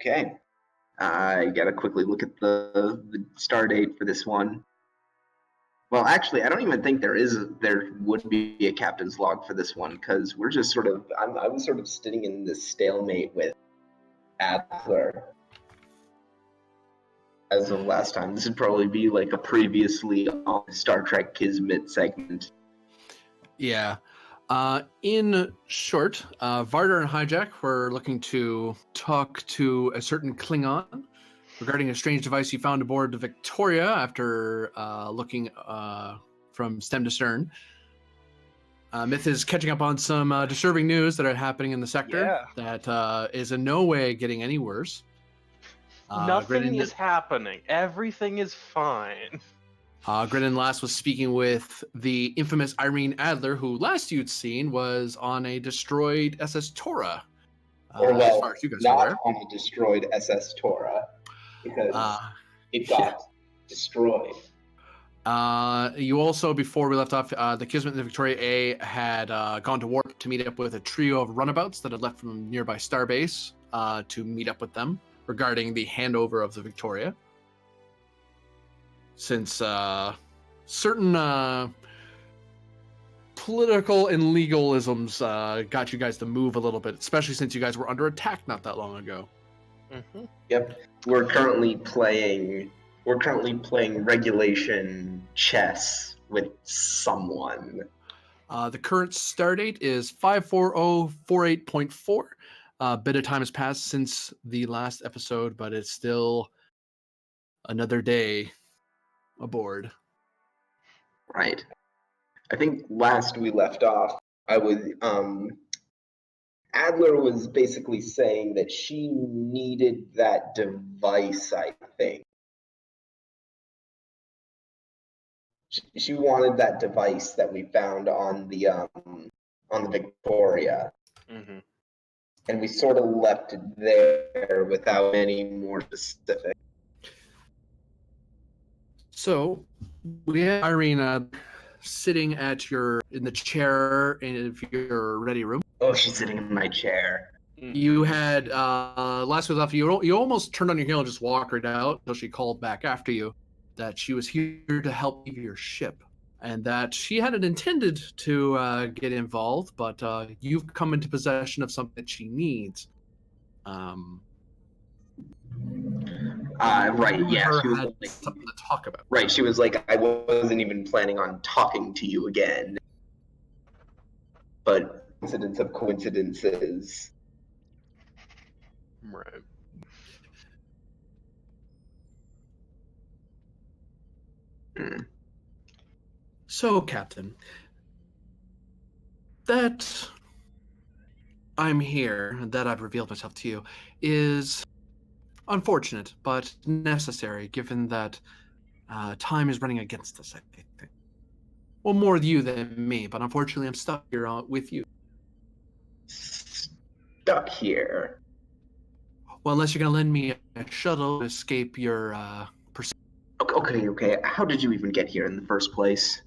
Okay. I gotta quickly look at the star date for this one. Well, actually, I don't even think there would be a captain's log for this one because we're just sort of I was sort of sitting in this stalemate with Adler as of last time. This would probably be like a previously on Star Trek Kismet segment. Yeah. In short, Varder and Hijack were looking to talk to a certain Klingon regarding a strange device you found aboard the Victoria after looking from stem to stern. Myth is catching up on some disturbing news that are happening in the sector that is in no way getting any worse. Nothing is happening. Everything is fine. Grennan last was speaking with the infamous Irene Adler, who last you'd seen was on a destroyed SS Torah. Or well, as far as you guys not on a destroyed SS Torah, because it got destroyed. You also, before we left off, the Kismet and the Victoria A had gone to warp to meet up with a trio of runabouts that had left from nearby Starbase to meet up with them regarding the handover of the Victoria. Since certain political and legalisms got you guys to move a little bit, especially since you guys were under attack not that long ago. Mm-hmm. Yep, we're currently playing regulation chess with someone. The current star date is 54048.4. A bit of time has passed since the last episode, but it's still another day aboard. Right. I think last we left off, Adler was basically saying that she needed that device, I think. She wanted that device that we found on the Victoria. Mm-hmm. And we sort of left it there without any more specific. So we have Irina sitting in the chair in your ready room. Oh, she's sitting in my chair. You had last we left, you almost turned on your heel and just walked out until she called back after you that she was here to help leave your ship, and that she hadn't intended to get involved, but you've come into possession of something that she needs. Right, yeah. She had something to talk about. Right, she was like, I wasn't even planning on talking to you again. But coincidence of coincidences. Right. So, Captain, that I'm here, that I've revealed myself to you, is unfortunate, but necessary, given that time is running against us, I think. Well, more with you than me, but unfortunately I'm stuck here with you. Stuck here? Well, unless you're going to lend me a shuttle to escape your pursuit. Okay. How did you even get here in the first place?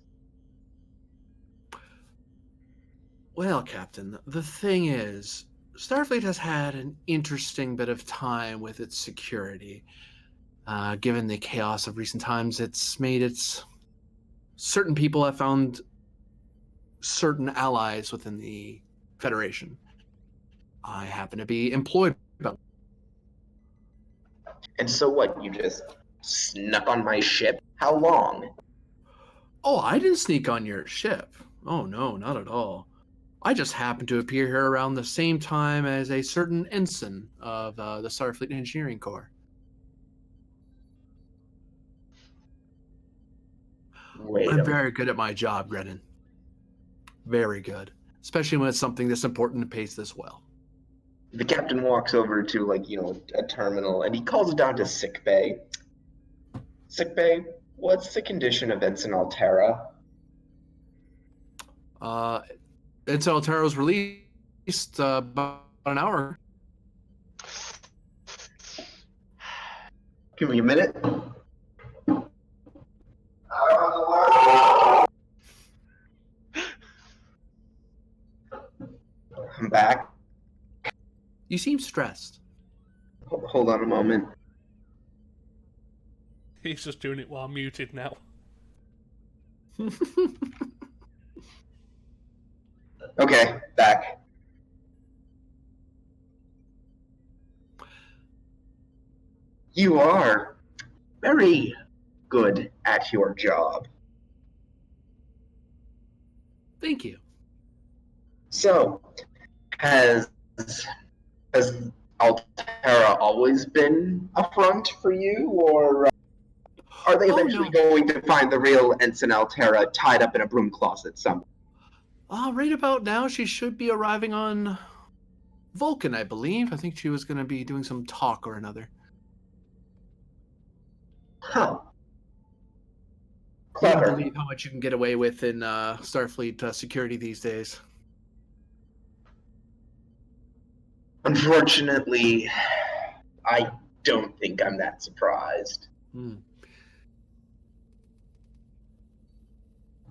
Well, Captain, the thing is, Starfleet has had an interesting bit of time with its security. Given the chaos of recent times, it's made its... Certain people have found certain allies within the Federation. I happen to be employed by them. And so what, you just snuck on my ship? How long? Oh, I didn't sneak on your ship. Oh, no, not at all. I just happened to appear here around the same time as a certain ensign of the Starfleet Engineering Corps. I'm very good at my job, Grennan. Very good. Especially when it's something this important and pays this well. The captain walks over to, a terminal, and he calls it down to sickbay. Sickbay, what's the condition of Ensign Altera? Ensign Altera was released about an hour. Give me a minute. I'm back. You seem stressed. hold on a moment. He's just doing it while muted now. Okay, back. You are very good at your job. Thank you. So, has Altera always been a front for you, or are they eventually going to find the real Ensign Altera tied up in a broom closet somewhere? Right about now, she should be arriving on Vulcan, I believe. I think she was going to be doing some talk or another. Huh. I Clever. can't believe how much you can get away with in Starfleet security these days. Unfortunately, I don't think I'm that surprised.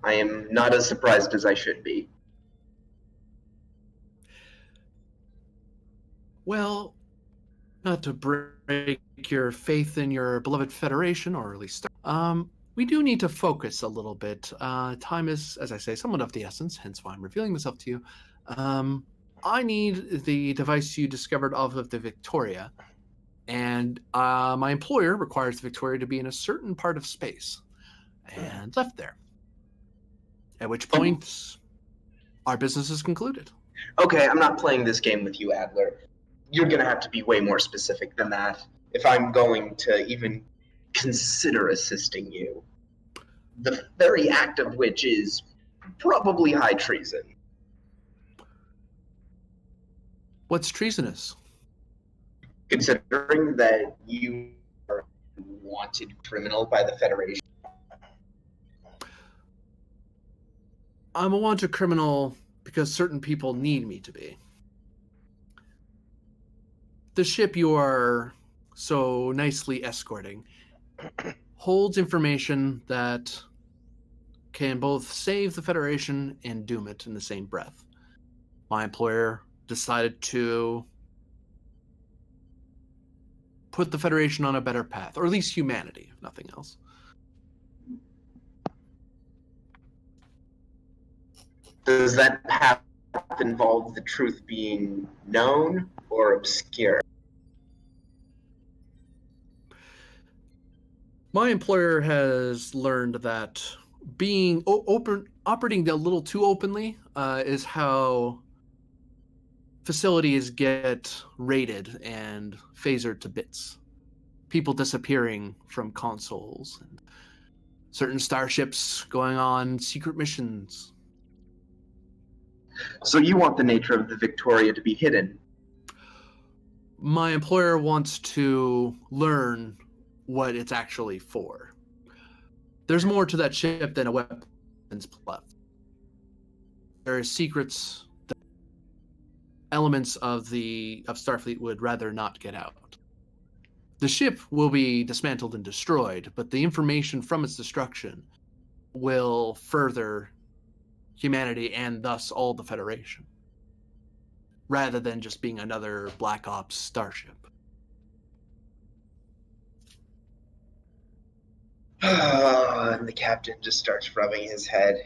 I am not as surprised as I should be. Well, not to break your faith in your beloved Federation, or at least we do need to focus a little bit. Time is, as I say, somewhat of the essence, hence why I'm revealing myself to you. I need the device you discovered off of the Victoria, and my employer requires the Victoria to be in a certain part of space and left there. At which point, our business is concluded. Okay, I'm not playing this game with you, Adler. You're going to have to be way more specific than that if I'm going to even consider assisting you. The very act of which is probably high treason. What's treasonous? Considering that you are a wanted criminal by the Federation. I'm a wanted criminal because certain people need me to be. The ship you are so nicely escorting holds information that can both save the Federation and doom it in the same breath. My employer decided to put the Federation on a better path, or at least humanity, if nothing else. Does that path involve the truth being known or obscure? My employer has learned that being operating a little too openly is how facilities get raided and phasered to bits. People disappearing from consoles, and certain starships going on secret missions. So you want the nature of the Victoria to be hidden? My employer wants to learn what it's actually for. There's more to that ship than a weapons platform. There are secrets that elements of Starfleet would rather not get out. The ship will be dismantled and destroyed, but the information from its destruction will further humanity and thus all the Federation, rather than just being another Black Ops starship. And the captain just starts rubbing his head.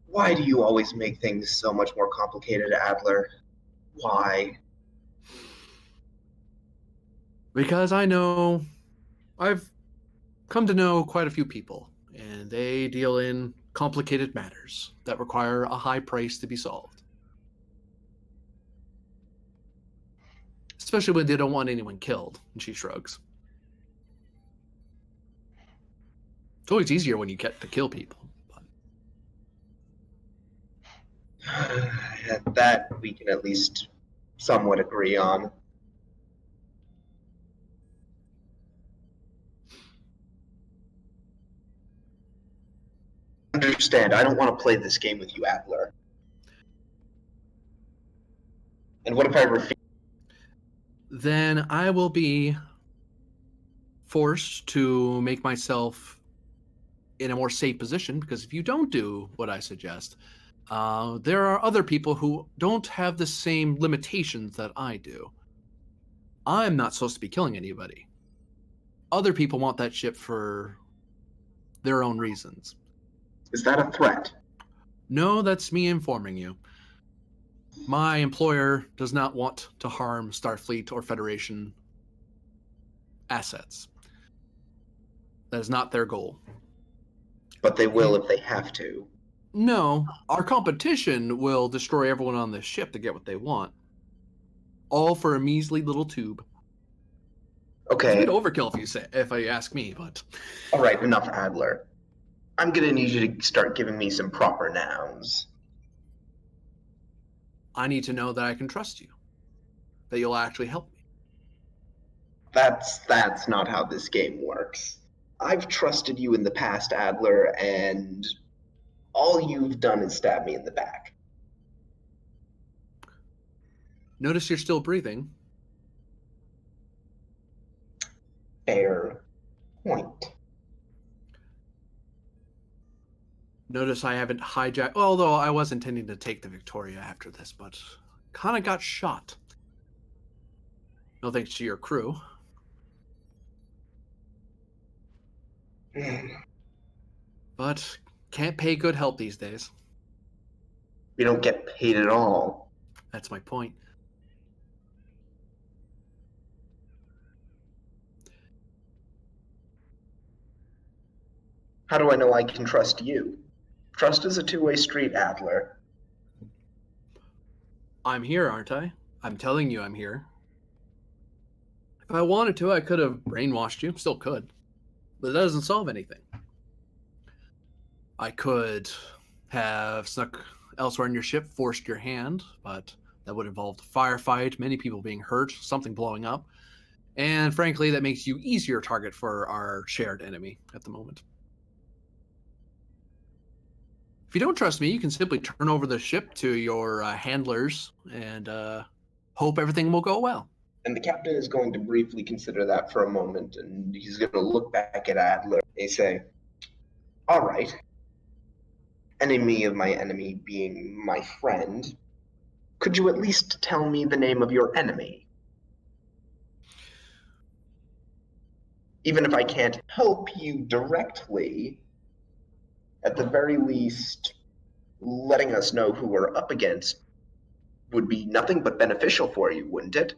Why do you always make things so much more complicated, Adler? Why? Because I've come to know quite a few people, and they deal in complicated matters that require a high price to be solved. Especially when they don't want anyone killed, and she shrugs. It's always easier when you get to kill people. That we can at least somewhat agree on. Understand, I don't want to play this game with you, Adler. And what if I refuse? Then I will be forced to make myself in a more safe position, because if you don't do what I suggest, there are other people who don't have the same limitations that I do. I'm not supposed to be killing anybody. Other people want that ship for their own reasons. Is that a threat? No, that's me informing you. My employer does not want to harm Starfleet or Federation assets. That is not their goal. But they will if they have to. No, our competition will destroy everyone on this ship to get what they want. All for a measly little tube. Okay. It's a bit overkill if you ask me, but... All right, enough, Adler. I'm gonna need you to start giving me some proper nouns. I need to know that I can trust you. That you'll actually help me. That's not how this game works. I've trusted you in the past, Adler, and all you've done is stab me in the back. Notice you're still breathing. Fair point. Notice I haven't hijacked... Although I was intending to take the Victoria after this, but kind of got shot. No thanks to your crew. But can't pay good help these days. We don't get paid at all. That's my point. How do I know I can trust you? Trust is a two-way street, Adler. I'm here, aren't I? I'm telling you I'm here. If I wanted to, I could have brainwashed you. Still could. But that doesn't solve anything. I could have snuck elsewhere in your ship, forced your hand, but that would involve a firefight, many people being hurt, something blowing up. And frankly, that makes you easier target for our shared enemy at the moment. If you don't trust me, you can simply turn over the ship to your handlers and hope everything will go well. And the captain is going to briefly consider that for a moment, and he's going to look back at Adler and say, all right, enemy of my enemy being my friend, could you at least tell me the name of your enemy? Even if I can't help you directly, at the very least, letting us know who we're up against would be nothing but beneficial for you, wouldn't it?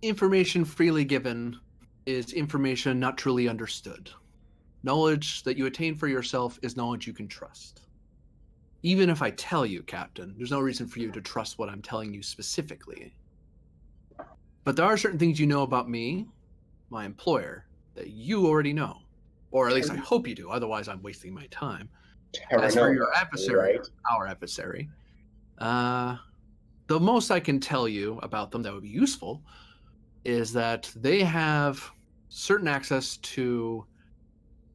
Information freely given is information not truly understood. Knowledge that you attain for yourself is knowledge you can trust. Even if I tell you, Captain, there's no reason for you to trust what I'm telling you specifically. But there are certain things you know about me, my employer, that you already know. Or at least I hope you do, otherwise I'm wasting my time. As for your adversary, right? Our adversary, the most I can tell you about them that would be useful is that they have certain access to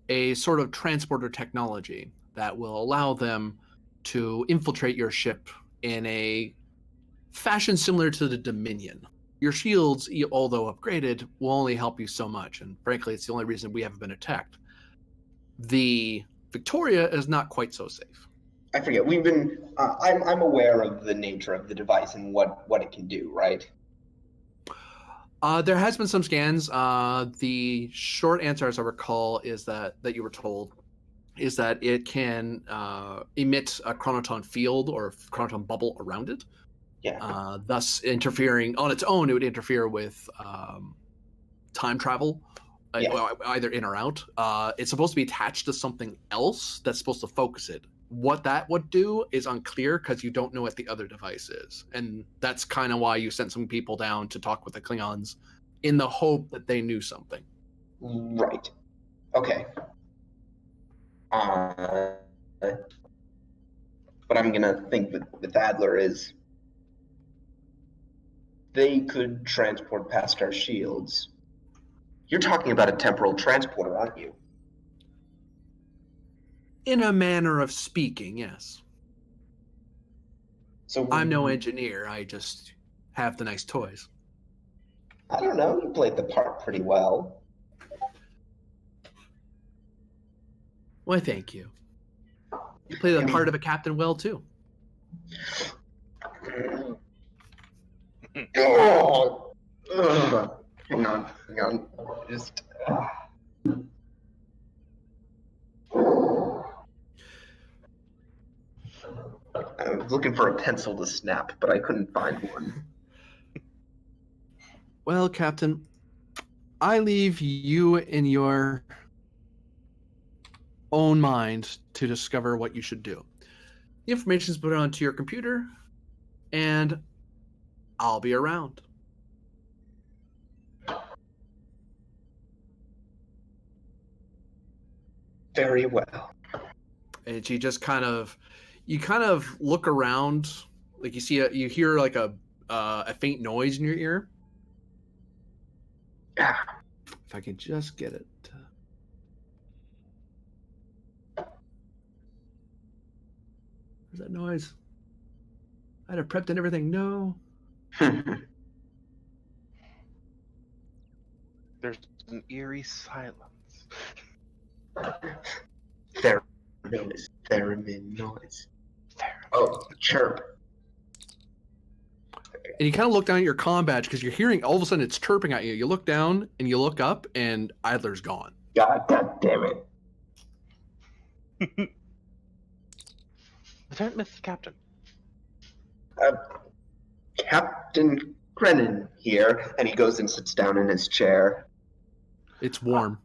a sort of transporter technology that will allow them to infiltrate your ship in a fashion similar to the Dominion. Your shields, although upgraded, will only help you so much, and frankly, it's the only reason we haven't been attacked. The Victoria is not quite so safe. I forget. We've been. I'm aware of the nature of the device and what it can do, right? There has been some scans. The short answer, as I recall, is that you were told is that it can emit a chronoton field or chronoton bubble around it. Yeah. Thus interfering on its own. It would interfere with time travel. Yeah. Either in or out. It's supposed to be attached to something else that's supposed to focus it. What that would do is unclear because you don't know what the other device is. And that's kind of why you sent some people down to talk with the Klingons in the hope that they knew something. Right. Okay. What I'm going to think with Adler is they could transport past our shields. You're talking about a temporal transporter, aren't you? In a manner of speaking, yes. So I'm no engineer. I just have the nice toys. I don't know. You played the part pretty well. Why, thank you. You play the part of a captain well, too. Oh, hang on. Just. I was looking for a pencil to snap, but I couldn't find one. Well, Captain, I leave you in your own mind to discover what you should do. The information is put onto your computer, and I'll be around. Very well. And she just you kind of look around, like you hear like a faint noise in your ear. If I can just get it. Where's that noise? I'd have prepped and everything. No. There's an eerie silence. Theremin noise. Oh, chirp. And you kind of look down at your comm badge because you're hearing all of a sudden it's chirping at you. You look down and you look up, and Idler's gone. God damn it. Lieutenant Mr. Captain. Captain Grennan here, and he goes and sits down in his chair. It's warm.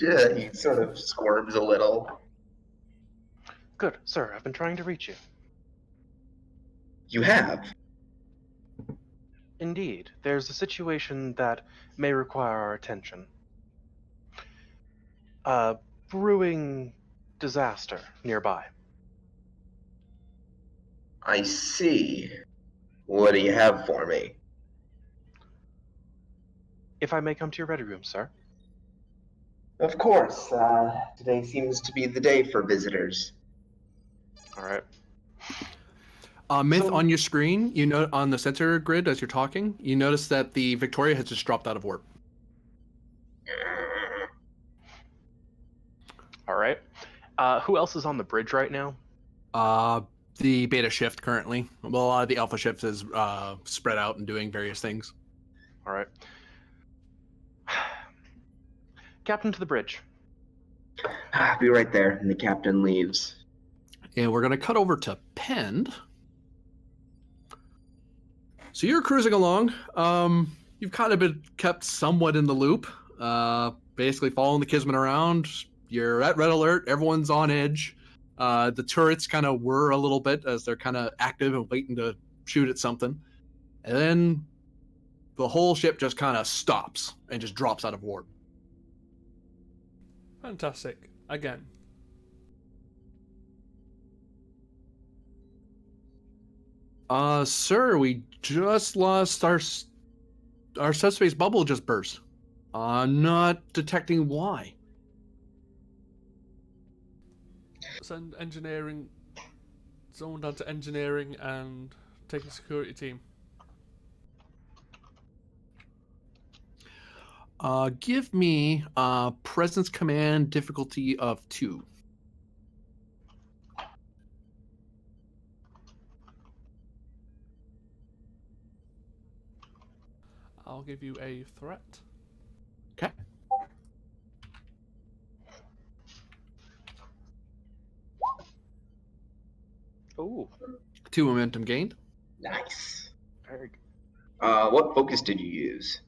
Yeah, he sort of squirms a little. Good, sir. I've been trying to reach you. You have? Indeed. There's a situation that may require our attention. A brewing disaster nearby. I see. What do you have for me? If I may come to your ready room, sir. Of course. Today seems to be the day for visitors. All right. Myth, on your screen, you know, on the sensor grid as you're talking, you notice that the Victoria has just dropped out of warp. All right. Who else is on the bridge right now? The beta shift currently. Well, a lot of the alpha shift is spread out and doing various things. All right. Captain to the bridge. I'll be right there, and the captain leaves. And we're going to cut over to Pend. So you're cruising along. You've kind of been kept somewhat in the loop. Basically following the Kismet around. You're at red alert. Everyone's on edge. The turrets kind of whir a little bit as they're kind of active and waiting to shoot at something. And then the whole ship just kind of stops and just drops out of warp. Fantastic. Again. Sir, we just lost our subspace bubble just burst. Not detecting why. Send engineering, someone down to engineering and take a security team. Give me presence command difficulty of 2. I'll give you a threat. Okay. Ooh. 2 momentum gained. Nice. Very good. What focus did you use?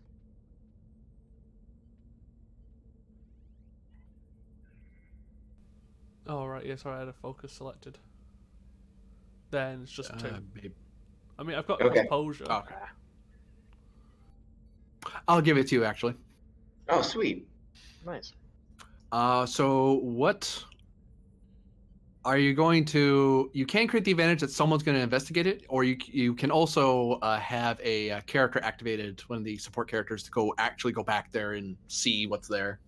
Oh, right, yeah, sorry, I had a focus selected. Then it's just 2. Maybe. I mean, I've got Okay. composure. Okay. I'll give it to you, actually. Oh, sweet. Nice. So what are you going to? You can create the advantage that someone's going to investigate it, or you can also have a character activated, one of the support characters, to go back there and see what's there.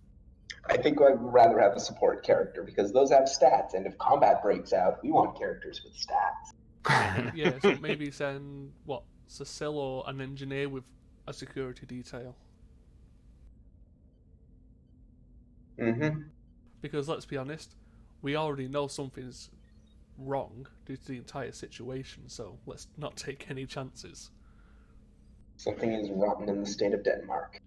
I think I'd rather have a support character because those have stats, and if combat breaks out, we want characters with stats. Yeah, so maybe send, Cecile or an engineer with a security detail. Mm-hmm. Because let's be honest, we already know something's wrong due to the entire situation, so let's not take any chances. Something is rotten in the state of Denmark.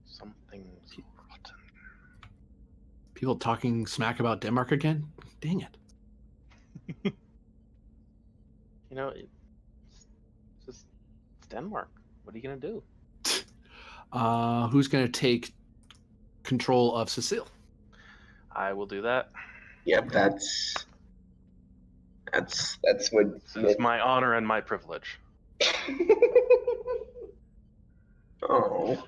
Something's rotten. People talking smack about Denmark again? Dang it. You know, it's Denmark. What are you gonna do? Who's going to take control of Cecile? I will do that. Yep, that's what. This is my honor and my privilege. Oh.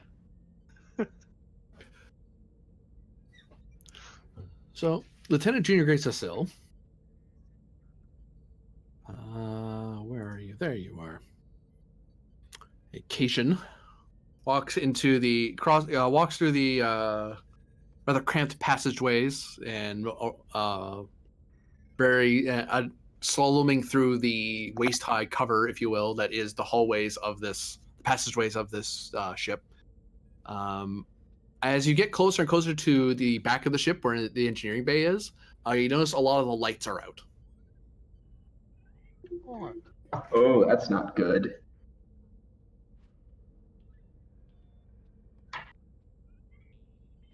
So, Lieutenant Junior Grade Cecile. Where are you? There you are. Cation walks into the walks through the rather cramped passageways and very slaloming through the waist-high cover, if you will, that is the hallways of this passageways of this ship. As you get closer and closer to the back of the ship where the engineering bay is, you notice a lot of the lights are out. Oh, that's not good.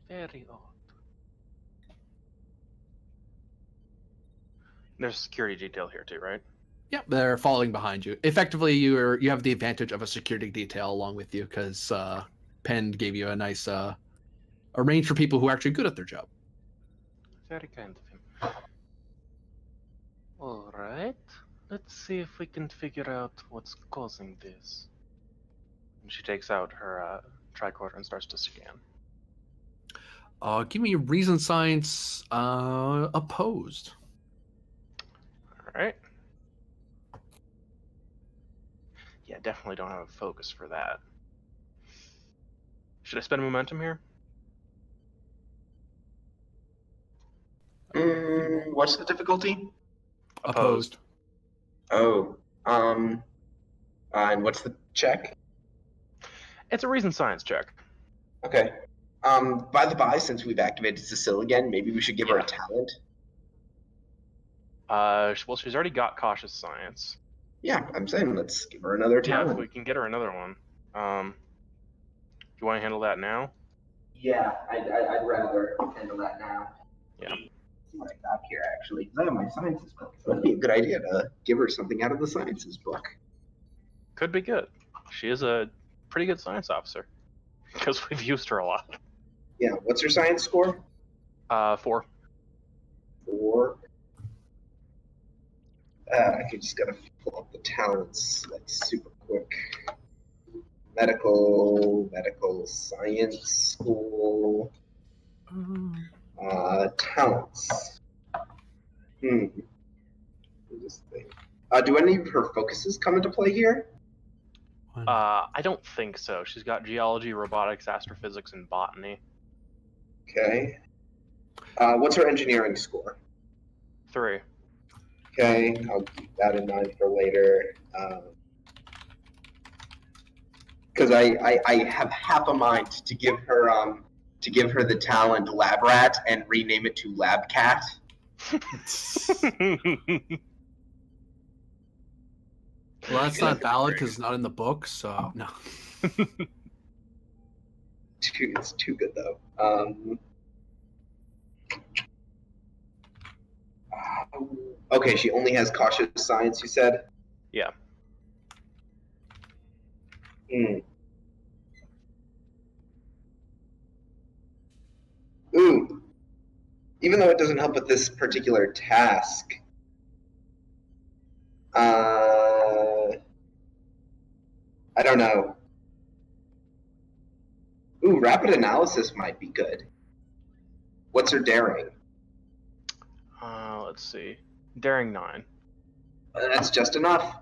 Very odd. There's a security detail here too, right? Yep, they're following behind you. Effectively, you have the advantage of a security detail along with you because Penn gave you a nice a range for people who are actually good at their job. Very kind of him. All right. Let's see if we can figure out what's causing this. And she takes out her tricorder and starts to scan. Give me reason science opposed. All right. Yeah, definitely don't have a focus for that. Should I spend momentum here? What's the difficulty? Opposed. Oh, and what's the check? It's a reason science check. Okay. By the by, since we've activated Cecile again, maybe we should give her a talent. Well, she's already got cautious science. Yeah, I'm saying let's give her another Yeah, talent. if we can get her another one. You want to handle that now? Yeah, I'd rather handle that now. Yeah. See what I got here, actually, because I have my sciences book. So it'd be a good idea to give her something out of the sciences book. Could be good. She is a pretty good science officer because we've used her a lot. Yeah, what's her science score? 4. 4. I just gotta pull up the talents like super quick. Medical science school. Talents. This thing. Do any of her focuses come into play here? I don't think so. She's got geology, robotics, astrophysics, and botany. Okay. What's her engineering score? 3. Okay, I'll keep that in mind for later. Because I have half a mind to give her the talent Lab Rat and rename it to Lab Cat. Well, that's not valid because it's not in the book, so no. It's too good though. Okay, she only has cautious science, you said? Yeah. Ooh. Even though it doesn't help with this particular task. I don't know. Ooh, rapid analysis might be good. What's her daring? Let's see. Daring 9. That's just enough.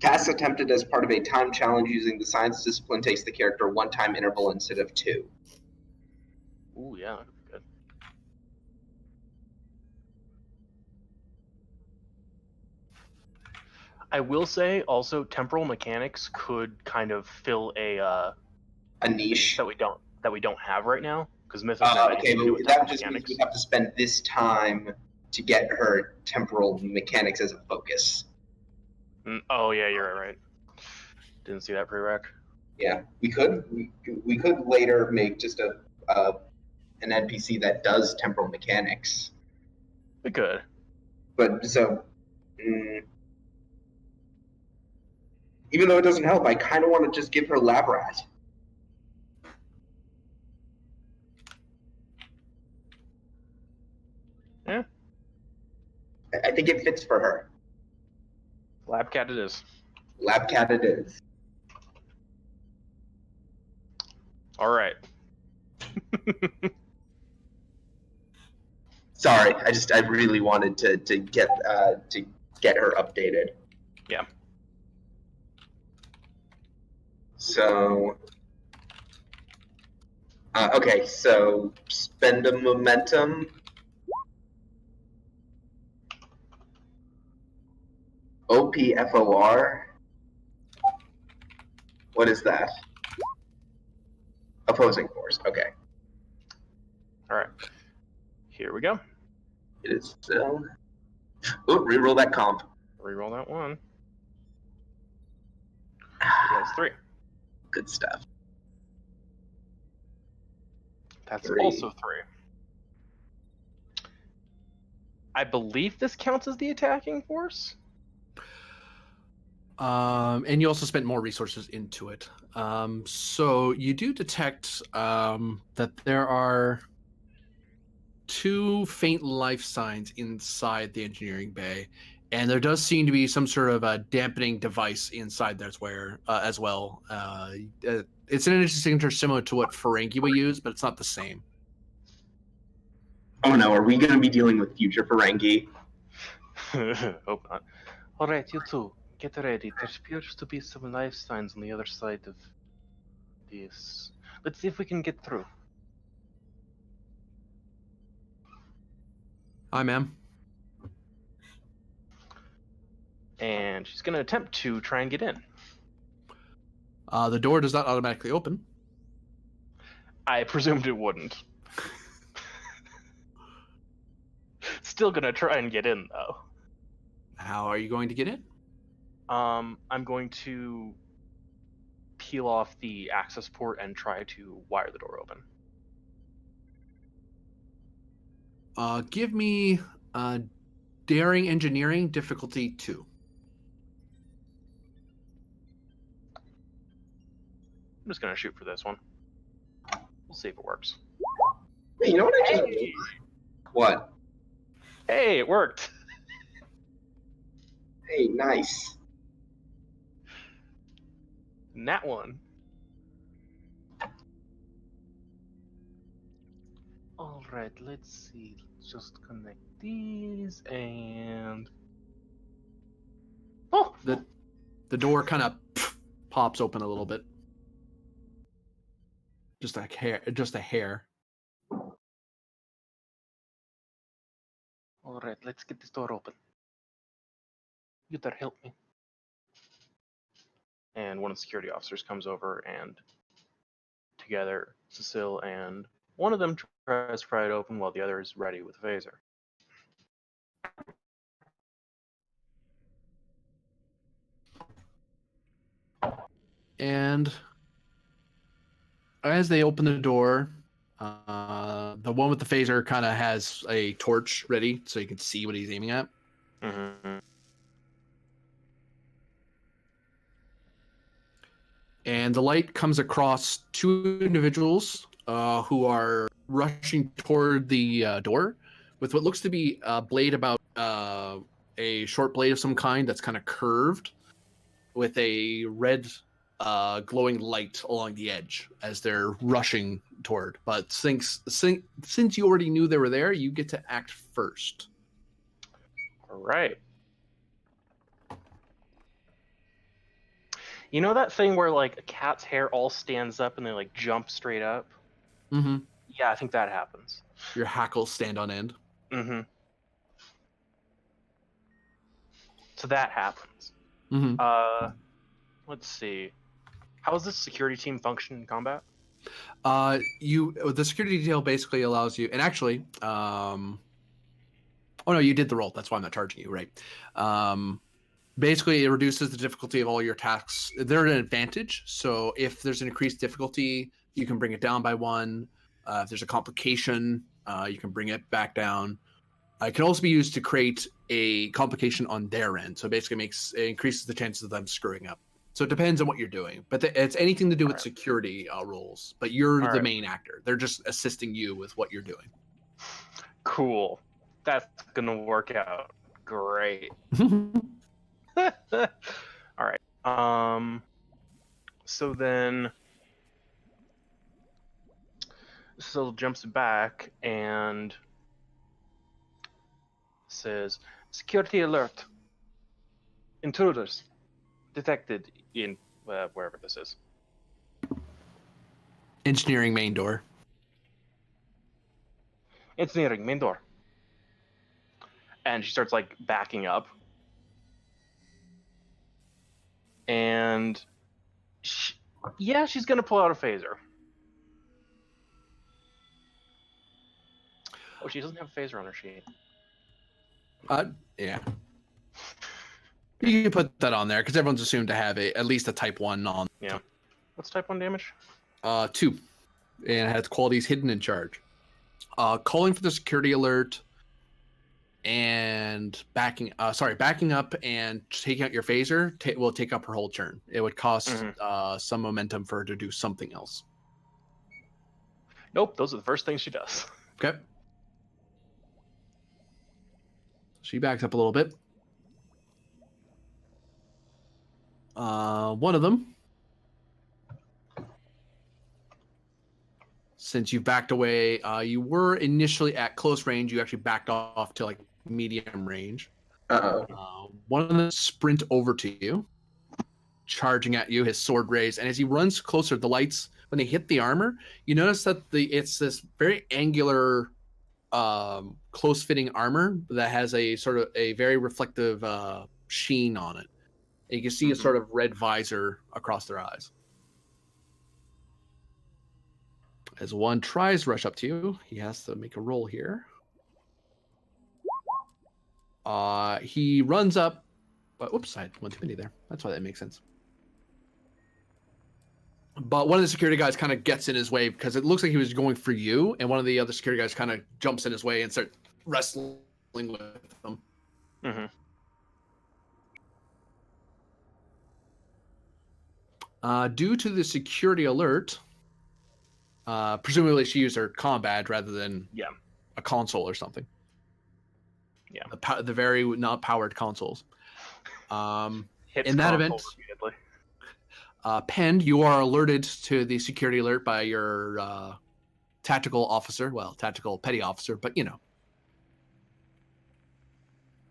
Tasks attempted as part of a time challenge using the science discipline takes the character 1 time interval instead of 2. Ooh, yeah, that'd be good. I will say also temporal mechanics could kind of fill a niche that we don't have right now. Because Mythos has nothing okay, to do but with that temporal just means mechanics. we have to spend this time to get her temporal mechanics as a focus. Oh yeah, you're right. Didn't see that prereq. Yeah, we could later make just an NPC that does temporal mechanics. We could. But so, even though it doesn't help, I kind of want to just give her Lab Rat. Yeah. I think it fits for her. Lab cat it is. Lab Cat it is. All right. Sorry, I really wanted to get her updated. Yeah. So, okay, so spend a momentum. OPFOR. What is that? Opposing force. Okay. All right. Here we go. It is. Ooh, reroll that comp. Reroll that one. It has 3. Good stuff. That's 3. also 3. I believe this counts as the attacking force. And you also spent more resources into it. So you do detect that there are 2 faint life signs inside the engineering bay, and there does seem to be some sort of a dampening device inside there as well. It's an interesting signature similar to what Ferengi will use, but it's not the same. Oh no, are we going to be dealing with future Ferengi? Hope not. All right, you two, get ready. There appears to be some life signs on the other side of this. Let's see if we can get through. Hi, ma'am. And she's going to attempt to try and get in. The door does not automatically open. I presumed it wouldn't. Still going to try and get in, though. How are you going to get in? I'm going to peel off the access port and try to wire the door open. Give me daring engineering difficulty 2. I'm just going to shoot for this one. We'll see if it works. Hey, you know what I just... Hey! What? Hey, it worked! Hey, nice. Nat 1. Alright, let's see. Let's just connect these and... Oh! The door kind of pops open a little bit. Just a hair. Alright, let's get this door open. You better help me. And one of the security officers comes over, and together, Cecile and one of them tries to pry it open while the other is ready with a phaser. And as they open the door, the one with the phaser kind of has a torch ready so you can see what he's aiming at. Mm-hmm. And the light comes across 2 individuals who are rushing toward the door with what looks to be a blade about a short blade of some kind that's kind of curved with a red glowing light along the edge as they're rushing toward. But since you already knew they were there, you get to act first. All right. You know that thing where like a cat's hair all stands up and they like jump straight up? Mm-hmm. Yeah, I think that happens. Your hackles stand on end. Mm-hmm. So that happens. Mm-hmm. Let's see. How does this security team function in combat? The security detail basically allows you, and actually, oh no, you did the roll. That's why I'm not charging you, right? Basically, it reduces the difficulty of all your tasks. They're an advantage. So if there's an increased difficulty, you can bring it down by 1. If there's a complication, you can bring it back down. It can also be used to create a complication on their end. So basically, it increases the chances of them screwing up. So it depends on what you're doing, but it's anything to do with security roles. But you're the main actor. They're just assisting you with what you're doing. Cool. That's gonna work out great. All right. So then, Syl jumps back and says, "Security alert! Intruders detected in wherever this is." Engineering main door. Engineering main door. And she starts like backing up. And she's gonna pull out a phaser. Oh, she doesn't have a phaser on her sheet. Yeah. You can put that on there because everyone's assumed to have at least a type 1 on. Yeah. What's type 1 damage? 2. And it has qualities hidden in charge. Calling for the security alert and backing up and taking out your phaser will take up her whole turn. It would cost some momentum for her to do something else. Nope, those are the first things she does. Okay. She backs up a little bit. One of them, since you've backed away, you were initially at close range. You actually backed off to like medium range. One of them sprint over to you, charging at you, his sword raised, and as he runs closer, the lights, when they hit the armor, you notice that it's this very angular, close-fitting armor that has a sort of a very reflective sheen on it. And you can see a sort of red visor across their eyes. As one tries to rush up to you, he has to make a roll here. He runs up, but oops, I had one too many there. That's why that makes sense. But one of the security guys kind of gets in his way because it looks like he was going for you, and one of the other security guys kind of jumps in his way and starts wrestling with him. Due to the security alert, presumably she used her comm badge rather than a console or something. Yeah, the very not powered consoles. In that event, Pend, you are alerted to the security alert by your tactical officer. Well, tactical petty officer, but you know.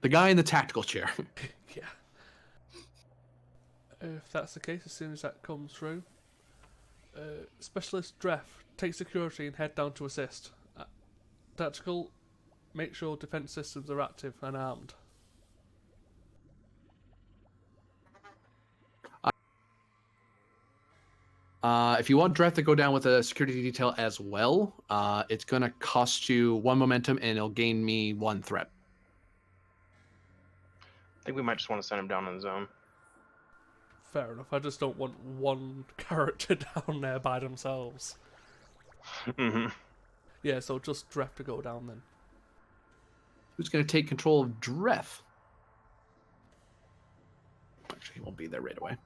The guy in the tactical chair. Yeah. If that's the case, as soon as that comes through, Specialist Dref, take security and head down to assist. Tactical, make sure defense systems are active and armed. If you want Dref to go down with a security detail as well, it's going to cost you 1 momentum and it'll gain me 1 threat. I think we might just want to send him down on his own. Fair enough. I just don't want one character down there by themselves. Yeah, so just Dref to go down then. Who's going to take control of Dref? Actually, he won't be there right away.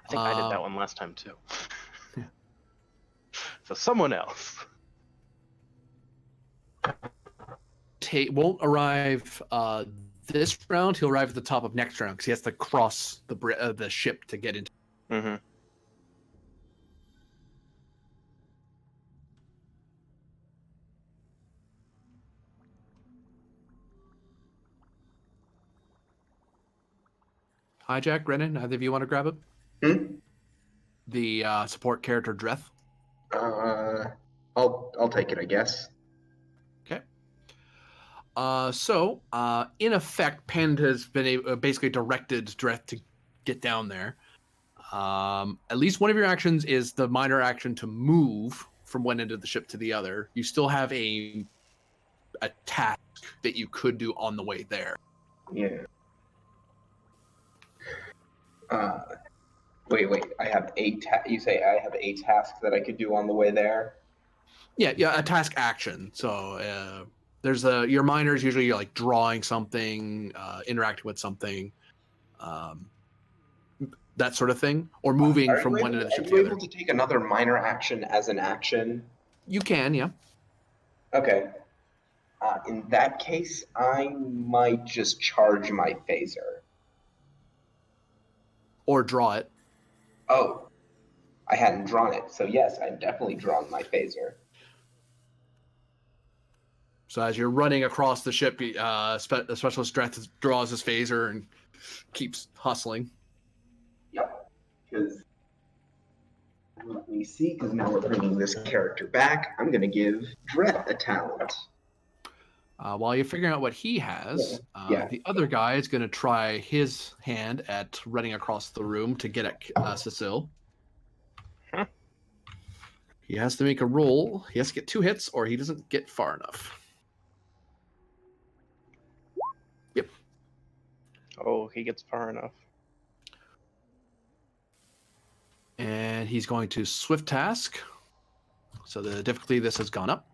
I think I did that one last time too. So someone else. Won't arrive this round. He'll arrive at the top of next round because he has to cross the ship to get into. Hijack, Brennan, either of you want to grab it? The support character Dreth. I'll take it, I guess. Okay. So in effect, Pend has been basically directed Dreth to get down there. At least one of your actions is the minor action to move from one end of the ship to the other. You still have a task that you could do on the way there. Yeah. Wait. I have you say I have a task that I could do on the way there? Yeah, a task action. So there's your minors usually you're like drawing something, interacting with something, that sort of thing, or moving from one end of the ship to the other. Are you able to take another minor action as an action? You can, yeah. Okay. In that case, I might just charge my phaser. Or draw it. Oh, I hadn't drawn it, so yes, I've definitely drawn my phaser. So as you're running across the ship, Specialist Dreth draws his phaser and keeps hustling. Yep, because let me see, because now we're bringing this character back. I'm going to give Dreth a talent. While you're figuring out what he has, the other guy is going to try his hand at running across the room to get at Cecile. Huh. He has to make a roll. He has to get 2 hits, or he doesn't get far enough. Yep. Oh, he gets far enough. And he's going to Swift Task. So the difficulty of this has gone up.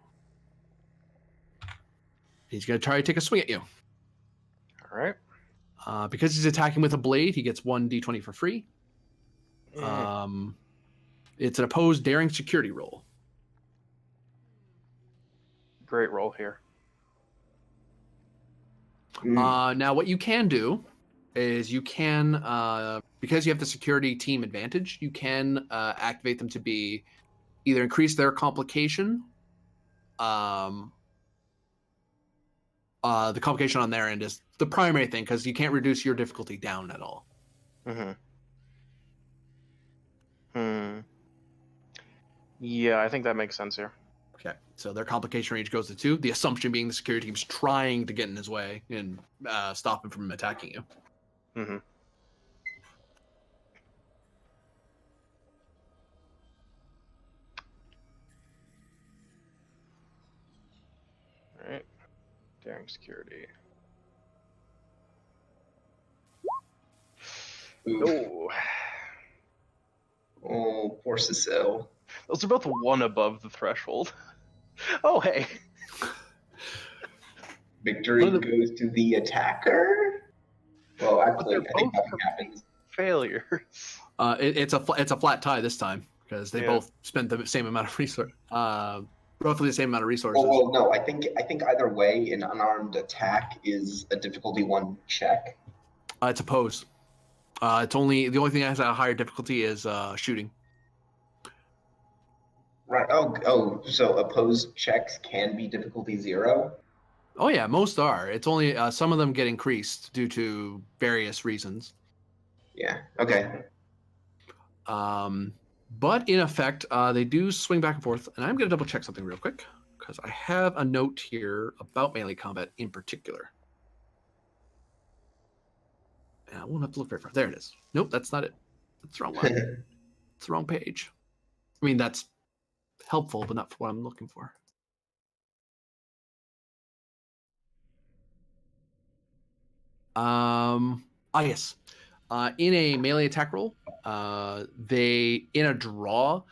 He's going to try to take a swing at you. All right. Because he's attacking with a blade, he gets 1 d20 for free. It's an opposed daring security roll. Great roll here. Now, what you can do is you can, because you have the security team advantage, you can activate them to be either increase their complication. The complication on their end is the primary thing because you can't reduce your difficulty down at all. Yeah, I think that makes sense here. Okay, so their complication range goes to 2. The assumption being the security team's trying to get in his way and stop him from attacking you. All right. Daring security. Ooh. Oh, poor Cecile. Those are both 1 above the threshold. Oh, hey. Victory goes to the attacker? Well, actually, I think both nothing happens. Failures. It's a flat tie this time because they both spent the same amount of resources. Roughly the same amount of resources. Well, no, I think either way, an unarmed attack is a difficulty 1 check. It's opposed. It's only the only thing that has a higher difficulty is shooting. Right. Oh, so opposed checks can be difficulty 0? Oh yeah, most are. It's only some of them get increased due to various reasons. Yeah. Okay. But in effect, they do swing back and forth, and I'm going to double check something real quick because I have a note here about melee combat in particular. And I won't have to look very far. There it is. Nope, that's not it. That's the wrong one. It's the wrong page. I mean, that's helpful, but not for what I'm looking for. Yes. In a melee attack roll, in a draw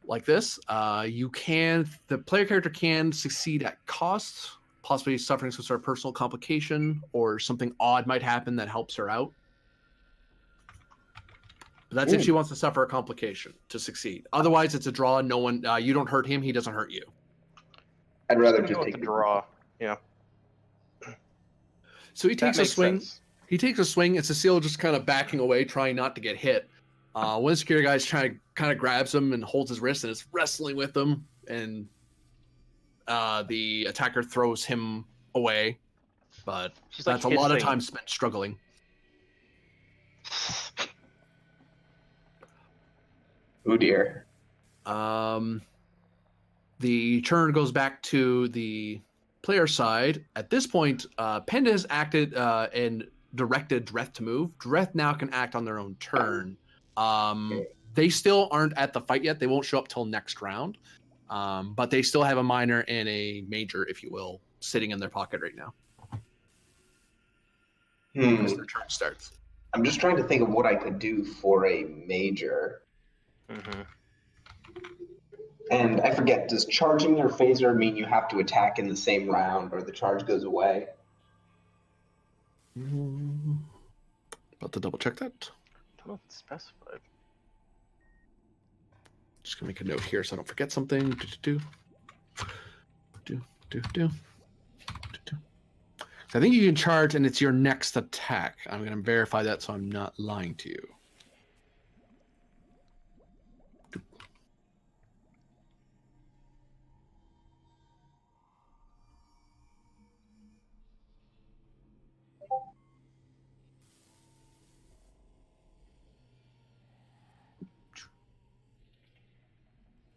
like this, the player character can succeed at cost, possibly suffering some sort of personal complication or something odd might happen that helps her out. But that's if she wants to suffer a complication to succeed. Otherwise, it's a draw. No one, you don't hurt him. He doesn't hurt you. I'd rather just take the draw. Yeah. So he takes a swing. Sense. He takes a swing, and Cecile just kind of backing away, trying not to get hit. One of the security guys kind of grabs him and holds his wrist and is wrestling with him, and the attacker throws him away. But that's a lot of time spent struggling. Oh dear. The turn goes back to the player side. At this point, Penda has acted and directed Dreth to move. Dreth now can act on their own turn. They still aren't at the fight yet. They won't show up till next round. But they still have a minor and a major, if you will, sitting in their pocket right now. As their turn starts. I'm just trying to think of what I could do for a major. Mm-hmm. And I forget, does charging your phaser mean you have to attack in the same round or the charge goes away? About to double check that. I don't know if it's specified. Just gonna make a note here so I don't forget something. So I think you can charge and it's your next attack. I'm gonna verify that so I'm not lying to you.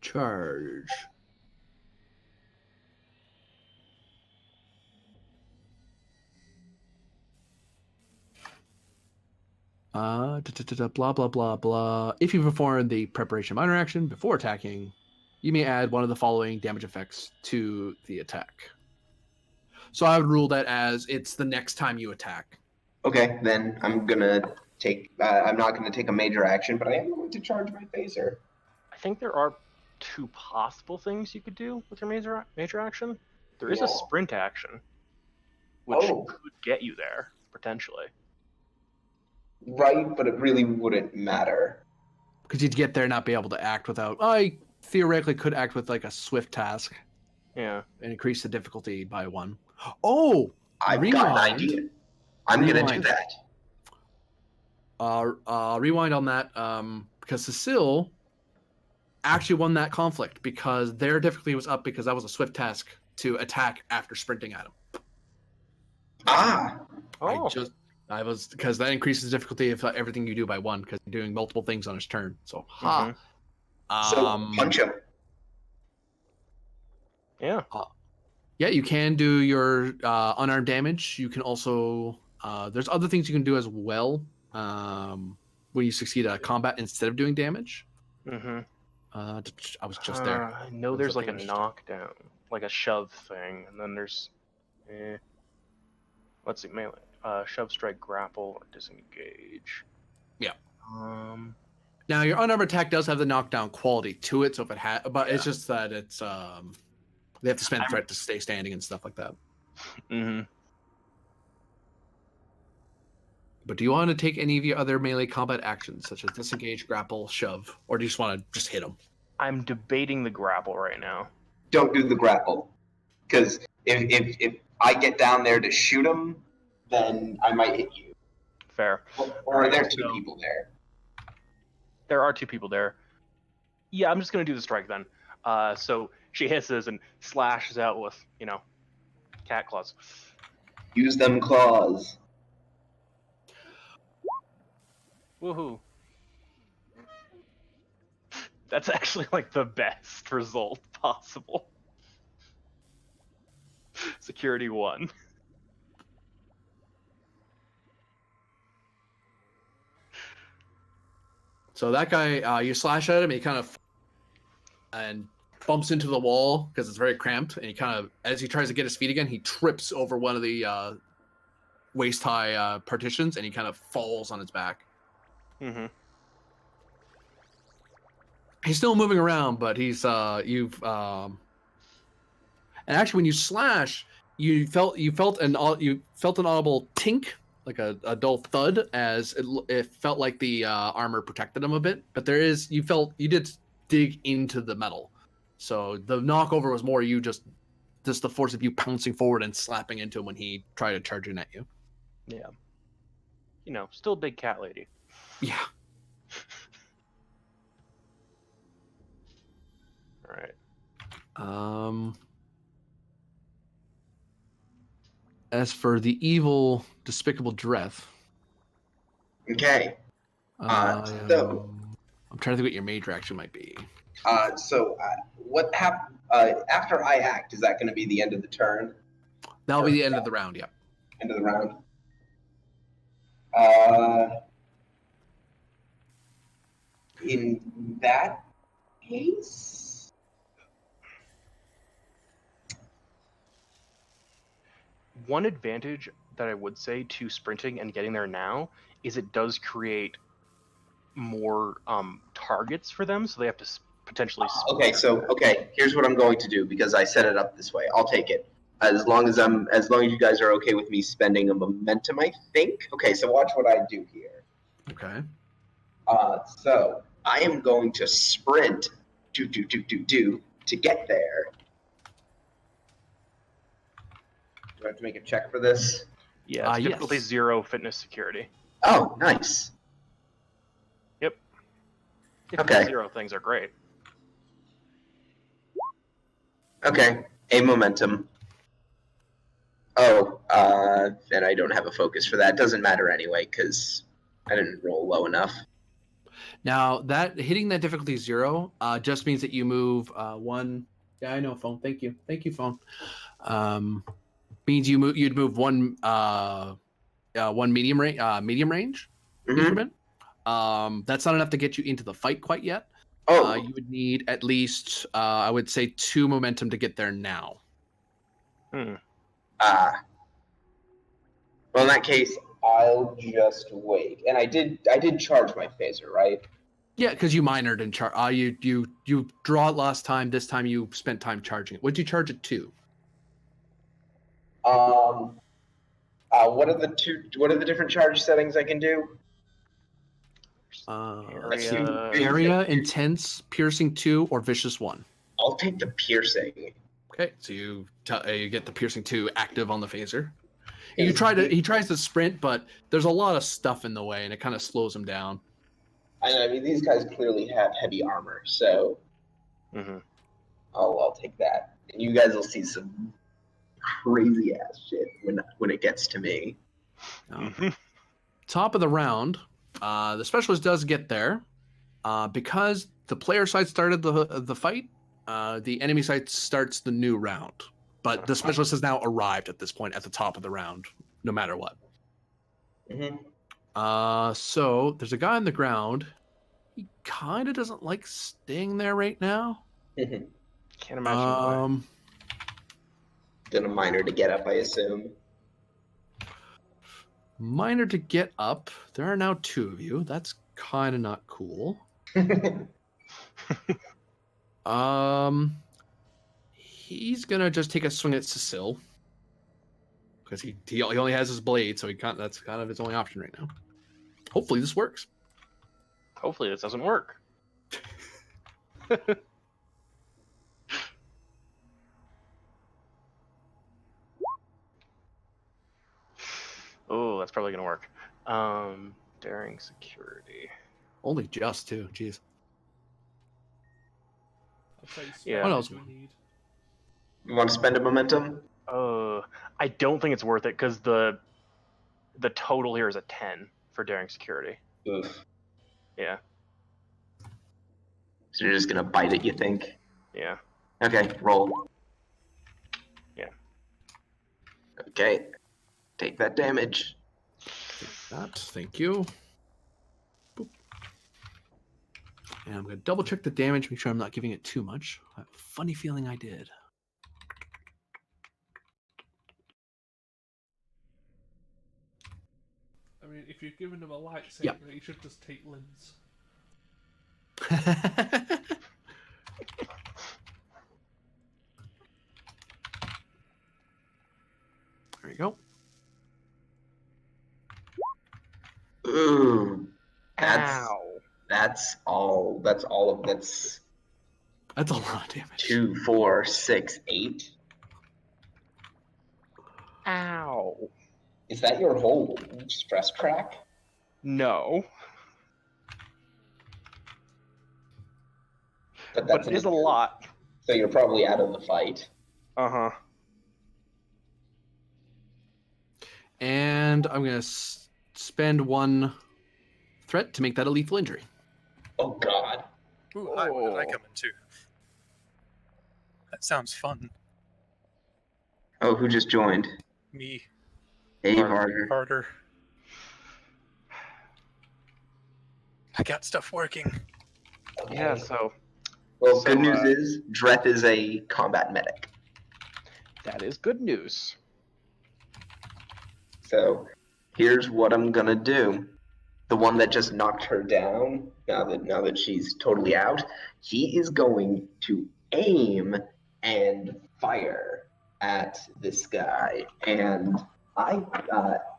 Charge. Blah blah blah blah. If you perform the preparation minor action before attacking, you may add one of the following damage effects to the attack. So I would rule that as it's the next time you attack. Okay, then I'm gonna take. I'm not gonna take a major action, but I am going to charge my phaser. I think there are 2 possible things you could do with your major action. There is a sprint action, which could get you there potentially. Right, but it really wouldn't matter. Because you'd get there and not be able to act without. I theoretically could act with like a swift task. Yeah. And increase the difficulty by 1. Oh! I've got an idea. I'm going to do that. Rewind on that, because Cecile actually won that conflict because their difficulty was up because that was a swift task to attack after sprinting at him. I was because that increases the difficulty of everything you do by 1 because you're doing multiple things on his turn. So, so punch him. Yeah. Yeah, you can do your unarmed damage. You can also there's other things you can do as well when you succeed at combat instead of doing damage. Mm-hmm. I was just there. I know there's like a knockdown, like a shove thing, and then there's let's see, melee. Shove, strike, grapple, or disengage. Yeah. Now your unarmed attack does have the knockdown quality to it, so if it had, but it's just that it's they have to spend threat to stay standing and stuff like that. Mm-hmm. But do you want to take any of your other melee combat actions, such as disengage, grapple, shove, or do you just want to just hit them? I'm debating the grapple right now. Don't do the grapple, because if I get down there to shoot him, then I might hit you. Fair. Or are there 2 people there? There are 2 people there. Yeah, I'm just going to do the strike then. So she hisses and slashes out with, cat claws. Use them claws. Woohoo. That's actually like the best result possible. Security 1. So that guy, you slash at him, he kind of and bumps into the wall because it's very cramped, and he kind of, as he tries to get his feet again, he trips over one of the waist-high partitions, and he kind of falls on his back. Mm-hmm. He's still moving around, but he's and actually when you slash, you felt an audible tink, like a dull thud, as it felt like the armor protected him a bit. But you did dig into the metal, so the knockover was more you just the force of you pouncing forward and slapping into him when he tried to charge in at you. Yeah. Still big cat lady. Yeah. All right. As for the evil, despicable Dreth. Okay. So I'm trying to think what your major action might be. What happens after I act? Is that going to be the end of the turn? That'll be the end of the round. Yeah. End of the round. In that case, one advantage that I would say to sprinting and getting there now is it does create more targets for them, so they have to potentially. okay. Here's what I'm going to do because I set it up this way. I'll take it as long as you guys are okay with me spending a momentum. I think. Okay, so watch what I do here. Okay. So I am going to sprint, to get there. Do I have to make a check for this? Yeah, it's difficulty yes. 0 fitness security. Oh, nice. Yep. Difficulty Okay. 0 things are great. Okay, a momentum. Oh, and I don't have a focus for that. Doesn't matter anyway, because I didn't roll low enough. Now that hitting that difficulty 0 just means that you move one. Yeah, I know, phone. Thank you, phone. Means you'd move one one medium range Mm-hmm. increment. That's not enough to get you into the fight quite yet. Oh, You would need at least I would say 2 momentum to get there now. Hmm. Well, in that case, I'll just wait. And I did charge my phaser, right? Yeah, because you minored and you draw it last time. This time you spent time charging it. What'd you charge it to? What are the different charge settings I can do? Area, intense, piercing 2, or vicious 1. I'll take the piercing. Okay, so you get the piercing 2 active on the phaser. He tries to sprint, but there's a lot of stuff in the way, and it kind of slows him down. I mean, these guys clearly have heavy armor, so I'll take that. And you guys will see some crazy ass shit when it gets to me. Top of the round, the specialist does get there. Because the player side started the fight, the enemy side starts the new round. But the specialist has now arrived at this point at the top of the round, no matter what. So there's a guy on the ground. He kind of doesn't like staying there right now. Can't imagine why. Done a minor to get up, I assume. Minor to get up. There are now 2 of you. That's kind of not cool. He's gonna just take a swing at Cecile because he only has his blade, so that's kind of his only option right now. Hopefully this works. Hopefully this doesn't work. Oh, that's probably gonna work. Daring security. Only just too. Jeez. Yeah. What else? You want to spend a momentum? I don't think it's worth it because the total here is a 10 for daring security. Oof. Yeah. So you're just gonna bite it, you think? Yeah. Okay, roll. Yeah. Okay. Take that damage. Take that. Thank you. Boop. And I'm gonna double check the damage, make sure I'm not giving it too much. I have a funny feeling I did. I mean, if you've given him a lightsaber, he should just take Lynn's. There you go. Ooh. Ow. That's all of That's a lot of damage. 2, 4, 6, 8. Ow. Is that your whole stress crack? No. But it is a lot. So you're probably out of the fight. Uh-huh. And I'm going to spend 1 threat to make that a lethal injury. Oh, God. Ooh, hi, what did I come into? That sounds fun. Oh, who just joined? Me, Hey, Varder. Carter. I got stuff working. Yeah, so Well, So, good news is Dreth is a combat medic. that is good news. So here's what I'm gonna do. The one that just knocked her down, now that she's totally out, he is going to aim and fire at this guy. And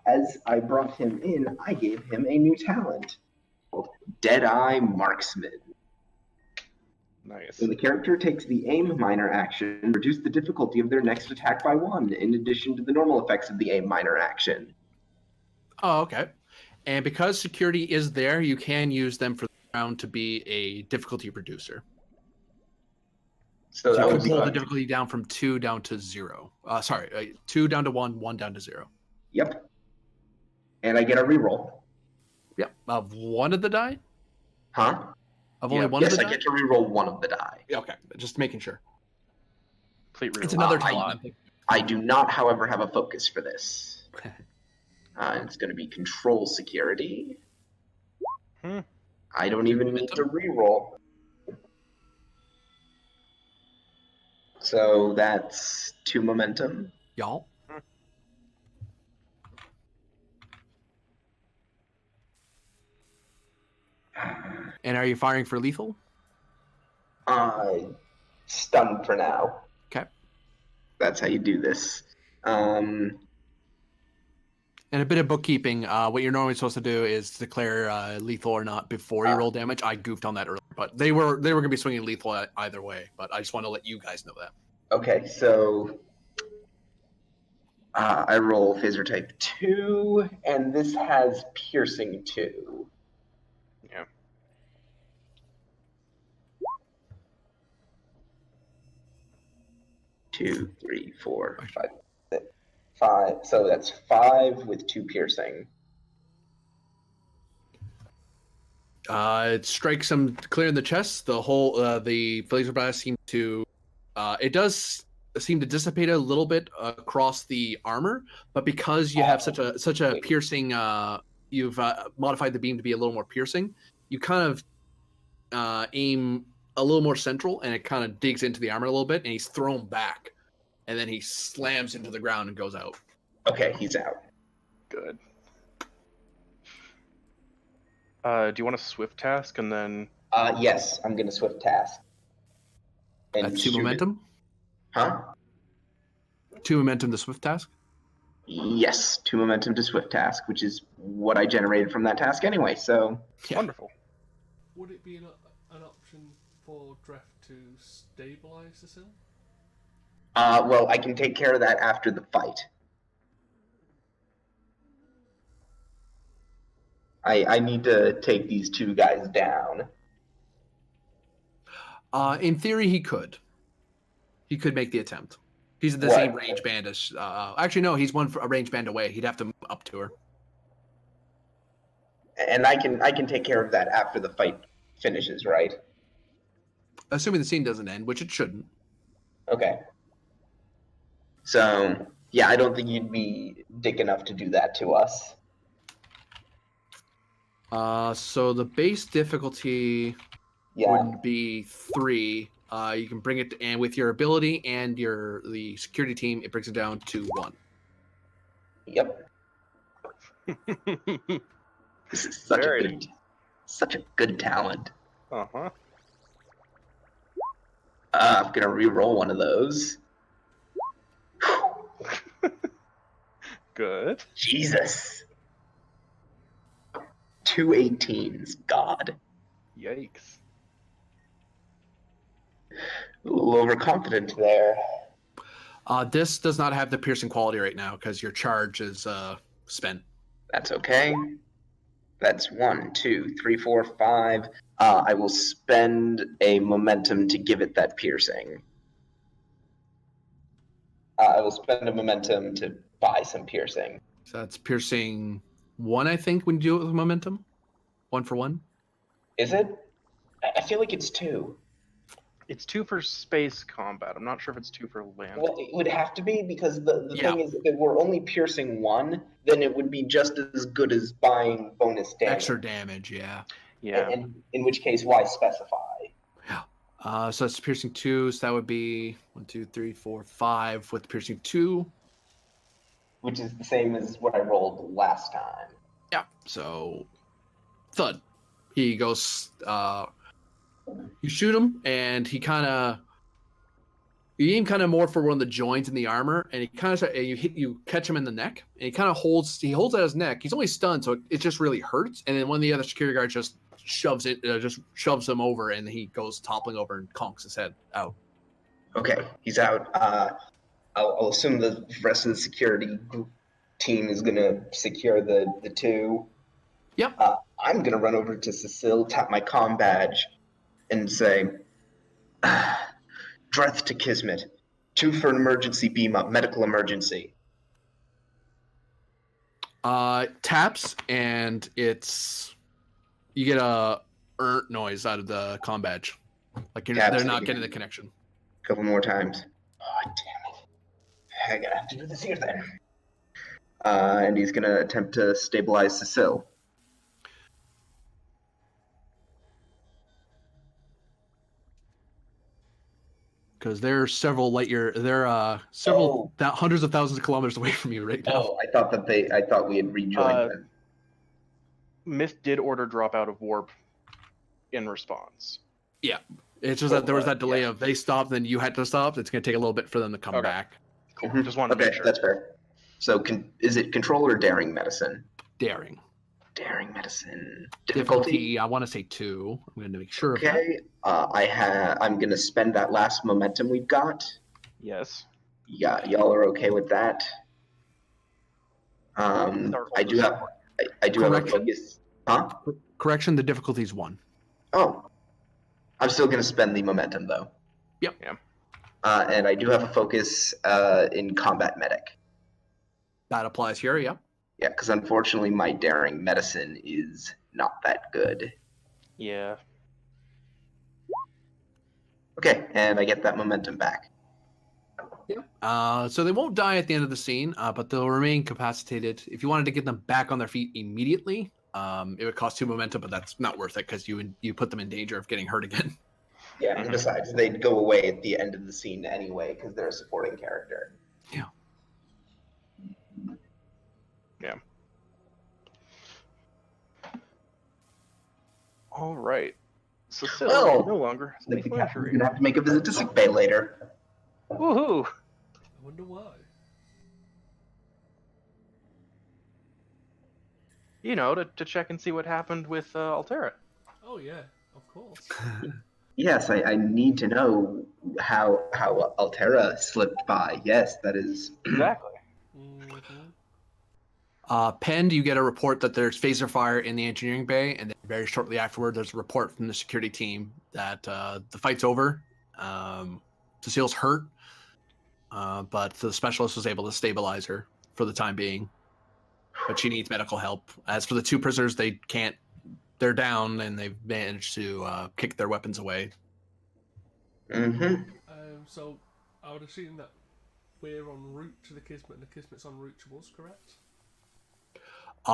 as I brought him in, I gave him a new talent called Deadeye Marksman. Nice. When the character takes the aim minor action, reduce the difficulty of their next attack by 1, in addition to the normal effects of the aim minor action. Oh, okay. And because security is there, you can use them for the round to be a difficulty reducer. So So that you would could be pull the fun. difficulty down from 2 down to 0. 2 down to 1, 1 down to 0. Yep. And I get a reroll. Yep. Of one of the die? Huh? Of only Yep. one Yes, of the I die? get to reroll one of the die. Okay, just making sure. Complete It's reroll. another I- talent. I do not, however, have a focus for this. It's going to be control security. Hmm. I don't even need to reroll. So that's 2 momentum. Y'all. And are you firing for lethal? Stunned for now. Okay. That's how you do this. And a bit of bookkeeping. What you're normally supposed to do is declare lethal or not before you roll damage. I goofed on that earlier, but they were going to be swinging lethal either way. But I just want to let you guys know that. Okay, so I roll phaser type 2, and this has piercing 2. Yeah. Two, three, four, 5, 6, 5. So that's 5 with 2 piercing. It strikes him clear in the chest. The whole the laser blast seems to it does seem to dissipate a little bit across the armor, but because you have such a Wait. piercing, you've modified the beam to be a little more piercing. You kind of aim a little more central, and it kind of digs into the armor a little bit, and he's thrown back, and then he slams into the ground and goes out. Okay, he's out. Good. Do you want a swift task and then? Yes, I'm gonna swift task. And That's 2 shoot it. momentum. Huh? 2 momentum to swift task. Yes, 2 momentum to swift task, which is what I generated from that task anyway. So Yeah. Wonderful. Would it be an option for Dreth to stabilize the sill? well, I can take care of that after the fight. I need to take these 2 guys down. In theory, he could. He could make the attempt. He's in the What? same range band as. Actually, no, he's a range band away. He'd have to move up to her. And I can take care of that after the fight finishes, right? Assuming the scene doesn't end, which it shouldn't. Okay. So, yeah, I don't think you'd be dick enough to do that to us. So the base difficulty Yeah. would be 3. You can bring it, and with your ability and the security team, it brings it down to 1. Yep. This is such a good talent. Uh-huh. I'm gonna re-roll one of those. Good. Jesus. 2 18s. God. Yikes. A little overconfident there. This does not have the piercing quality right now because your charge is spent. That's okay. That's 1, 2, 3, 4, 5. I will spend a momentum to give it that piercing. I will spend a momentum to buy some piercing. So that's piercing 1, I think, when you do it with momentum. 1 for 1. Is it? I feel like it's 2. It's 2 for space combat. I'm not sure if it's 2 for land. Well, it would have to be because the Yeah. thing is, if we're only piercing 1, then it would be just as good as buying bonus damage. Extra damage, yeah. Yeah. And in which case, why specify? So it's piercing 2, so that would be 1, 2, 3, 4, 5 with piercing 2. Which is the same as what I rolled last time. Yeah. So thud. He goes. You shoot him, and he kind of. You aim kind of more for one of the joints in the armor, and he kind of you catch him in the neck, and he kind of holds out his neck. He's only stunned, so it just really hurts. And then one of the other security guards just shoves him over, and he goes toppling over and conks his head out. Okay, he's out. I'll assume the rest of the security team is gonna secure the two. Yep. I'm gonna run over to Cecile, tap my comm badge, and say, "Dreth to Kismet, 2 for an emergency beam up, medical emergency." Taps, and you get a noise out of the comm badge, like they're not getting the connection. A couple more times. Oh, damn it. I gotta have to do this here then. And he's gonna attempt to stabilize Cecile. Because they're several light year. They're hundreds of thousands of kilometers away from you right now. Oh, I thought we had rejoined them. Myth did order drop out of warp in response. Yeah, it's just that there was that delay of they stopped, then you had to stop. It's going to take a little bit for them to come back. Cool. Mm-hmm. Just wanted to make sure. That's fair. So, is it control or daring medicine? Daring. Daring medicine. Difficulty. I want to say 2. I'm going to make sure. Okay. I'm going to spend that last momentum we've got. Yes. Yeah, y'all are okay with that. I do have a focus. Huh? Correction. The difficulty is 1. Oh. I'm still going to spend the momentum though. Yep. Yeah. And I do have a focus in combat medic. That applies here. Yep. Yeah, because unfortunately my daring medicine is not that good. Yeah. Okay, and I get that momentum back. Yeah. So they won't die at the end of the scene, but they'll remain incapacitated. If you wanted to get them back on their feet immediately, it would cost 2 momentum, but that's not worth it because you put them in danger of getting hurt again. Yeah, and besides, they'd go away at the end of the scene anyway because they're a supporting character. Yeah. Yeah. All right. Cecile Well, no longer I think the lethal captain's injury. gonna have to make a visit to sickbay later. Woohoo! I wonder why. You know, to check and see what happened with Altera. Oh yeah, of course. Yes, I need to know how Altera slipped by. Yes, that is. Exactly. Penned, you get a report that there's phaser fire in the engineering bay, and then very shortly afterward, there's a report from the security team that the fight's over. Cecile's hurt, but the specialist was able to stabilize her for the time being. But she needs medical help. As for the 2 prisoners, they can't. They're down, and they've managed to kick their weapons away. Mm-hmm. So I would assume that we're en route to the Kismet, and the Kismet's en route to us, correct?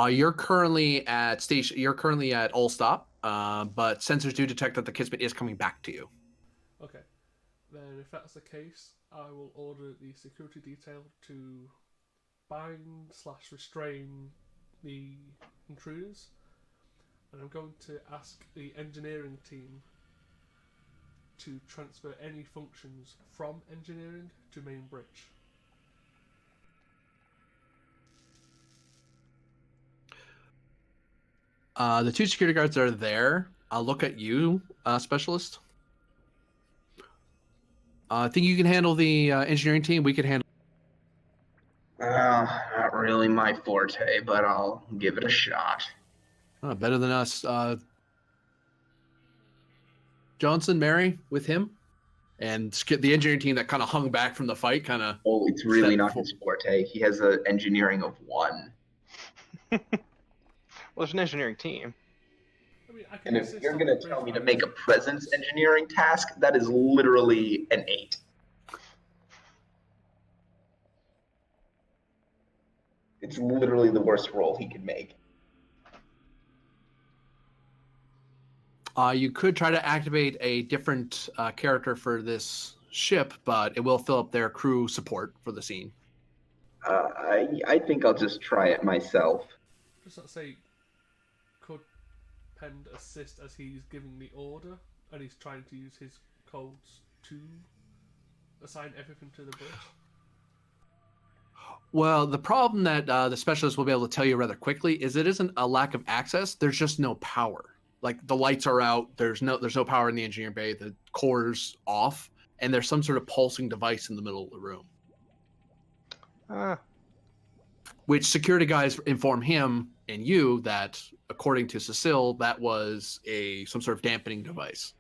You're currently at station. You're currently at all stop, but sensors do detect that the Kismet is coming back to you. Okay. Then, if that's the case, I will order the security detail to bind/restrain the intruders, and I'm going to ask the engineering team to transfer any functions from engineering to main bridge. The 2 security guards are there. I'll look at you, specialist. I think you can handle the engineering team. We can handle. Not really my forte, but I'll give it a shot. Better than us. Johnson, Mary, with him, and the engineering team that kind of hung back from the fight, kind of. Oh, it's really not his forte. He has an engineering of 1. Well, there's an engineering team. I mean, I can And if assist you're on going to the tell me to bridge make a presence engineering task, that is literally an 8. It's literally the worst roll he could make. You could try to activate a different character for this ship, but it will fill up their crew support for the scene. I think I'll just try it myself. Does that say could Pend assist as he's giving the order and he's trying to use his codes to assign everything to the bridge? Well, the problem that the specialist will be able to tell you rather quickly is it isn't a lack of access. There's just no power. Like the lights are out. There's no power in the engineering bay. The core's off, and there's some sort of pulsing device in the middle of the room. Which security guys inform him and you that, according to Cecile, that was some sort of dampening device.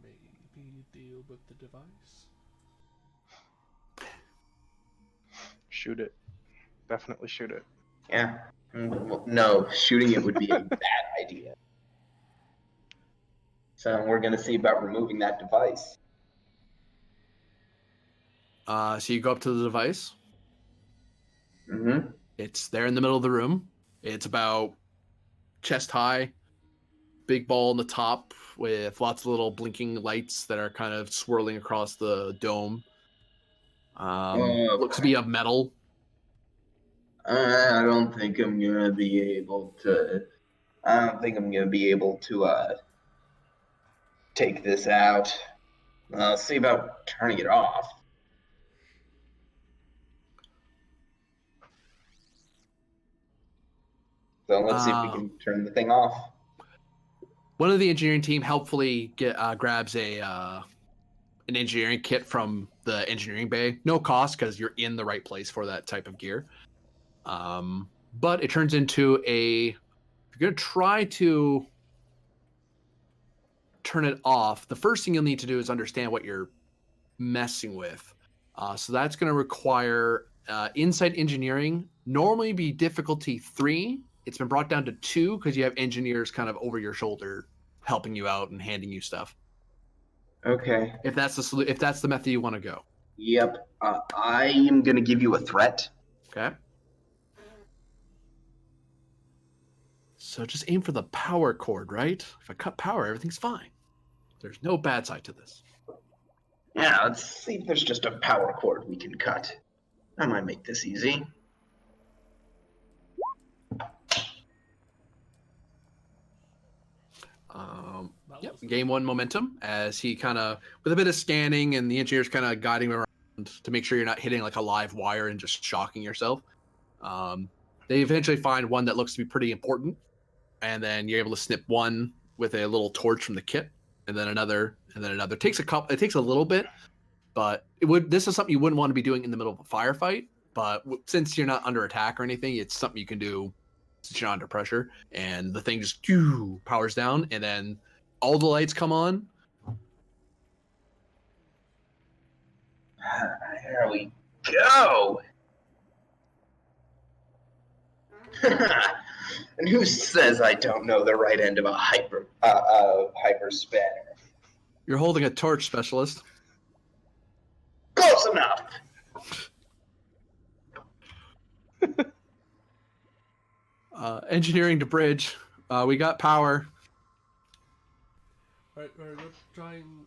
Maybe deal with the device. Shoot it. Definitely shoot it. Yeah. No, shooting it would be a bad idea. So we're going to see about removing that device. So you go up to the device. Mm-hmm. It's there in the middle of the room. It's about chest high, big ball on the top with lots of little blinking lights that are kind of swirling across the dome. Looks to be of metal. I don't think I'm gonna be able to. I don't think I'm gonna be able to take this out. I'll see about turning it off. So let's see if we can turn the thing off. One of the engineering team helpfully grabs an engineering kit from the engineering bay. No cost because you're in the right place for that type of gear. But it turns into if you're going to try to turn it off, the first thing you'll need to do is understand what you're messing with. So that's going to require insight engineering, normally be difficulty 3. It's been brought down to 2 because you have engineers kind of over your shoulder helping you out and handing you stuff. Okay. If that's the method you want to go. Yep. I am gonna give you a threat. Okay. So just aim for the power cord, right? If I cut power, everything's fine. There's no bad side to this. Yeah, let's see if there's just a power cord we can cut. That might make this easy. Yep. Gain 1 momentum as he kind of, with a bit of scanning and the engineers kind of guiding him around to make sure you're not hitting like a live wire and just shocking yourself. They eventually find one that looks to be pretty important, and then you're able to snip one with a little torch from the kit, and then another, and then another. It takes a little bit, but this is something you wouldn't want to be doing in the middle of a firefight. But since you're not under attack or anything, it's something you can do since you're not under pressure. And the thing just powers down, and then all the lights come on. There we go. And who says I don't know the right end of a hyper spanner? You're holding a torch, specialist. Close enough. Engineering to bridge. We got power. Right, we're going to try and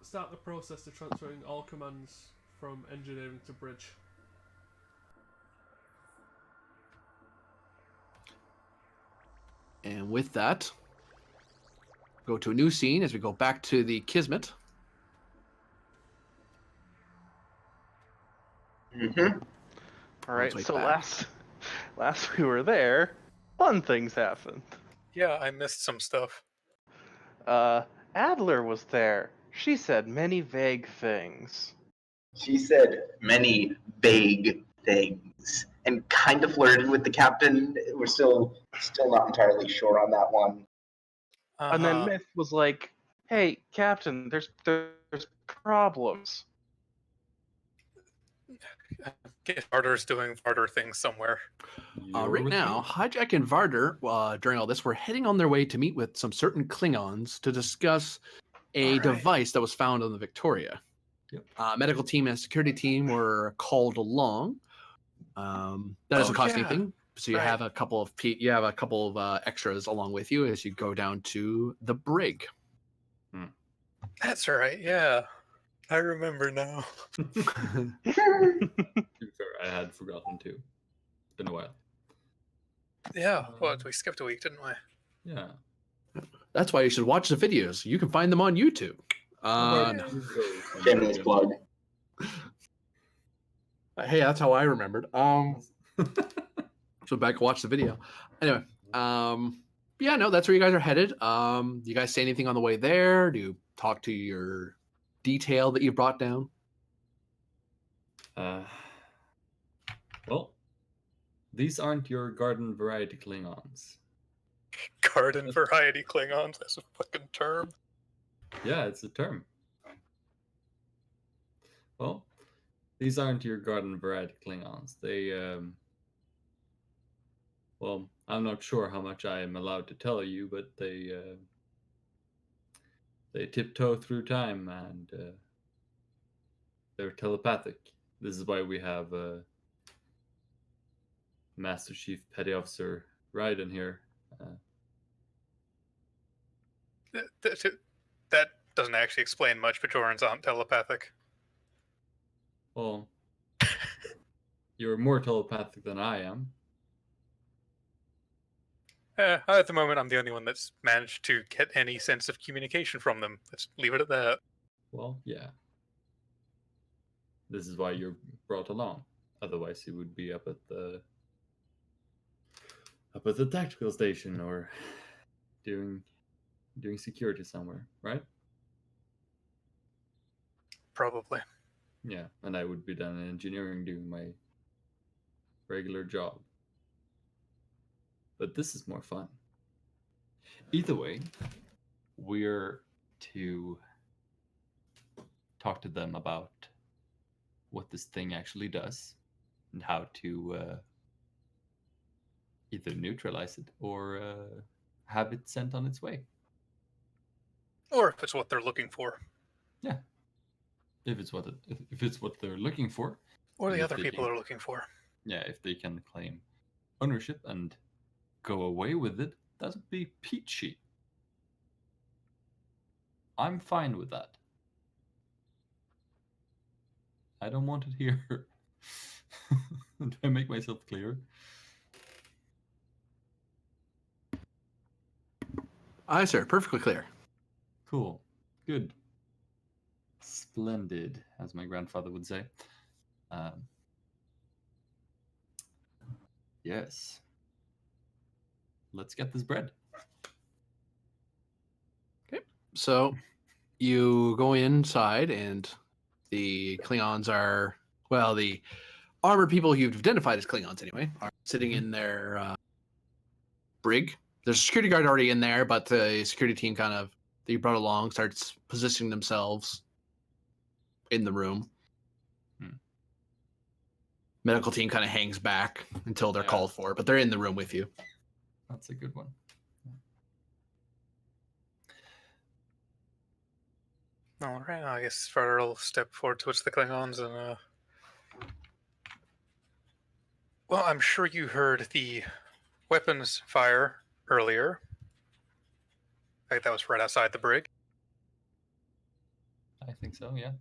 start the process of transferring all commands from engineering to bridge. And with that, go to a new scene as we go back to the Kismet. Mm-hmm. All right, Let's so wait back. last we were there, fun things happened. Yeah, I missed some stuff. Adler was there. She said many vague things. She said many vague things and kind of flirted with the captain. We're still not entirely sure on that one. And then Myth was like, "Hey, Captain, there's problems." Varder's doing Varder things somewhere. Right now, Hijack and Varder, during all this, were heading on their way to meet with some certain Klingons to discuss a device that was found on the Victoria. Yep. Medical team and security team were called along. That doesn't cost anything. So you Right. have a couple of extras along with you as you go down to the brig. That's right. Yeah, I remember now. To be fair, I had forgotten too. It's been a while. Yeah. What? We skipped a week, didn't we? Yeah. That's why you should watch the videos. You can find them on YouTube. How No. about you go, Shameless plug. Hey, that's how I remembered. So back watch the video. Anyway, yeah, no, that's where you guys are headed. You guys say anything on the way there? Do you talk to your detail that you brought down? Well, these aren't your garden variety Klingons. Garden variety Klingons. That's a fucking term. Yeah, it's a term. Well, these aren't your garden variety Klingons. They, well, I'm not sure how much I am allowed to tell you, but they tiptoe through time and they're telepathic. This is why we have Master Chief Petty Officer Raiden here. That doesn't actually explain much. Bajorans aren't telepathic. Well, you're more telepathic than I am. At the moment, I'm the only one that's managed to get any sense of communication from them. Let's leave it at that. Well, yeah. This is why you're brought along. Otherwise, you would be up at the tactical station or doing security somewhere, right? Probably. Yeah, and I would be down in engineering doing my regular job. But this is more fun. Either way, we're to talk to them about what this thing actually does and how to either neutralize it or have it sent on its way. Or if it's what they're looking for. Yeah. If it's what they're looking for. Or the If other they people can- are looking for. Yeah, if they can claim ownership and go away with it, that would be peachy. I'm fine with that. I don't want it here. Do I make myself clear? Aye, sir. Perfectly clear. Cool. Good. Splendid, as my grandfather would say. Yes. Let's get this bread. So you go inside, and the Klingons are, well, the armored people you've identified as Klingons anyway, are sitting in their brig. There's a security guard already in there, but the security team that you brought along starts positioning themselves in the room. Medical team kind of hangs back until they're Yeah. called for, but they're in the room with you. That's a good one. All right, I guess Farder will step forward towards the Klingons and, well, I'm sure you heard the weapons fire earlier. In fact, that was right outside the brig. I think so, yeah.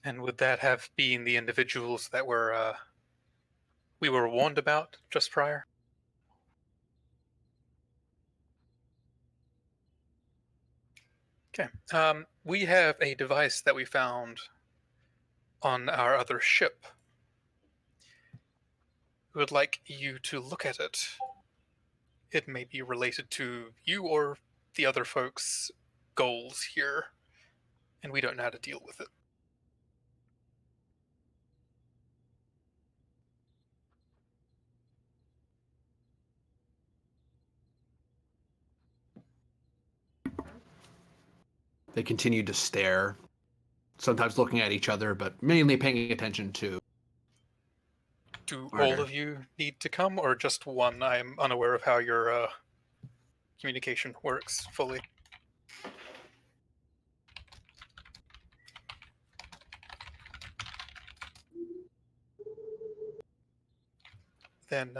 And would that have been the individuals that we were warned about just prior? Okay. We have a device that we found on our other ship. We would like you to look at it. It may be related to you or the other folks' goals here, and we don't know how to deal with it. They continue to stare, sometimes looking at each other, but mainly paying attention to. Do Murder. all of you need to come, or just one? I'm unaware of how your communication works fully. Then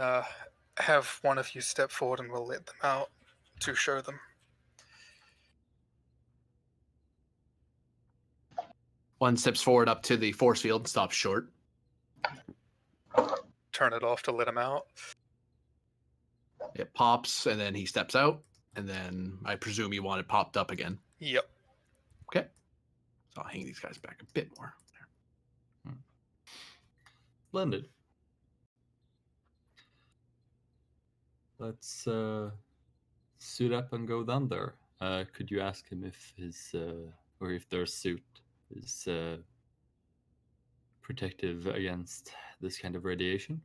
have one of you step forward and we'll let them out to show them. One steps forward up to the force field and stops short. Turn it off to let them out. It pops, and then he steps out, and then I presume you want it popped up again. Yep. Okay. So I'll hang these guys back a bit more. Splendid. Let's suit up and go down there. Could you ask him if his or if their suit is protective against this kind of radiation?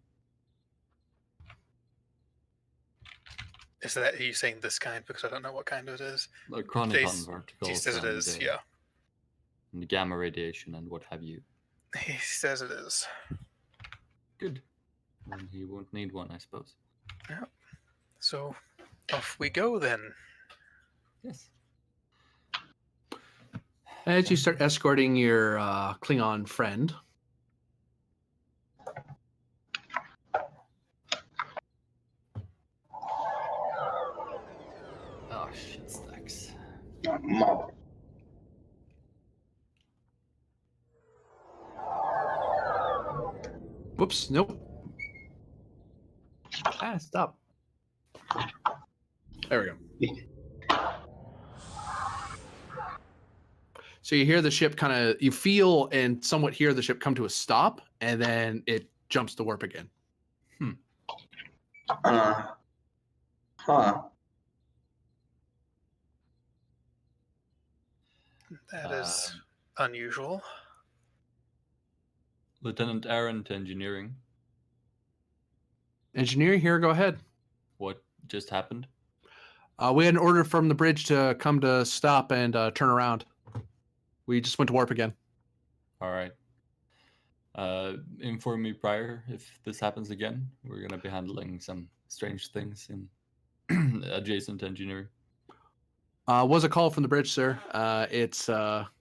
Is that, are you saying this kind? Because I don't know what kind it is. Like Chronicon He particles. says it is, yeah. And gamma radiation and what have you. He says it is. Good. Then he won't need one, I suppose. So, off we go then. Yes. As you start escorting your Klingon friend, Oh, shit stacks. Mob. whoops, nope. Stop. There we go. So you hear the ship kind of, you feel and somewhat hear the ship come to a stop, and then it jumps to warp again. Huh. That is unusual. Lieutenant Aaron to engineering. Engineering here, go ahead. What just happened? We had an order from the bridge to come to stop and turn around. We just went to warp again. All right. Inform me prior if this happens again. We're going to be handling some strange things in adjacent engineering. Was a call from the bridge, sir. It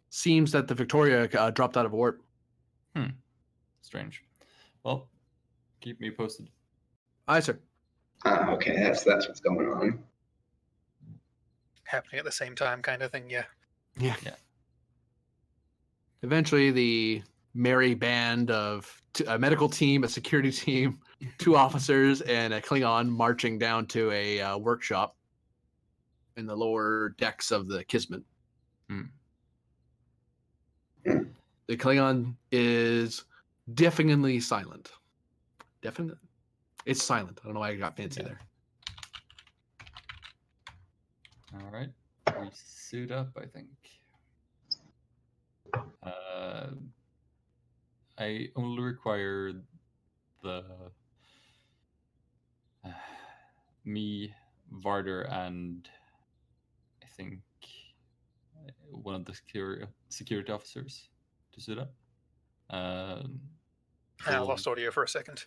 seems that the Victoria dropped out of warp. Strange. Well, keep me posted. Aye, sir. Okay, that's what's going on. Happening at the same time kind of thing, yeah. Yeah. Yeah. Eventually, the merry band of a medical team, a security team, 2 officers, and a Klingon marching down to a workshop in the lower decks of the Kismet. Hmm. The Klingon is deafeningly silent. Definitely, it's silent. I don't know why I got fancy Yeah. there. All right. We suit up, I think. I only require the me, Varder, and I think one of the security officers to suit up. I so- lost audio for a second.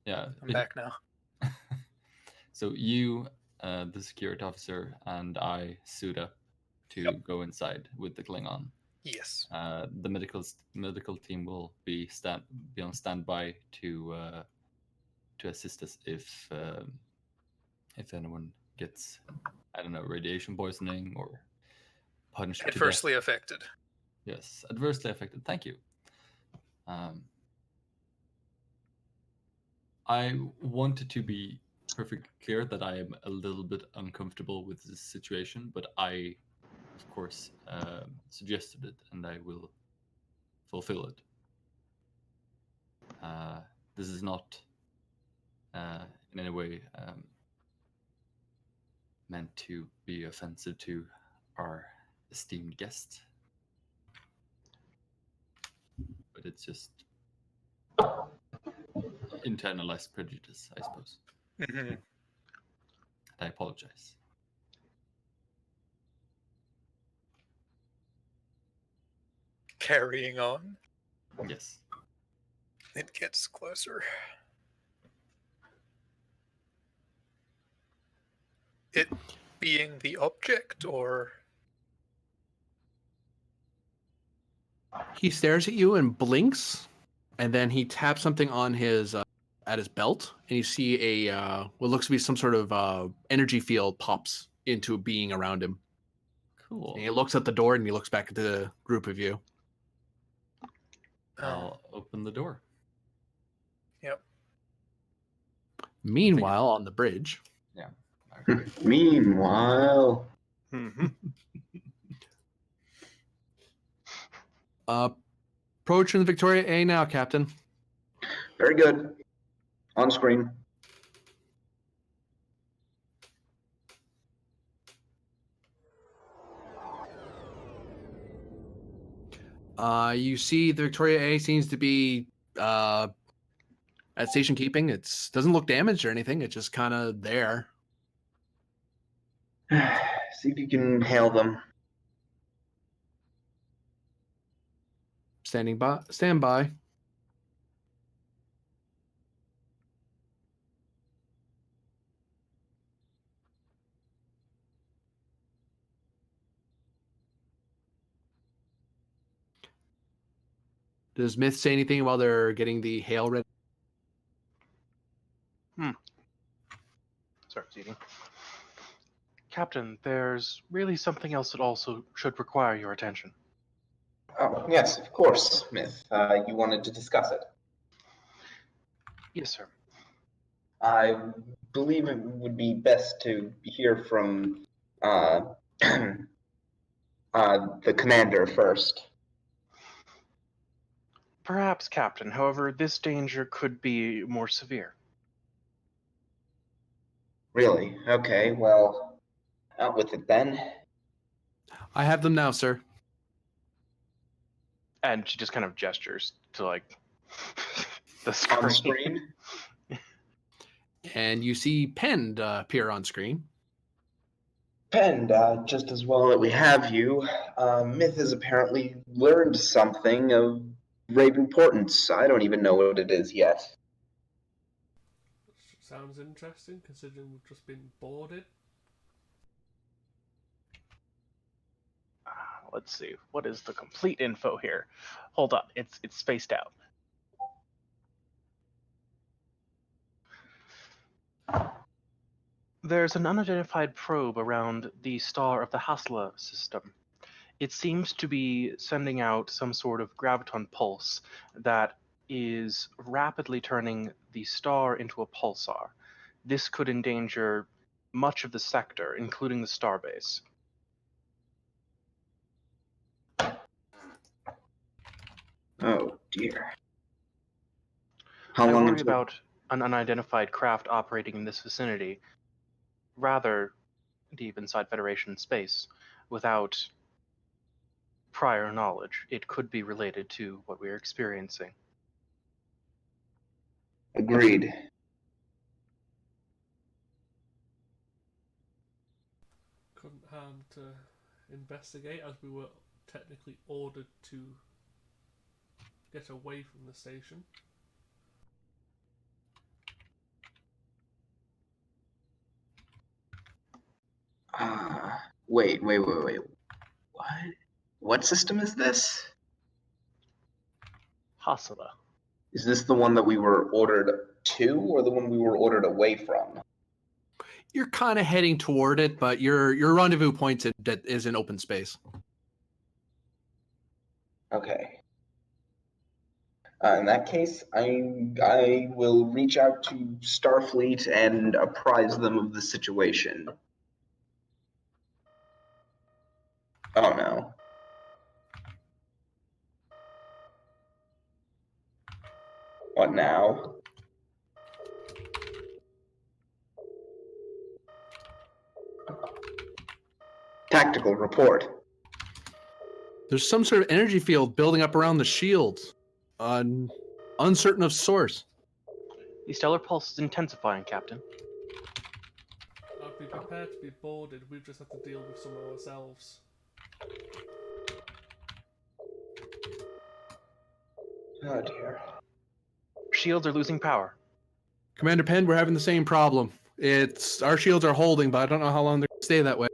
Yeah. I'm back now. So you, the security officer, and I suit up to go inside with the Klingon. Yes. The medical team will be on standby to assist us if anyone gets, I don't know, radiation poisoning or punched to death. Adversely affected. Yes, adversely affected. Thank you. I wanted to be perfectly clear that I am a little bit uncomfortable with this situation, but I, of course, suggested it, and I will fulfill it. This is not in any way meant to be offensive to our esteemed guest, but it's just internalized prejudice, I suppose. Mm-hmm. I apologize. Carrying on. Yes. It gets closer. being the object, or He stares at you and blinks, and then he taps something on his at his belt, and you see a what looks to be some sort of energy field pops into being around him. Cool. And he looks at the door and he looks back at the group of you. I'll open the door. Yep. Meanwhile, on the bridge, Okay. Meanwhile, Mm-hmm. approaching the Victoria A now, Captain. very good. On screen. You see the Victoria A seems to be at station keeping. It doesn't look damaged or anything. It's just kind of there. See if you can hail them. Stand by. Does Myth say anything while they're getting the hail ready? Sorry, eating. Captain, there's really something else that also should require your attention. Oh, yes, of course, Smith. You wanted to discuss it. Yes, sir. I believe it would be best to hear from the commander first. Perhaps, Captain. However, this danger could be more severe. Really? Okay, well, out with it then. I have them now, sir. And she just kind of gestures to, like, the screen. On screen? And you see Pend appear on screen. Pend, just as well that we have you. Myth has apparently learned something of great importance. I don't even know what it is yet. Sounds interesting, considering we've just been boarded. Let's see. What is the complete info here? Hold on. It's spaced out. There's an unidentified probe around the star of the Hasla system. It seems to be sending out some sort of graviton pulse that is rapidly turning the star into a pulsar. This could endanger much of the sector, including the starbase. Oh, dear. How I long worry until... about an unidentified craft operating in this vicinity, rather deep inside Federation space, without prior knowledge. It could be related to what we're experiencing. Agreed. Couldn't harm to investigate, as we were technically ordered to get away from the station. Wait. What? What system is this? Hasala. Is this the one that we were ordered to, or the one we were ordered away from? You're kind of heading toward it, but your rendezvous point is in open space. Okay. In that case, I will reach out to Starfleet and apprise them of the situation. Oh no. What now? Tactical report. There's some sort of energy field building up around the shield, uncertain of source. The stellar pulse is intensifying, Captain. I'd be prepared to be boarded, we just have to deal with some ourselves. Oh dear. Shields are losing power. Commander Pend, we're having the same problem. Our shields are holding, but I don't know how long they're. Stay that way.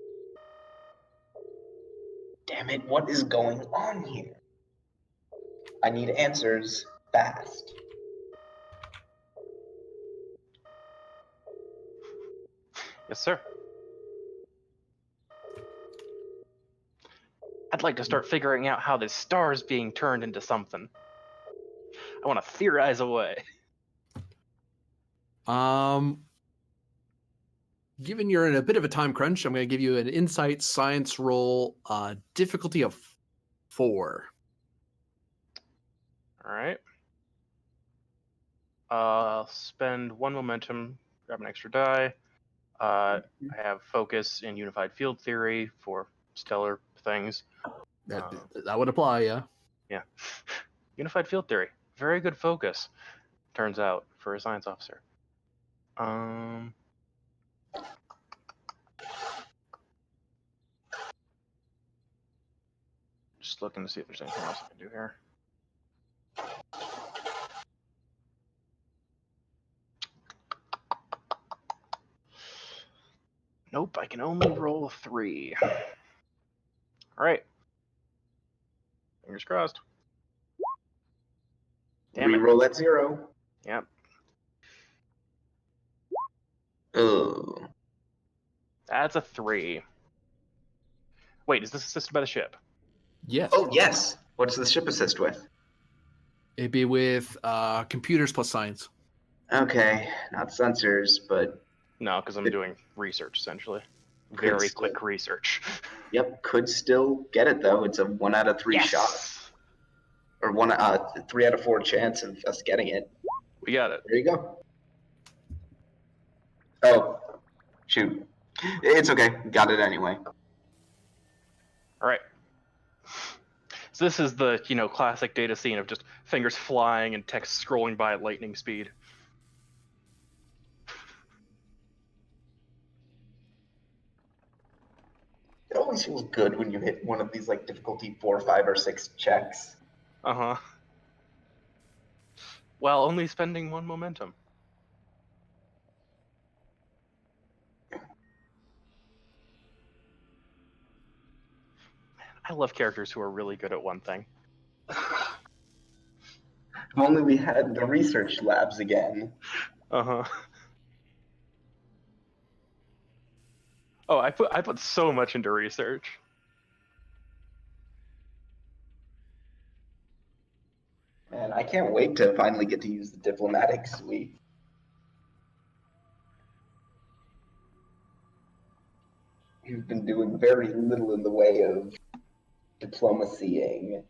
Damn it, what is going on here? I need answers fast. Yes, sir. I'd like to start figuring out how this star is being turned into something. I want to theorize away. Given you're in a bit of a time crunch, I'm going to give you an insight science roll, difficulty of 4. All right. Spend 1 momentum, grab an extra die. I have focus in unified field theory for stellar things. That would apply, yeah. Yeah. Unified field theory. Very good focus, turns out, for a science officer. Just looking to see if there's anything else I can do here. Nope, I can only roll a 3. All right. Fingers crossed. Damn it. Reroll at 0. Yep. Ugh. That's a 3. Wait, is this assisted by the ship? Yes. Oh, yes. What's the ship assist with? It'd be with computers plus science. Okay, not sensors, but No, because I'm doing research, essentially. Very still. quick research. yep, could still get it though. It's a 1 out of 3 Yes! shot, or 3 out of 4 chance of us getting it. We got it. There you go. Oh, shoot. It's okay. Got it anyway. All right. So this is the, classic data scene of just fingers flying and text scrolling by at lightning speed. It always feels good when you hit one of these like difficulty 4, 5, or 6 checks. Uh-huh. While only spending 1 momentum. I love characters who are really good at one thing. If only we had the research labs again. Uh-huh. Oh, I put so much into research. And I can't wait to finally get to use the diplomatic suite. You've been doing very little in the way of diplomacying.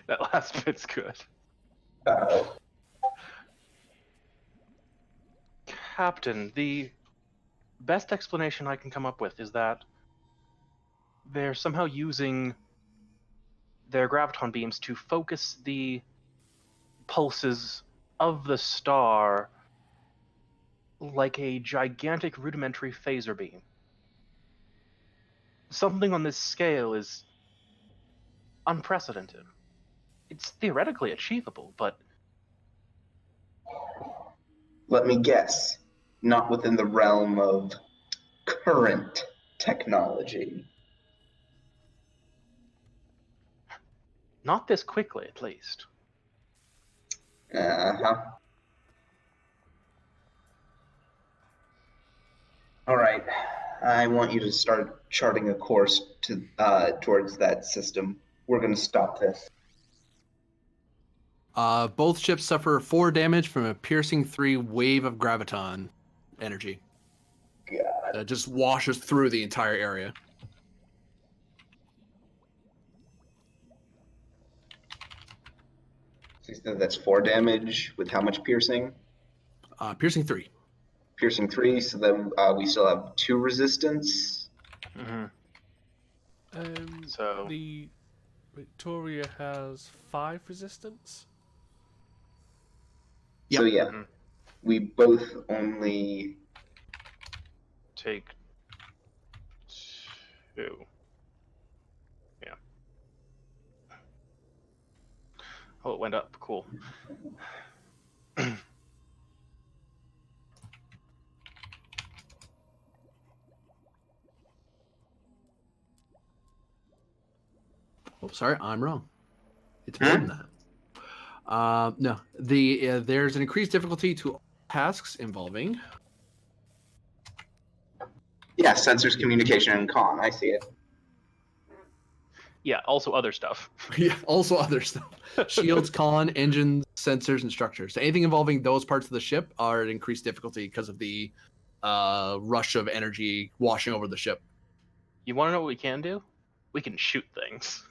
That last bit's good. Uh-oh. Captain, the best explanation I can come up with is that they're somehow using their graviton beams to focus the pulses of the star like a gigantic rudimentary phaser beam. Something on this scale is unprecedented. It's theoretically achievable, but Let me guess. Not within the realm of current technology. not this quickly, at least. Uh-huh. All right. I want you to start charting a course to towards that system. We're going to stop this. Both ships suffer 4 damage from a piercing 3 wave of graviton energy. God. That just washes through the entire area. So you said that's 4 damage with how much piercing? Piercing 3. Piercing 3, so then we still have 2 resistance. Mm-hmm. So The Victoria has 5 resistance. Yep. So yeah, Mhm. we both only... take 2. Yeah. Oh, it went up. Cool. Oh, sorry, I'm wrong. It's more than that. No, there's an increased difficulty to all tasks involving. Yeah, sensors, communication, and con. I see it. Yeah, also other stuff. Yeah, also other stuff. Shields, con, engines, sensors, and structures. Anything involving those parts of the ship are at increased difficulty because of the rush of energy washing over the ship. You want to know what we can do? We can shoot things.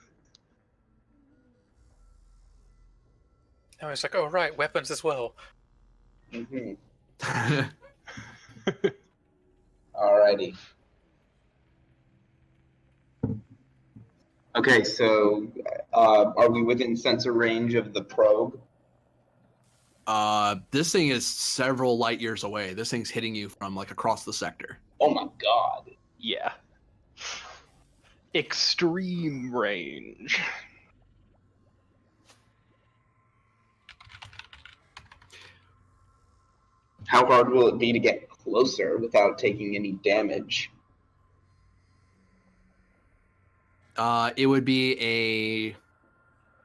Now it's like, oh right, weapons as well. Mm-hmm. Alrighty. Okay, so are we within sensor range of the probe? This thing is several light years away. This thing's hitting you from like across the sector. Oh my god. Yeah. Extreme range. How hard will it be to get closer without taking any damage? It would be a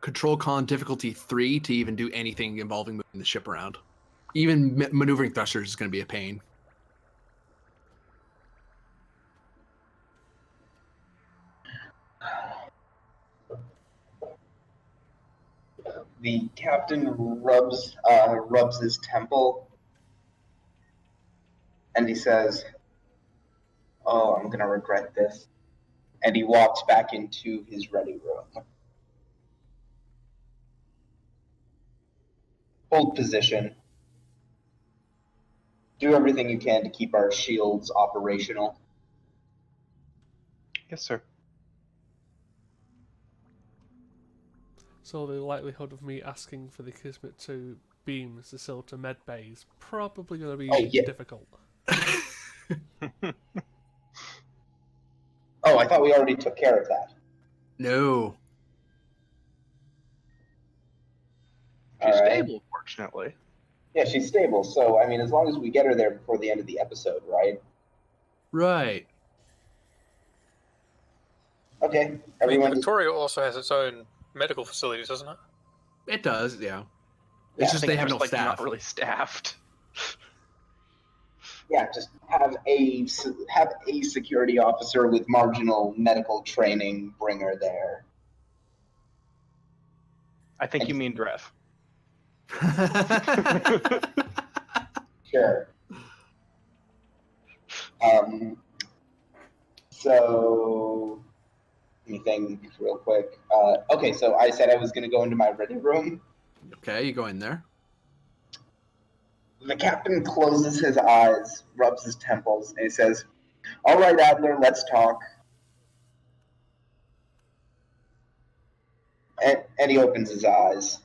control con difficulty 3 to even do anything involving moving the ship around. Even maneuvering thrusters is going to be a pain. The captain rubs his temple, and he says, "Oh, I'm gonna regret this." And he walks back into his ready room. Hold position. Do everything you can to keep our shields operational. Yes, sir. So the likelihood of me asking for the Kismet 2 beams to sell to med bay is probably going to be difficult. Oh, I thought we already took care of that. No. She's All right. stable, fortunately. Yeah, she's stable. So, I mean, as long as we get her there before the end of the episode, right? Right. Okay. I mean, Everyone. Victoria also has its own medical facilities, doesn't it? It does, yeah. Yeah, It's just they have no like staff. not really staffed. Yeah, just have a security officer with marginal medical training bring her there. I think you mean Drev. Sure. So let me think real quick. Okay, so I said I was going to go into my ready room. Okay, you go in there. The captain closes his eyes, rubs his temples, and he says, "All right, Adler, let's talk." And he opens his eyes.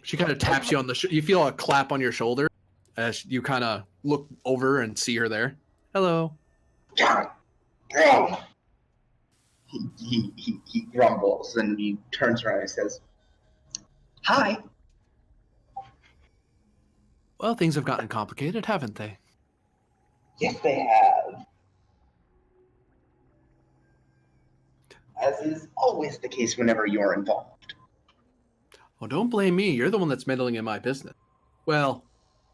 She kind of taps you on the you feel a clap on your shoulder as you kind of look over and see her there. Hello. He grumbles and he turns around and he says, "Hi." Well, things have gotten complicated, haven't they? Yes, they have. As is always the case whenever you're involved. Well, don't blame me. You're the one that's meddling in my business. Well,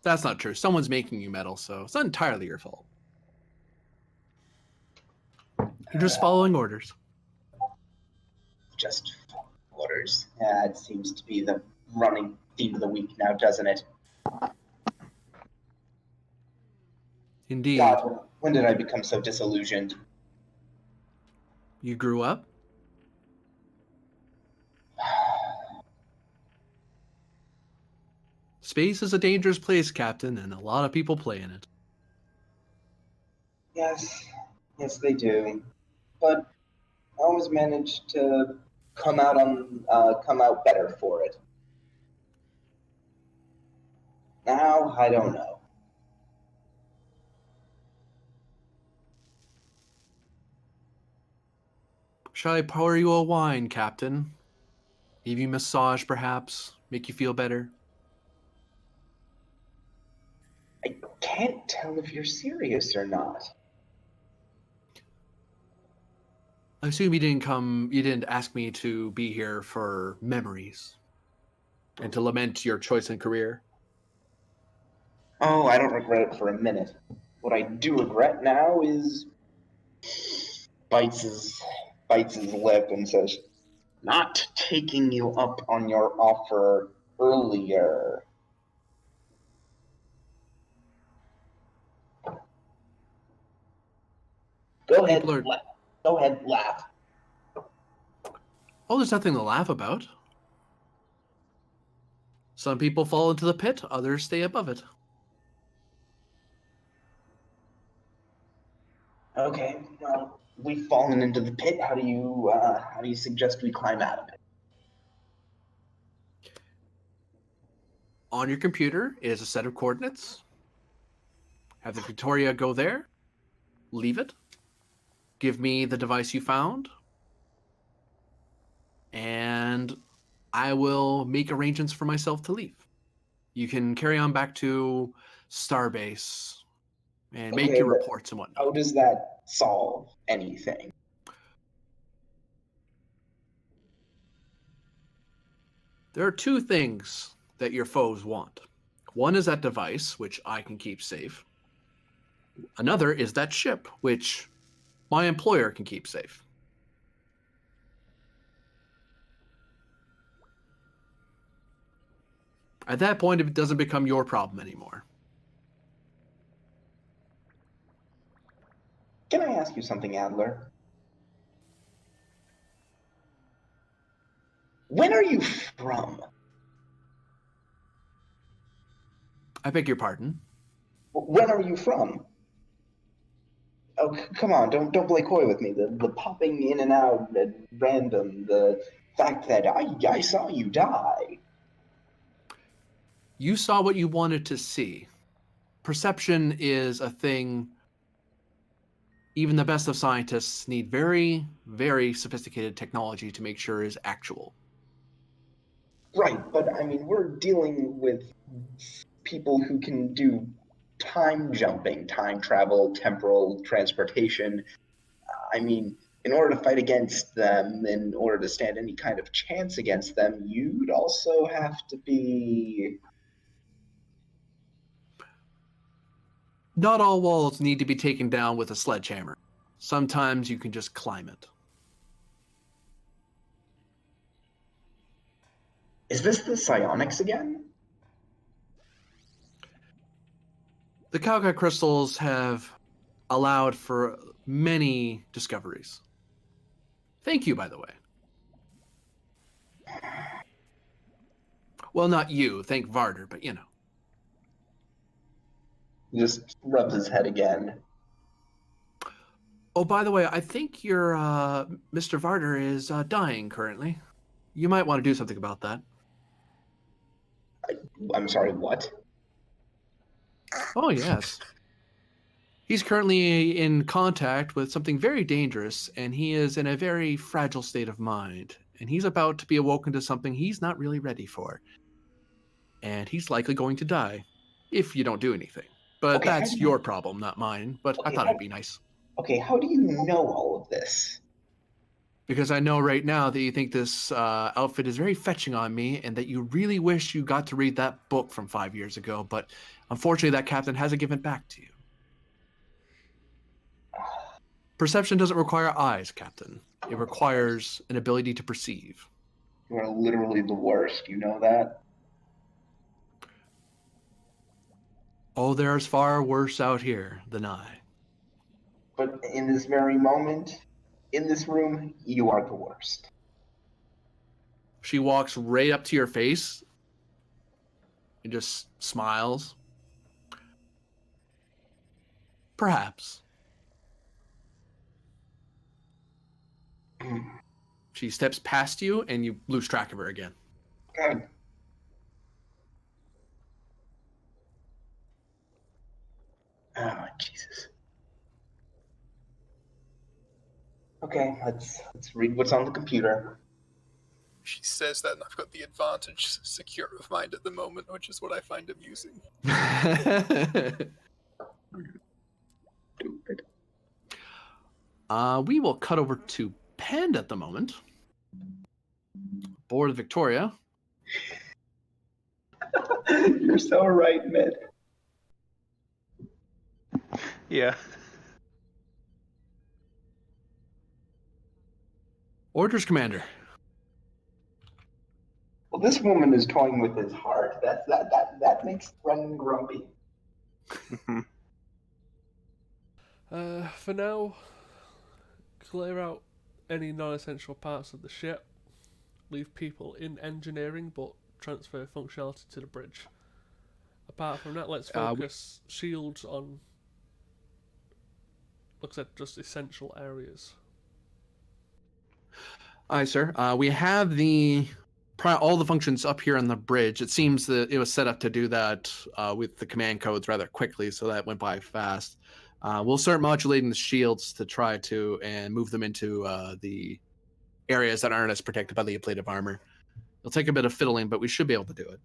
that's not true. Someone's making you meddle, so it's not entirely your fault. You're just following orders. Just orders. Yeah, it seems to be the running theme of the week now, doesn't it? Indeed. God, when did I become so disillusioned? You grew up? Space is a dangerous place, Captain, and a lot of people play in it. Yes, they do. But I always manage to come out better for it. Now, I don't know. Shall I pour you a wine, Captain? Give you a massage, perhaps? Make you feel better? I can't tell if you're serious or not. I assume you didn't ask me to be here for memories and to lament your choice in career. Oh, I don't regret it for a minute. What I do regret now is bites his bites his lip and says, "Not taking you up on your offer earlier." Go ahead, People are- laugh. Go ahead, laugh. Oh, there's nothing to laugh about. Some people fall into the pit, others stay above it. Okay, well, we've fallen into the pit. How do you suggest we climb out of it? On your computer is a set of coordinates. Have the Victoria go there, leave it, give me the device you found, and I will make arrangements for myself to leave. You can carry on back to Starbase and make Okay, your but reports and whatnot. how does that solve anything? There are two things that your foes want. One is that device, which I can keep safe. Another is that ship, which my employer can keep safe. At that point, it doesn't become your problem anymore. Can I ask you something, Adler? When are you from? I beg your pardon. When are you from? Oh, come on! Don't play coy with me. The popping in and out at random. The fact that I saw you die. You saw what you wanted to see. Perception is a thing even the best of scientists need very, very sophisticated technology to make sure is actual. Right, but I mean, we're dealing with people who can do time jumping, time travel, temporal transportation. I mean, in order to fight against them, in order to stand any kind of chance against them, you'd also have to be. Not all walls need to be taken down with a sledgehammer. Sometimes you can just climb it. Is this the psionics again? The Calcite crystals have allowed for many discoveries. Thank you, by the way. Well, not you. Thank Varder, but you know. He just rubs his head again. Oh, by the way, I think your Mr. Varder is dying currently. You might want to do something about that. I'm sorry, what? Oh, yes. He's currently in contact with something very dangerous, and he is in a very fragile state of mind. And he's about to be awoken to something he's not really ready for. And he's likely going to die if you don't do anything. But Okay, that's your problem, not mine. But I Okay, thought it'd be nice. Okay, how do you know all of this? Because I know right now that you think this outfit is very fetching on me and that you really wish you got to read that book from 5 years ago. But unfortunately, that captain hasn't given it back to you. Perception doesn't require eyes, Captain. It requires an ability to perceive. You are literally the worst, you know that? Oh, there's far worse out here than I. But in this very moment, in this room, you are the worst. She walks right up to your face and just smiles. Perhaps. She steps past you and you lose track of her again. God. Oh, Jesus. Okay, let's read what's on the computer. She says that, and I've got the advantage secure of mind at the moment, which is what I find amusing. Stupid. We will cut over to Pend at the moment. Board of Victoria. You're so right, Mid. Yeah. Orders, Commander. Well, this woman is toying with his heart. That makes Brendan grumpy. For now, clear out any non-essential parts of the ship. Leave people in engineering, but transfer functionality to the bridge. Apart from that, let's focus shields on, looks at just essential areas. Aye, sir. We have all the functions up here on the bridge. It seems that it was set up to do that with the command codes rather quickly, so that went by fast. We'll start modulating the shields to try to and move them into the areas that aren't as protected by the ablative armor. It'll take a bit of fiddling, but we should be able to do it.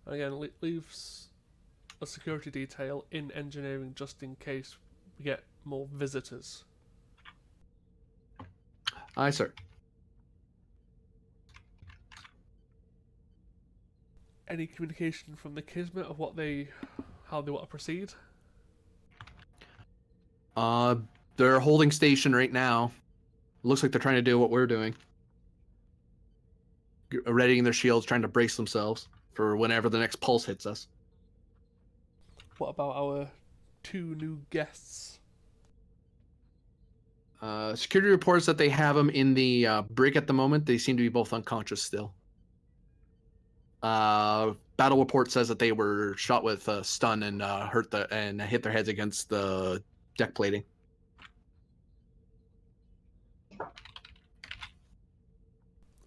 Again, leaves a security detail in engineering just in case we get more visitors. Aye, sir. Any communication from the Kismet of how they want to proceed? They're holding station right now. Looks like they're trying to do what we're doing. Readying their shields, trying to brace themselves for whenever the next pulse hits us. What about our two new guests? Security reports that they have them in the brig at the moment. They seem to be both unconscious still. Battle report says that they were shot with stun and hit their heads against the deck plating.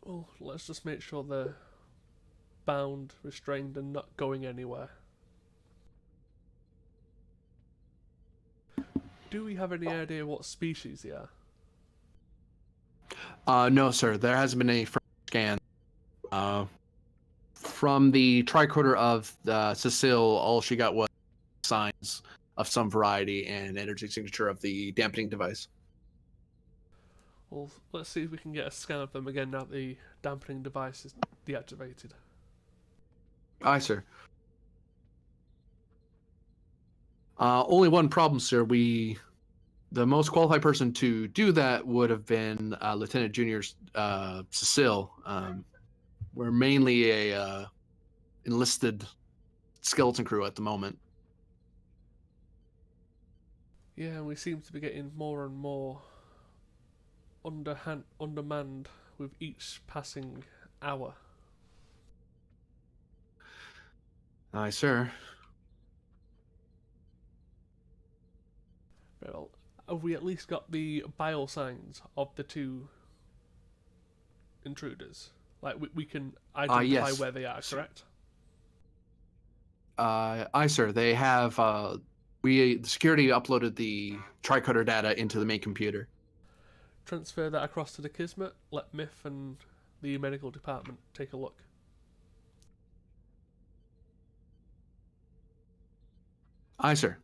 Well, let's just make sure they're bound, restrained, and not going anywhere. Do we have any idea what species they are? No, sir. There hasn't been any scan. From the tricorder of Cecile, all she got was signs of some variety and energy signature of the dampening device. Well, let's see if we can get a scan of them again now that the dampening device is deactivated. Aye, sir. Only one problem, sir. The most qualified person to do that would have been Lieutenant Junior Cecile. We're mainly a enlisted skeleton crew at the moment. Yeah, we seem to be getting more and more undermanned with each passing hour. Aye, sir. Very well. Have we at least got the bio signs of the two intruders? Like, we can identify yes. where they are, correct? Aye, sir. They have. The security uploaded the tricorder data into the main computer. Transfer that across to the Kismet. Let Myth and the medical department take a look. Aye, sir.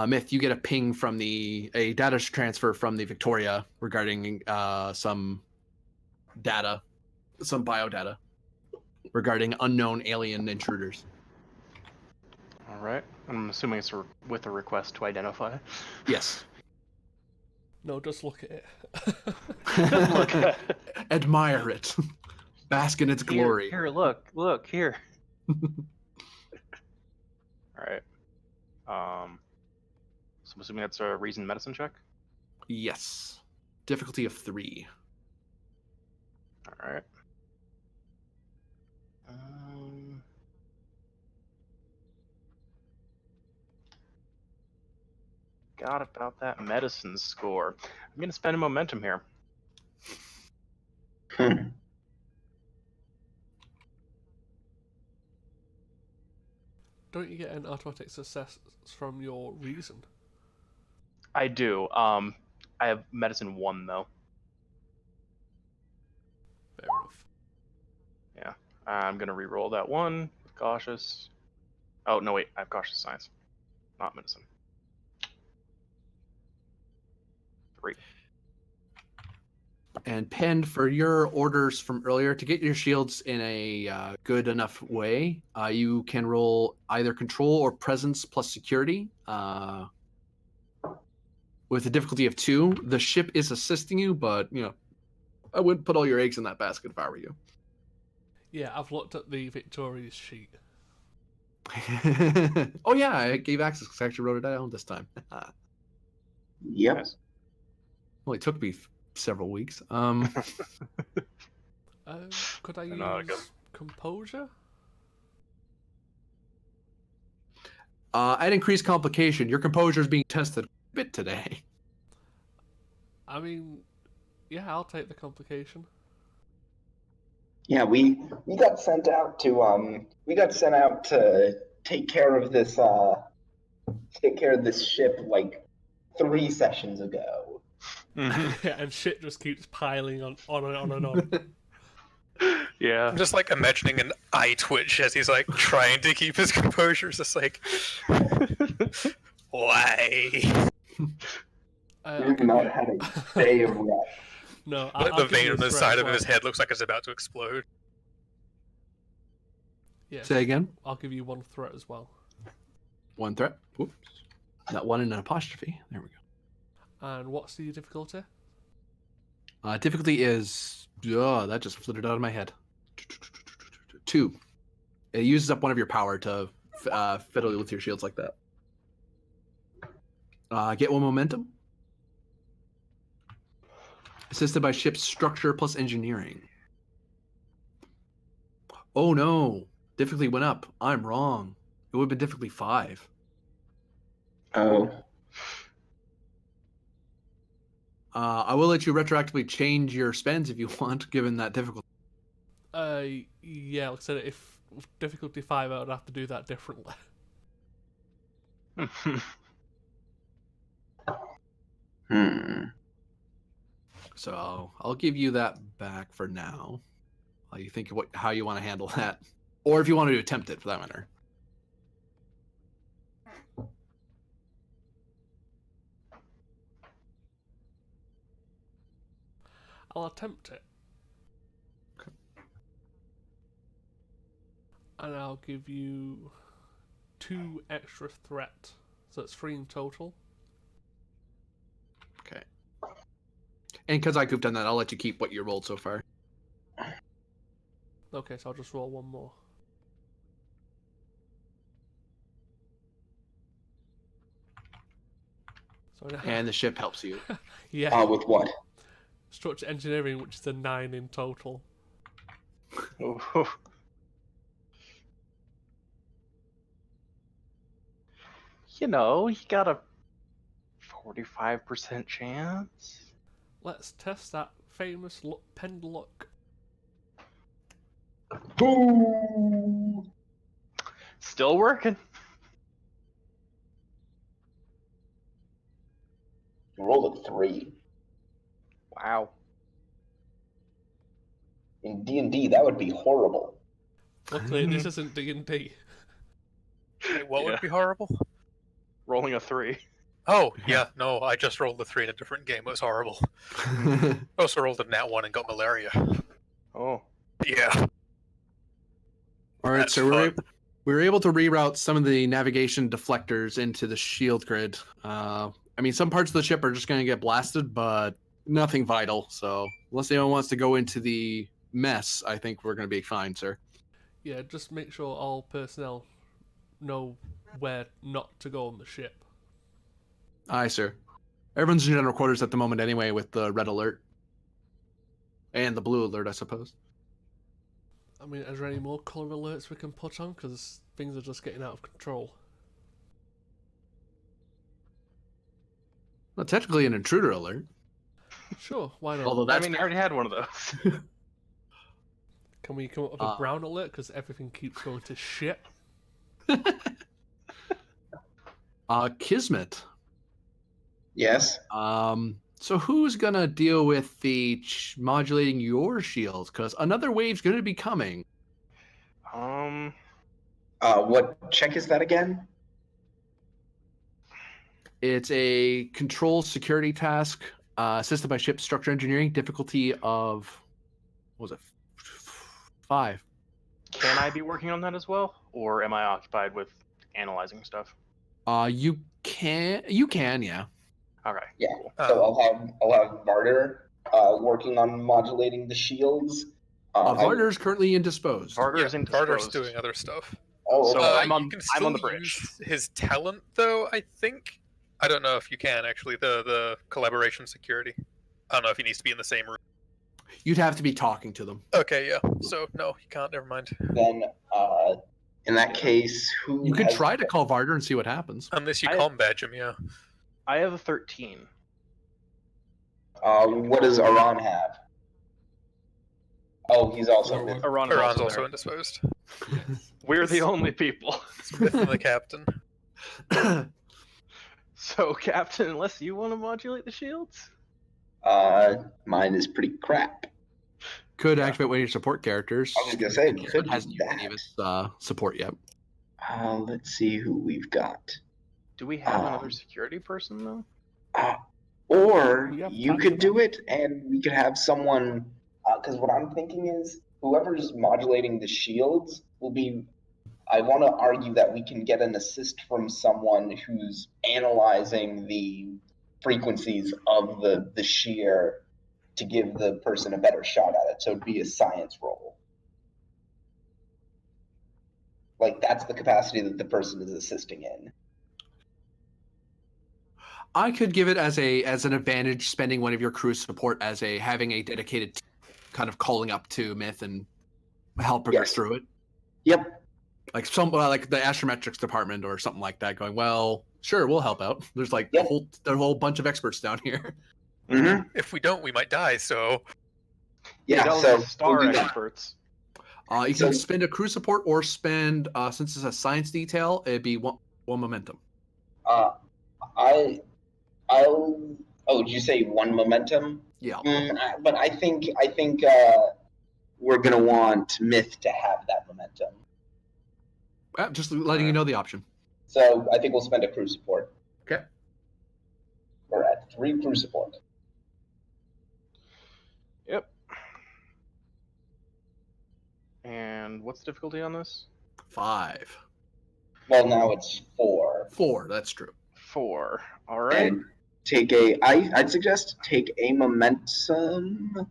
Myth, you get a ping from a data transfer from the Victoria regarding some data, some biodata regarding unknown alien intruders. All right. I'm assuming it's with a request to identify. Yes. No, just look at it. Look at it. Admire it. Bask in its glory. Here, look, here. All right. So I'm assuming that's a reason medicine check? Yes. Difficulty of 3. All right. Got about that medicine score. I'm gonna spend a momentum here. Don't you get an automatic success from your reason? I do. I have medicine 1 though. Fair enough. I'm gonna re-roll that 1 with cautious. Oh no, wait, I have cautious science, not medicine. 3. And Pen, for your orders from earlier, to get your shields in a good enough way, you can roll either control or presence plus security with a difficulty of 2. The ship is assisting you, but I wouldn't put all your eggs in that basket if I were you. Yeah, I've looked at the Victoria's sheet. Oh yeah, I gave access because I actually wrote it down this time. Yep. Only took me several weeks. Could I No, use composure? At increased complication, your composure is being tested a bit today. I mean, yeah, I'll take the complication. Yeah, we got sent out to take care of this ship like 3 sessions ago. Yeah, and shit just keeps piling on and on and on. Yeah. I'm just like imagining an eye twitch as he's like trying to keep his composure. It's just like, why? I'll We've give not you- had a day of rest. No, The I'll give vein you a on the threat side as of his well. head looks like it's about to explode. Yeah, Say again. I'll give you 1 threat as well. 1 threat. Whoops. Not 1 in an apostrophe. There we go. And what's the difficulty? Difficulty is that just flitted out of my head. 2. It uses up 1 of your power to fiddle with your shields like that. Get 1 momentum. Assisted by ship's structure plus engineering. Oh no! Difficulty went up. I'm wrong. It would have been difficulty 5. Oh. I will let you retroactively change your spends if you want, given that difficulty. Yeah, like I said, if difficulty 5, I would have to do that differently. So I'll give you that back for now. While you think how you want to handle that, or if you want to attempt it for that matter. I'll attempt it. Okay. And I'll give you 2 extra threat. So it's 3 in total. Okay. And because I could have done that, I'll let you keep what you rolled so far. Okay, so I'll just roll 1 more. So now, And the ship helps you. yeah, With what? structure engineering, which is a 9 in total. You got a 45% chance. Let's test that famous pen luck. Boo! Still working. You rolled a 3. Wow. In D&D, that would be horrible. Luckily, this isn't D&D. Wait, what Yeah. would be horrible? Rolling a 3. Oh, yeah, no, I just rolled a 3 in a different game. It was horrible. I also rolled a nat 1 and got malaria. Oh. Yeah. All right, That's so fun. we were able to reroute some of the navigation deflectors into the shield grid. I mean, some parts of the ship are just going to get blasted, but nothing vital. So unless anyone wants to go into the mess, I think we're going to be fine, sir. Yeah, just make sure all personnel know where not to go on the ship. Aye, sir. Everyone's in general quarters at the moment anyway with the red alert. And the blue alert, I suppose. I mean, is there any more colour alerts we can put on? Because things are just getting out of control. Well, technically an intruder alert. Sure, why not? Although I that's mean, I already had one of those. Can we come up with a brown alert? Because everything keeps going to shit. Kismet. Yes. So who's gonna deal with the modulating your shields? Because another wave's gonna be coming. What check is that again? It's a control security task, assisted by ship structure engineering, difficulty of what was it? 5. Can I be working on that as well, or am I occupied with analyzing stuff? You can, yeah. Okay. Yeah. Cool. So I'll have Varder working on modulating the shields. Varder's currently indisposed. Varder is Carter's indisposed. doing other stuff. Oh, So okay. I'm on- You can I'm on the still bridge. use his talent, though. I think. I don't know if you can actually. The collaboration security. I don't know if he needs to be in the same room. You'd have to be talking to them. Okay, yeah. So no, you can't. Never mind. Then in that case, who You could has- try to call Varder and see what happens. Unless you I- calm badge him, yeah. I have a 13. What does Aran have? Oh, he's also. Aran. Aran is Iran's also also there. indisposed. We're the only people. Smith and the captain. So, Captain, unless you want to modulate the shields? Mine is pretty crap. Could activate one of your support characters. I was gonna say, It could hasn't do used any of that. its support yet. Let's see who we've got. Do we have another security person, though? Or We have you time could for do that. it, and we could have someone. Because what I'm thinking is, whoever's modulating the shields will be. I want to argue that we can get an assist from someone who's analyzing the frequencies of the shear to give the person a better shot at it. So it'd be a science roll. Like that's the capacity that the person is assisting in. I could give it as an advantage, spending one of your crew support as having a dedicated team, kind of calling up to Myth and helping her Yes. through it. Yep. Like like the astrometrics department or something like that, going, well, sure, we'll help out. There's like Yep. a whole bunch of experts down here. Mm-hmm. If we don't, we might die. So Yeah. Those So star we'll do that. experts. You So- can spend a crew support or spend, since it's a science detail, it'd be one momentum. I'll. Oh, did you say one momentum? Yeah. But I think we're gonna want Myth to have that momentum. Just letting you know the option. So I think we'll spend a crew support. Okay. We're at 3 crew support. Yep. And what's the difficulty on this? 5. Well, now it's 4. 4, that's true. 4. All right. And take I'd suggest take a momentum.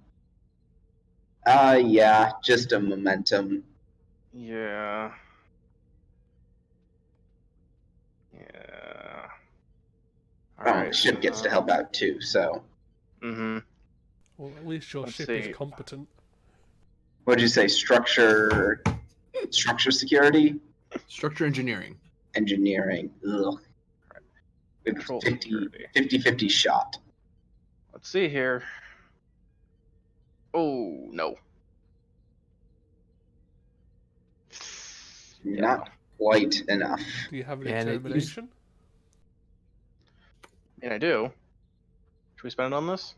Yeah, just a momentum. Yeah. Yeah. The ship gets to help out too. So Mm-hmm. Well, at least your Let's ship see. is competent. what'd you say? Structure security, Structure engineering. engineering. Ugh. Control 50-50 shot. Let's see here. Oh, no. Yeah. Not quite enough. Do you have any And it determination? And I do. Should we spend it on this?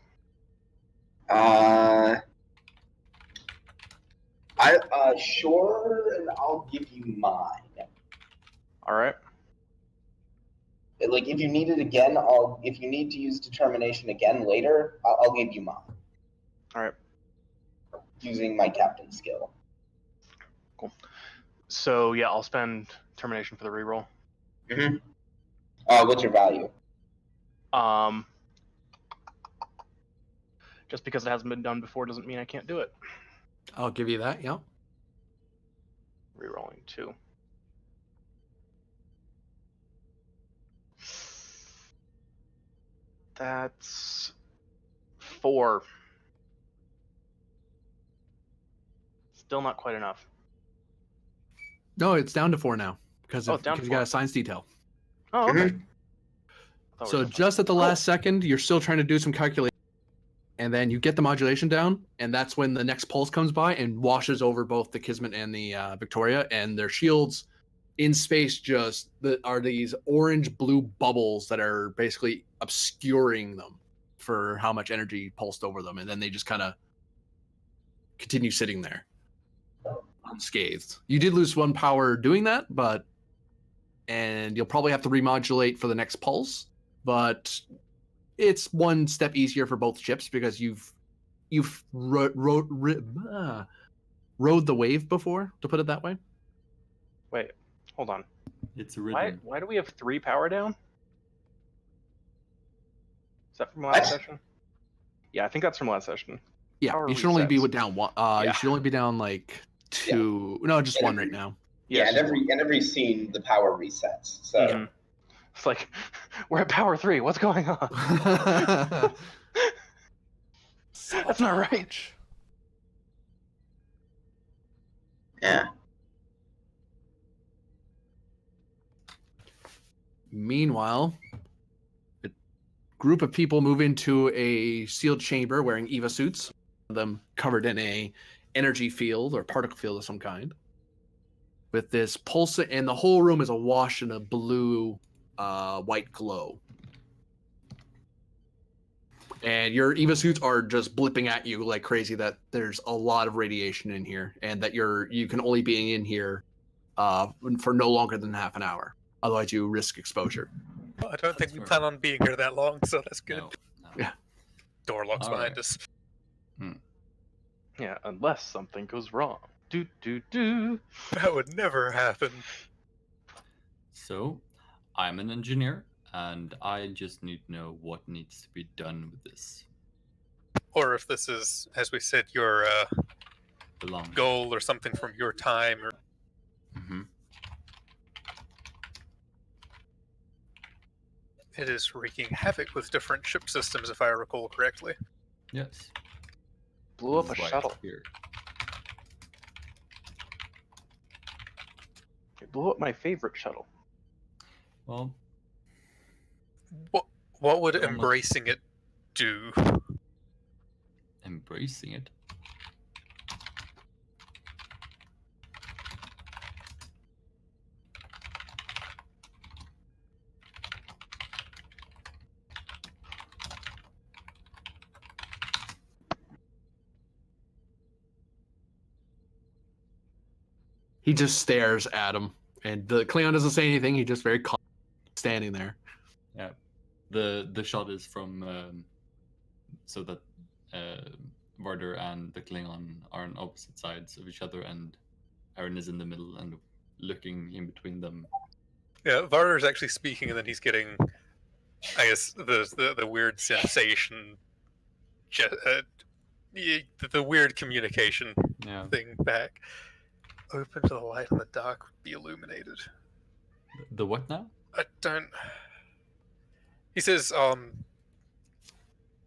Sure, and I'll give you mine. All right. Like if you need it again, if you need to use determination again later, I'll give you mine. All right. Using my captain skill. So, yeah, I'll spend termination for the reroll. Mm-hmm. What's your value? Just because it hasn't been done before doesn't mean I can't do it. I'll give you that, yeah. Rerolling 2. That's 4. Still not quite enough. No, it's down to 4 now because Oh, it's down to you got 4. a science detail. Oh, okay. Mhm. Thought we So were just at the last second, you're still trying to do some calculation, and then you get the modulation down, and that's when the next pulse comes by and washes over both the Kismet and the Victoria, and their shields in space are these orange-blue bubbles that are basically obscuring them. for how much energy pulsed over them, and then they just kind of continue sitting there unscathed. You did lose 1 power doing that, and you'll probably have to remodulate for the next pulse, but it's 1 step easier for both ships because you've rode the wave before, to put it that way. Wait, hold on. It's a Why rhythm. do we have 3 power down? Is that from last What? session? Yeah, I think that's from last session. Yeah, Power you should only be resets. down 1. Yeah. You should only be down like 2. No, just Yeah. 1 right now. Yeah, Yes. and every scene the power resets. So Mhm. It's like we're at power 3. What's going on? That's not right. Sabotage. yeah. Meanwhile, a group of people move into a sealed chamber wearing EVA suits, them covered in a energy field or particle field of some kind, with this pulse, and the whole room is awash in a blue, white glow. And your EVA suits are just blipping at you like crazy that there's a lot of radiation in here, and that you can only be in here for no longer than half an hour. Otherwise, you risk exposure. Well, I don't think That's we fair. plan on being here that long, so that's good. No. Yeah. Door locks All behind right. us. Yeah, unless something goes wrong. Do. That would never happen. So, I'm an engineer, and I just need to know what needs to be done with this. Or if this is, as we said, your Belong. goal or something from your time. Or Mm-hmm. it is wreaking havoc with different ship systems, if I recall correctly. Yes. Blew up a This is why shuttle. it's here. It blew up my favorite shuttle. Well, What would Almost- embracing it do? embracing it. He just stares at him, and the Cleon doesn't say anything. He just very calm, standing there. Yeah. The shot is from so that Varder and the Klingon are on opposite sides of each other, and Aaron is in the middle and looking in between them. Yeah, Varder is actually speaking, and then he's getting, I guess, the weird sensation, the weird communication Yeah. thing back. Open to the light and the dark would be illuminated. The what now? I don't. He says,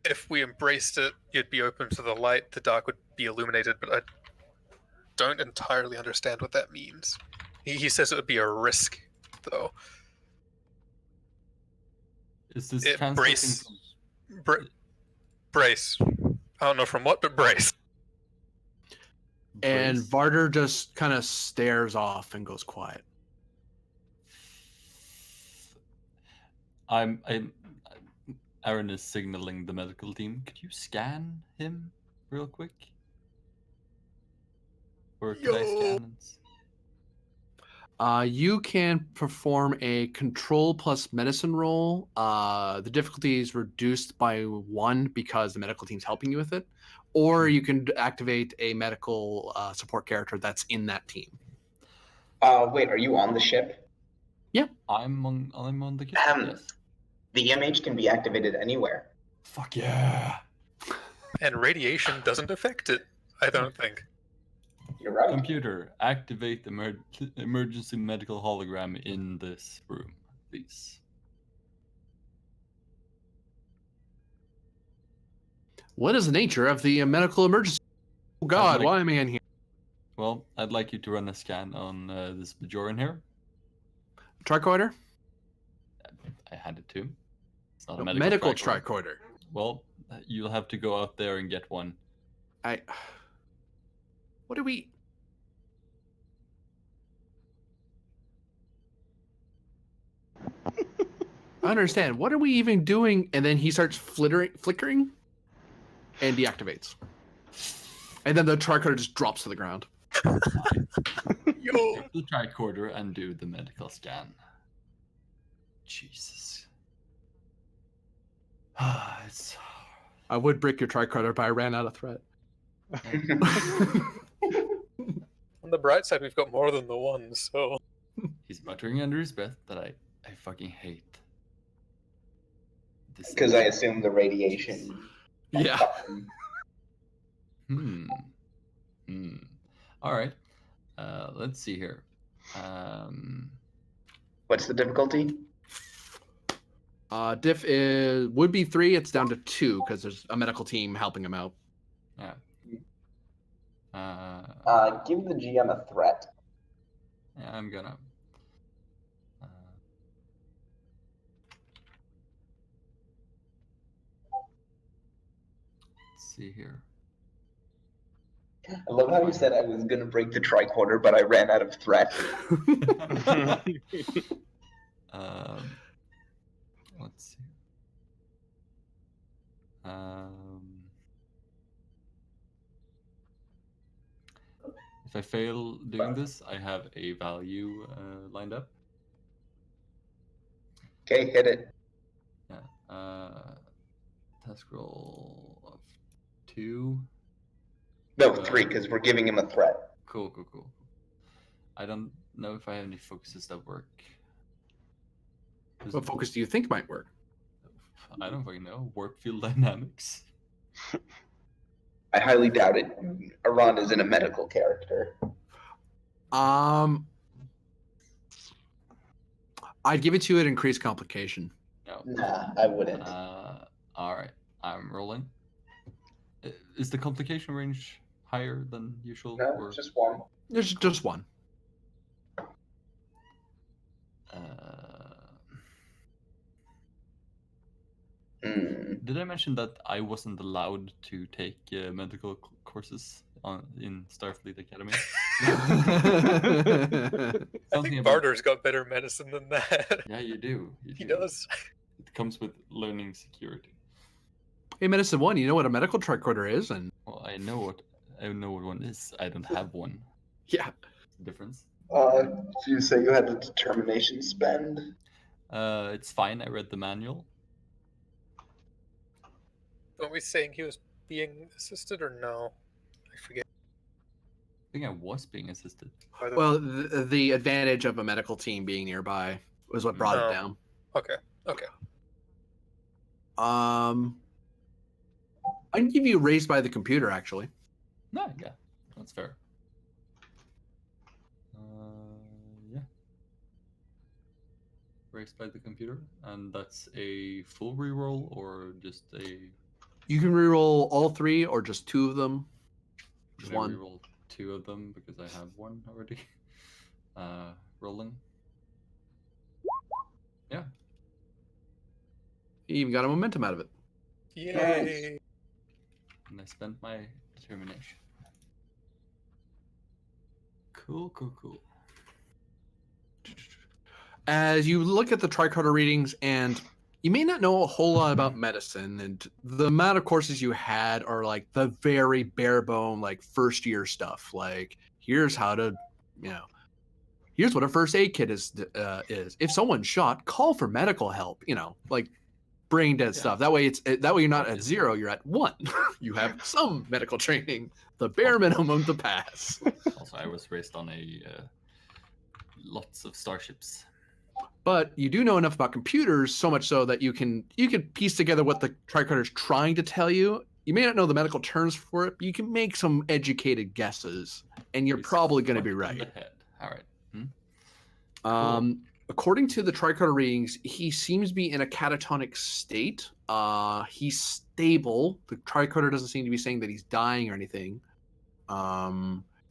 if we embraced it, you'd be open to the light, the dark would be illuminated, but I don't entirely understand what that means. He says it would be a risk, though. Is this It translating brace. from- Brace. I don't know from what, but brace. And brace? Varder just kind of stares off and goes quiet. I'm Aaron is signaling the medical team. Could you scan him real quick? Or could I Yo. scan? You can perform a control plus medicine roll. The difficulty is reduced by 1 because the medical team's helping you with it. Or you can activate a medical support character that's in that team. Wait, are you on the ship? I'm on the kit. Yes. The EMH can be activated anywhere. Fuck yeah. And radiation doesn't affect it, I don't think. You're right. Computer, activate the emergency medical hologram in this room, please. What is the nature of the medical emergency? Oh God, like- why am I in here? Well, I'd like you to run a scan on this Bajoran here. Tricorder? I had it too. It's not a No, medical, medical tricorder. tricorder. Well, you'll have to go out there and get one. What do we... I understand. What are we even doing? And then he starts flickering and deactivates. And then the tricorder just drops to the ground. Yo. Take the tricorder and do the medical scan. Jesus. It's I would break your tricorder, but I ran out of threat. On the bright side, we've got more than the one, so. He's muttering under his breath that I fucking hate. This Because I assume the radiation. Yeah. All right. Let's see here. What's the difficulty? Diff would be 3. It's down to 2 because there's a medical team helping him out. Yeah. Give the GM a threat. Yeah, I'm gonna. Let's see here. I love how you said I was gonna break the tricorder, but I ran out of threat. Let's see. If I fail doing this, I have a value lined up. Okay, hit it. Yeah. Task roll of 2. No, 3, because we're giving him a threat. Cool. I don't know if I have any focuses that work. What focus do you think might work? I don't fucking know. Warp field dynamics. I highly doubt it. Aran isn't a medical character. I'd give it to you at increased complication. No. Nah, I wouldn't. All right. I'm rolling. Is the complication range higher than usual? No, or... just 1. There's just 1. Did I mention that I wasn't allowed to take medical courses in Starfleet Academy? I think Barter's got better medicine than that. Yeah, you do. He does. It comes with learning security. Hey, Medicine 1, you know what a medical tricorder is? And Well, I know what one is. I don't have one. yeah. Difference. So you say you had a determination spend? It's fine. I read the manual. Weren't we saying he was being assisted or no? I forget. I think I was being assisted. Well, the advantage of a medical team being nearby was what brought it down. Okay. I can give you raised by the computer, actually. No, yeah, that's fair. Yeah. Raised by the computer, and that's a full reroll or just a. You can reroll all 3 or just 2 of them. Just Can I 1. reroll 2 of them because I have 1 already. Rolling. Yeah. You even got a momentum out of it. Yay! And I spent my determination. Cool. As you look at the tricorder readings, and you may not know a whole lot about medicine, and the amount of courses you had are like the very bare bone, like first year stuff. Like, here's how to, here's what a first aid kit is. If someone's shot, call for medical help. Like brain dead stuff. That way you're not at 0, you're at 1. You have some medical training, the bare minimum to pass. Also, I was raised on lots of starships. But you do know enough about computers, so much so that you can piece together what the tricorder is trying to tell you. You may not know the medical terms for it, but you can make some educated guesses, and you're probably going to be right. All right. Cool. According to the tricorder readings, he seems to be in a catatonic state. He's stable. The tricorder doesn't seem to be saying that he's dying or anything.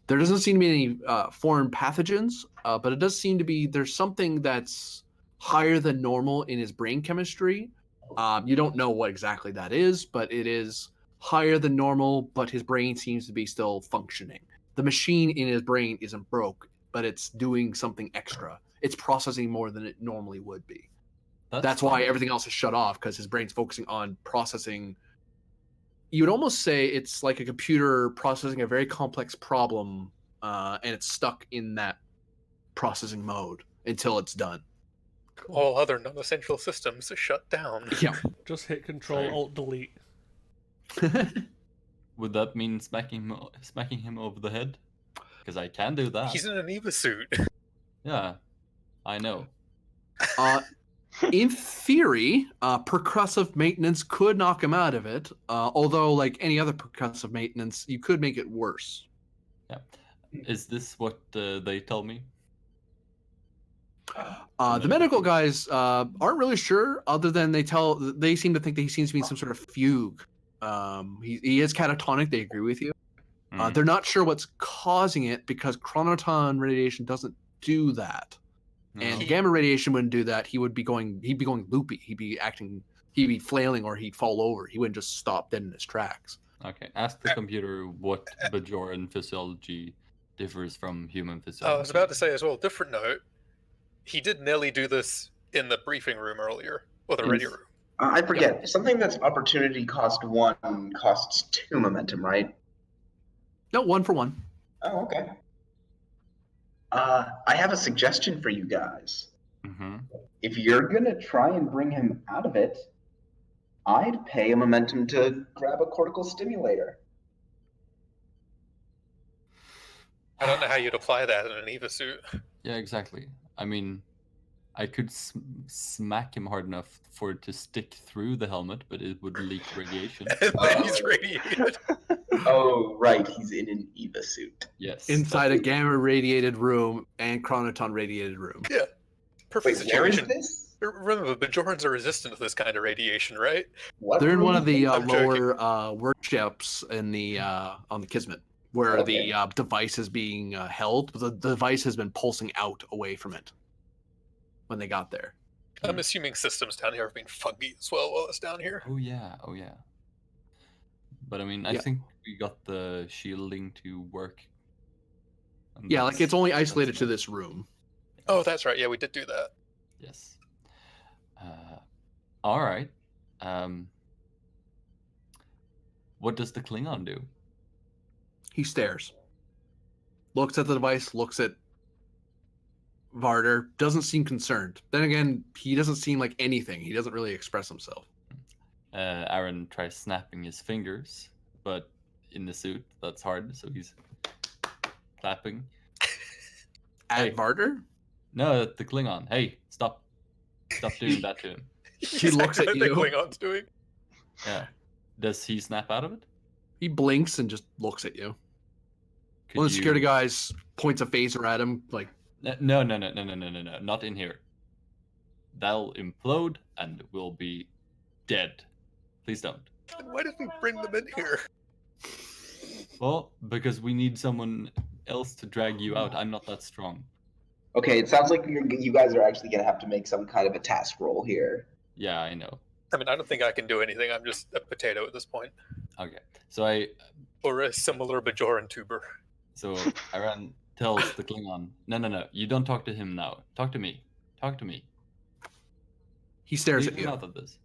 There doesn't seem to be any foreign pathogens, but it does seem to be there's something that's higher than normal in his brain chemistry. You don't know what exactly that is, but it is higher than normal, but his brain seems to be still functioning. The machine in his brain isn't broke, but it's doing something extra. It's processing more than it normally would be. That's why fine. everything else is shut off, because his brain's focusing on processing. You would almost say it's like a computer processing a very complex problem, and it's stuck in that processing mode until it's done. Cool. All other non-essential systems shut down. Yeah. Just hit Control Sorry. Alt Delete. Would that mean smacking him over the head? Because I can do that. He's in an Eva suit. Yeah, I know. In theory, percussive maintenance could knock him out of it. Although, like any other percussive maintenance, you could make it worse. Yeah. Is this what they tell me? The medical guys aren't really sure, other than they seem to think that he seems to be in some sort of fugue. He is catatonic. They agree with you. Mm. They're not sure what's causing it, because chronoton radiation doesn't do that, and No. gamma radiation wouldn't do that. He'd be going loopy. He'd be flailing, or he'd fall over. He wouldn't just stop dead in his tracks. Okay, ask the computer what Bajoran physiology differs from human I physiology. was about to say as well, different note. He did nearly do this in the briefing room earlier, or the ready Yes. room. I forget. Something that's opportunity cost 1 costs 2 momentum, right? No, 1 for 1. Oh, okay. I have a suggestion for you guys. Mm-hmm. If you're gonna try and bring him out of it, I'd pay a momentum to grab a cortical stimulator. I don't know how you'd apply that in an Eva suit. Yeah, exactly. I mean, I could smack him hard enough for it to stick through the helmet, but it would leak radiation. And then he's radiated. Oh, right, he's in an Eva suit. Yes. Inside a gamma radiated room and chronoton radiated room. Yeah. Perfect Wait, where is situation. this? Remember, Bajorans are resistant to this kind of radiation, right? What They're in one of the I'm joking. lower workshops in the on the Kismet, where Okay. the device is being held. But the device has been pulsing out away from it when they got there. I'm assuming systems down here have been funky as well while it's down here. Oh yeah, oh yeah. But I mean, I Yeah. think we got the shielding to work. And Yeah, like that's- it's only that's isolated to enough. this room. Oh, that's right. Yeah, we did do that. Yes. All right. What does the Klingon do? He stares, looks at the device, looks at Varder, doesn't seem concerned. Then again, he doesn't seem like anything. He doesn't really express himself. Aaron tries snapping his fingers, but in the suit, that's hard, so he's clapping. At Hey. Varder, No, the Klingon. Hey, stop doing that to him. He looks at Exactly you. what the Klingon's doing. Yeah. Does he snap out of it? he blinks and just looks at you. Could One of the security you- guys points a phaser at him, like, No, not in here. They'll implode and we'll be dead. Please don't. Then why did we bring them in here? Well, because we need someone else to drag you out. I'm not that strong. Okay, it sounds like you guys are actually gonna have to make some kind of a task roll here. Yeah, I know. I mean, I don't think I can do anything. I'm just a potato at this point. Okay. So Or a similar Bajoran tuber. Aaron tells the Klingon, no, you don't talk to him now. Talk to me. Talk to me. he stares Leave at him you. out of this.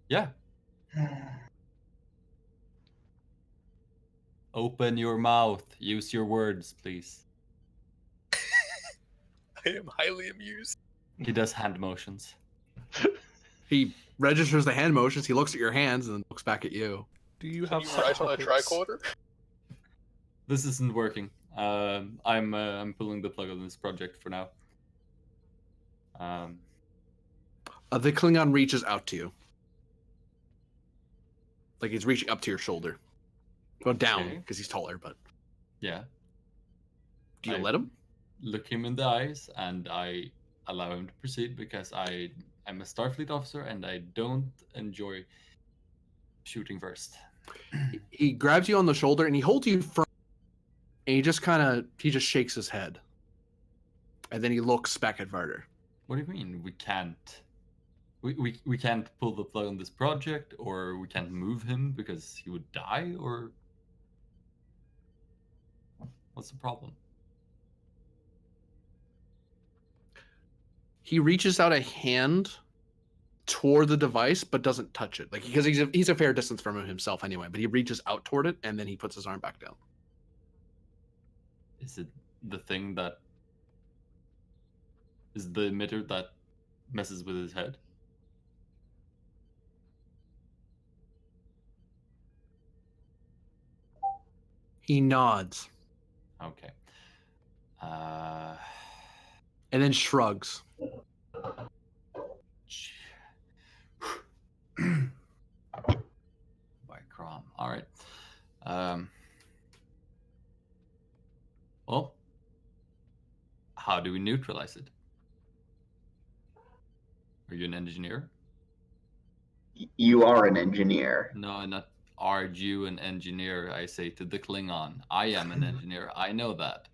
Yeah. Open your mouth. Use your words, please. I am highly amused. He does hand motions. He registers the hand motions. He looks at your hands and then looks back at you. Do you Can have you hot write on a pockets? tricorder? This isn't working. I'm pulling the plug on this project for now. The Klingon reaches out to you. Like he's reaching up to your shoulder. Well, down, Okay. because he's taller, but Yeah. do you I- let him? Look him in the eyes and I allow him to proceed because I'm a Starfleet officer and I don't enjoy shooting first. He grabs you on the shoulder and he holds you firm. And he just shakes his head. And then he looks back at Varder. What do you mean we can't? We can't pull the plug on this project, or we can't move him because he would die, or what's the problem? He reaches out a hand toward the device but doesn't touch it, like because he's a fair distance from himself anyway. But he reaches out toward it and then he puts his arm back down. Is it the thing that is the emitter that messes with his head? He nods Okay. and then shrugs. By Crom. All right. Well, how do we neutralize it? Are you an engineer? You are an engineer. No, not are you an engineer, I say to the Klingon. I am an engineer. I know that.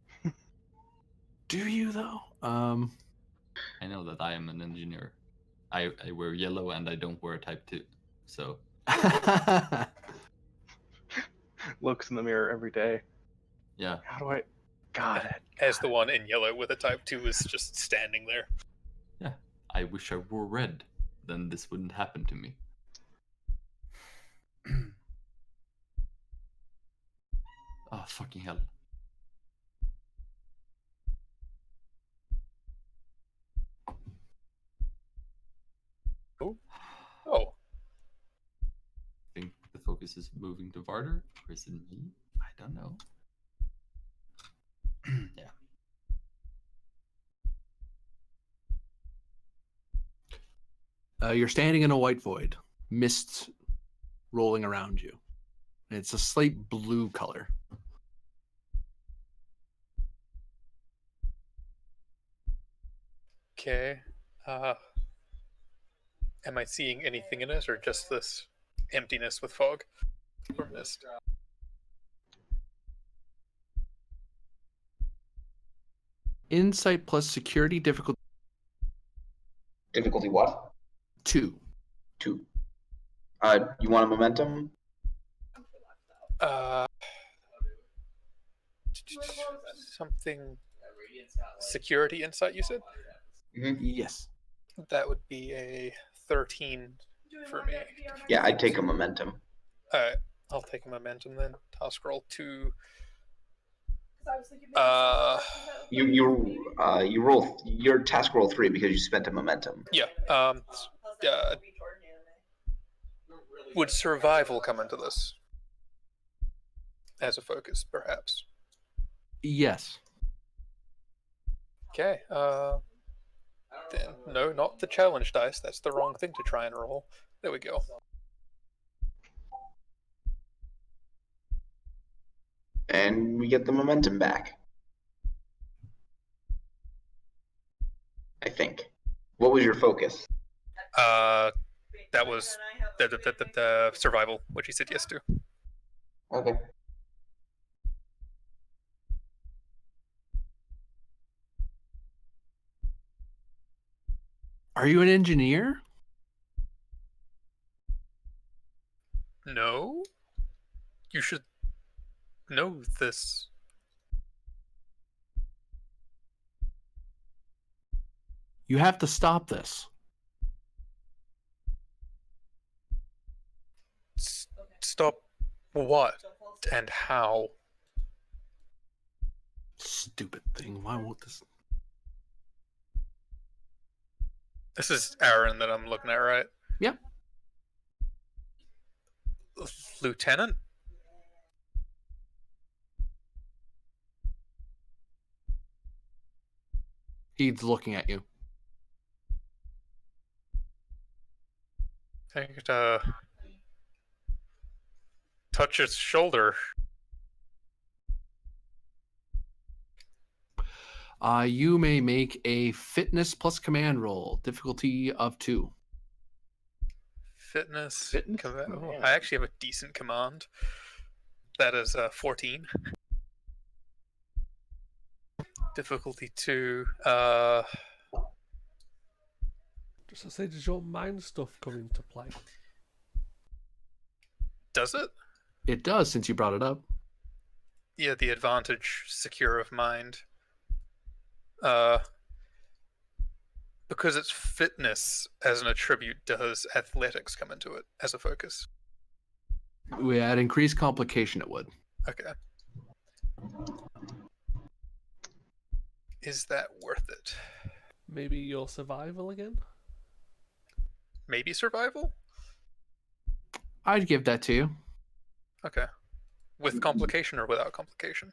Do you though? I know that I am an engineer. I wear yellow and I don't wear type 2. So Looks in the mirror every day. yeah. How do I? God. As the one in yellow with a type 2 is just standing there. Yeah. I wish I wore red. Then this wouldn't happen to me. Oh, fucking hell. Oh, I think the focus is moving to Varder, or is it me? I don't know. Yeah. You're standing in a white void, mists rolling around you. And it's a slate blue color. okay. Am I seeing anything in it, or just this emptiness with fog or mist? Insight plus security difficulty Difficulty what? 2. 2. You want a momentum? Something. Security insight, you said? Yes. That would be a 13 for me. Yeah, I'd take a momentum. Alright, I'll take a momentum then. Task roll 2. You roll your task roll 3 because you spent a momentum. Yeah. Would survival come into this as a focus, perhaps? Yes. Okay. Then no, not the challenge dice. That's the wrong thing to try and roll. There we go. And we get the momentum back. I think. What was your focus? That was the survival, which he said yes to. Okay. Are you an engineer? No. You should know this. You have to stop this. Stop what and how? Stupid thing. Why won't this? This is Aaron that I'm looking at, right? Yep. Lieutenant? He's looking at you. I think touch his shoulder. You may make a fitness plus command roll, difficulty of 2. Fitness. Fitness? Oh, I actually have a decent command. That is 14. Difficulty 2. Just to say, does your mind stuff come into play? Does it? It does, since you brought it up. Yeah, the advantage secure of mind. Because it's fitness as an attribute, does athletics come into it as a focus? We add increased complication, it would. Okay. Is that worth it? Maybe your survival again? Maybe survival? I'd give that to you. Okay. With complication or without complication?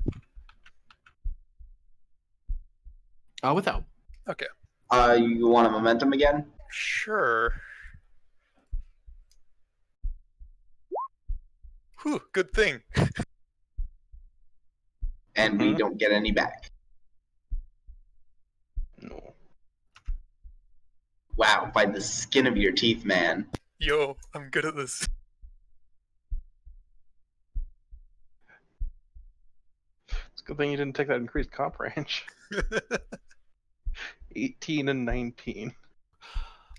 Without. Okay. You want a momentum again? Sure. Whew, good thing. And we don't get any back. No. Wow, by the skin of your teeth, man. Yo, I'm good at this. It's a good thing you didn't take that increased comp range. 18 and 19.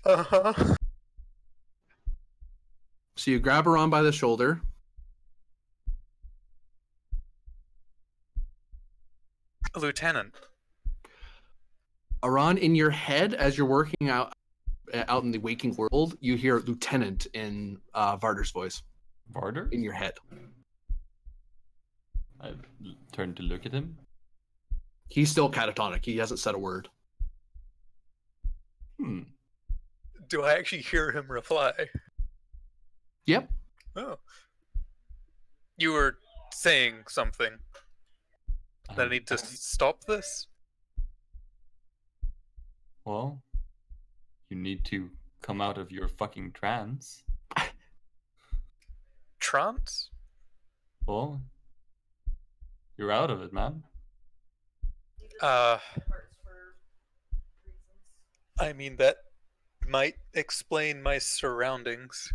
Uh-huh. So you grab her on by the shoulder. Lieutenant. Aran, in your head, as you're working out in the waking world, you hear Lieutenant in Varder's voice Varder? in your head. I turn to look at him. He's still catatonic. He hasn't said a word. Do I actually hear him reply? Yep. Oh. You were saying something. That I need to stop this? Well, you need to come out of your fucking trance. Trance? Well, you're out of it, man. I mean, that might explain my surroundings.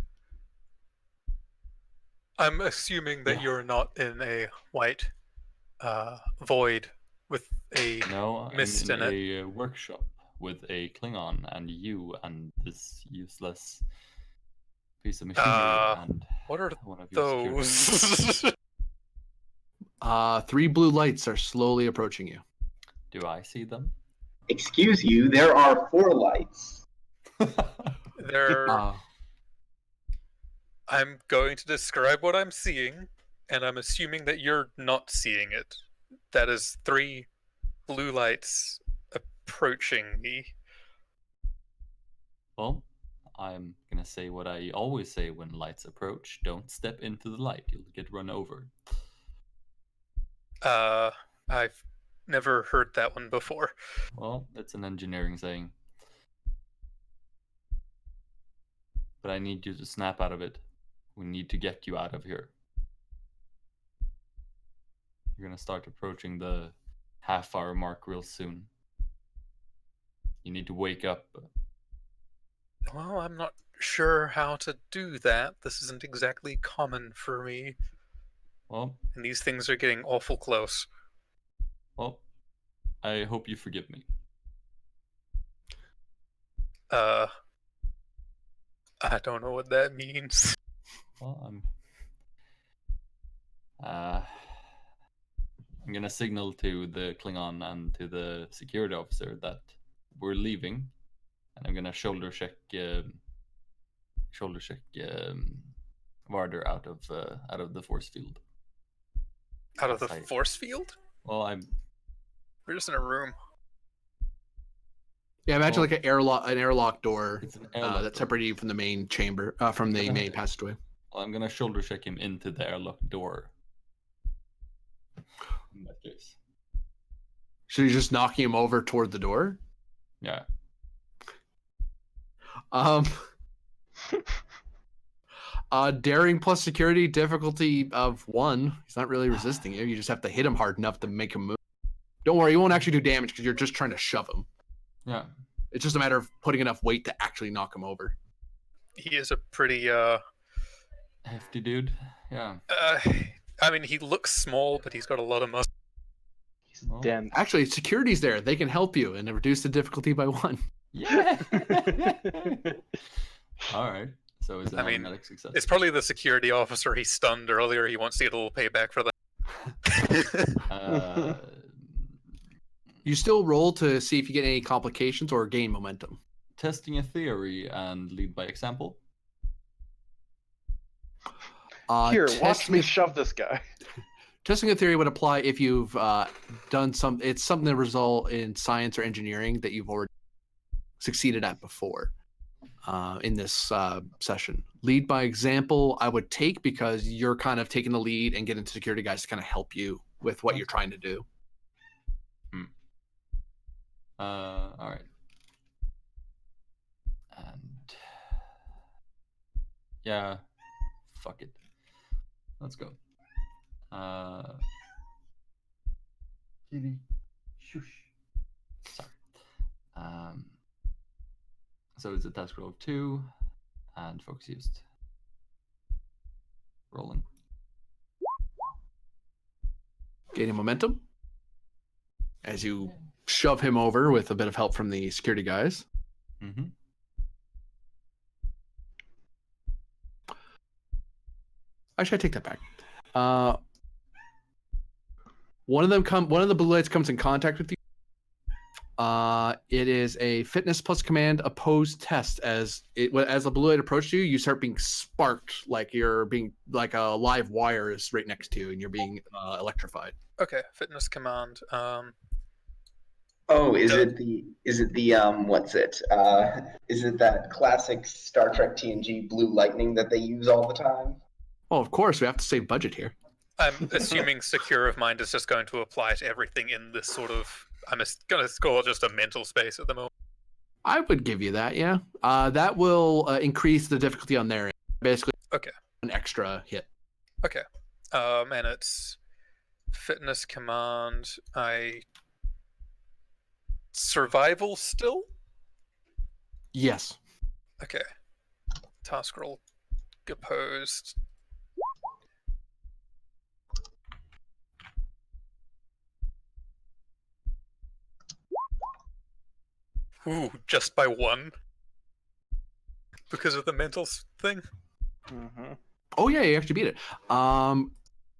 I'm assuming that you're not in a white void with a No, mist I'm in in a workshop with a Klingon and you and this useless piece of machinery and what are one of your security. those? 3 blue lights are slowly approaching you. Do I see them? Excuse you, there are 4 lights. They're. Uh, I'm going to describe what I'm seeing, and I'm assuming that you're not seeing it. That is 3 blue lights approaching me. Well, I'm gonna say what I always say when lights approach. Don't step into the light. You'll get run over. I've never heard that one before. Well, it's an engineering saying. But I need you to snap out of it. We need to get you out of here. You're gonna start approaching the half-hour mark real soon. You need to wake up. Well, I'm not sure how to do that. This isn't exactly common for me. Well, And these things are getting awful close. I hope you forgive me. I don't know what that means. Well, I'm gonna signal to the Klingon and to the security officer that we're leaving, and I'm gonna shoulder check Varder out of the force field. Out of the Yes, force field? Well, We're just in a room. yeah, imagine Well, like an airlock door it's an airlock that door. separated you from the main chamber, from the main passageway. Well, I'm gonna shoulder check him into the airlock door. In that case, So you're just knocking him over toward the door? yeah. Daring plus security, difficulty of 1. He's not really resisting you. You just have to hit him hard enough to make him move. Don't worry, you won't actually do damage because you're just trying to shove him. Yeah. It's just a matter of putting enough weight to actually knock him over. He is a pretty, Hefty dude. Yeah. I mean, he looks small, but he's got a lot of muscle. He's Well, dense. Actually, security's there. They can help you and reduce the difficulty by 1. Yeah. All right. So is it I mean, automatic success? It's probably the security officer he stunned earlier. He wants to get a little payback for that. Uh, You still roll to see if you get any complications or gain momentum. testing a theory and lead by example? Here, watch testing me a- shove this guy. Testing a theory would apply if you've done it's something that result in science or engineering that you've already succeeded at before in this session. Lead by example, I would take because you're kind of taking the lead and getting security guys to kind of help you with what you're trying to do. All right. And yeah, fuck it. Let's go. Kitty, shush. Sorry. So it's a task roll of 2 and focus used. Rolling. Gaining momentum as you shove him over with a bit of help from the security guys. Mm-hmm. Actually, I take that back. One of the blue lights comes in contact with you. It is a fitness plus command opposed test. As the blue light approaches you, you start being sparked like you're being like a live wire is right next to you, and you're being electrified. Okay, fitness command. Oh, is it the what's it? Is it that classic Star Trek TNG blue lightning that they use all the time? Well, of course, we have to save budget here. I'm assuming Secure of Mind is just going to apply to everything in this sort of. I'm going to call it just a mental space at the moment. I would give you that, yeah. That will increase the difficulty on their end. Basically, Okay. An extra hit. Okay. And it's fitness command. Survival still? Yes. Okay. Task roll opposed. Ooh, just by 1? Because of the mental thing? Mm-hmm. Oh yeah, you actually beat it.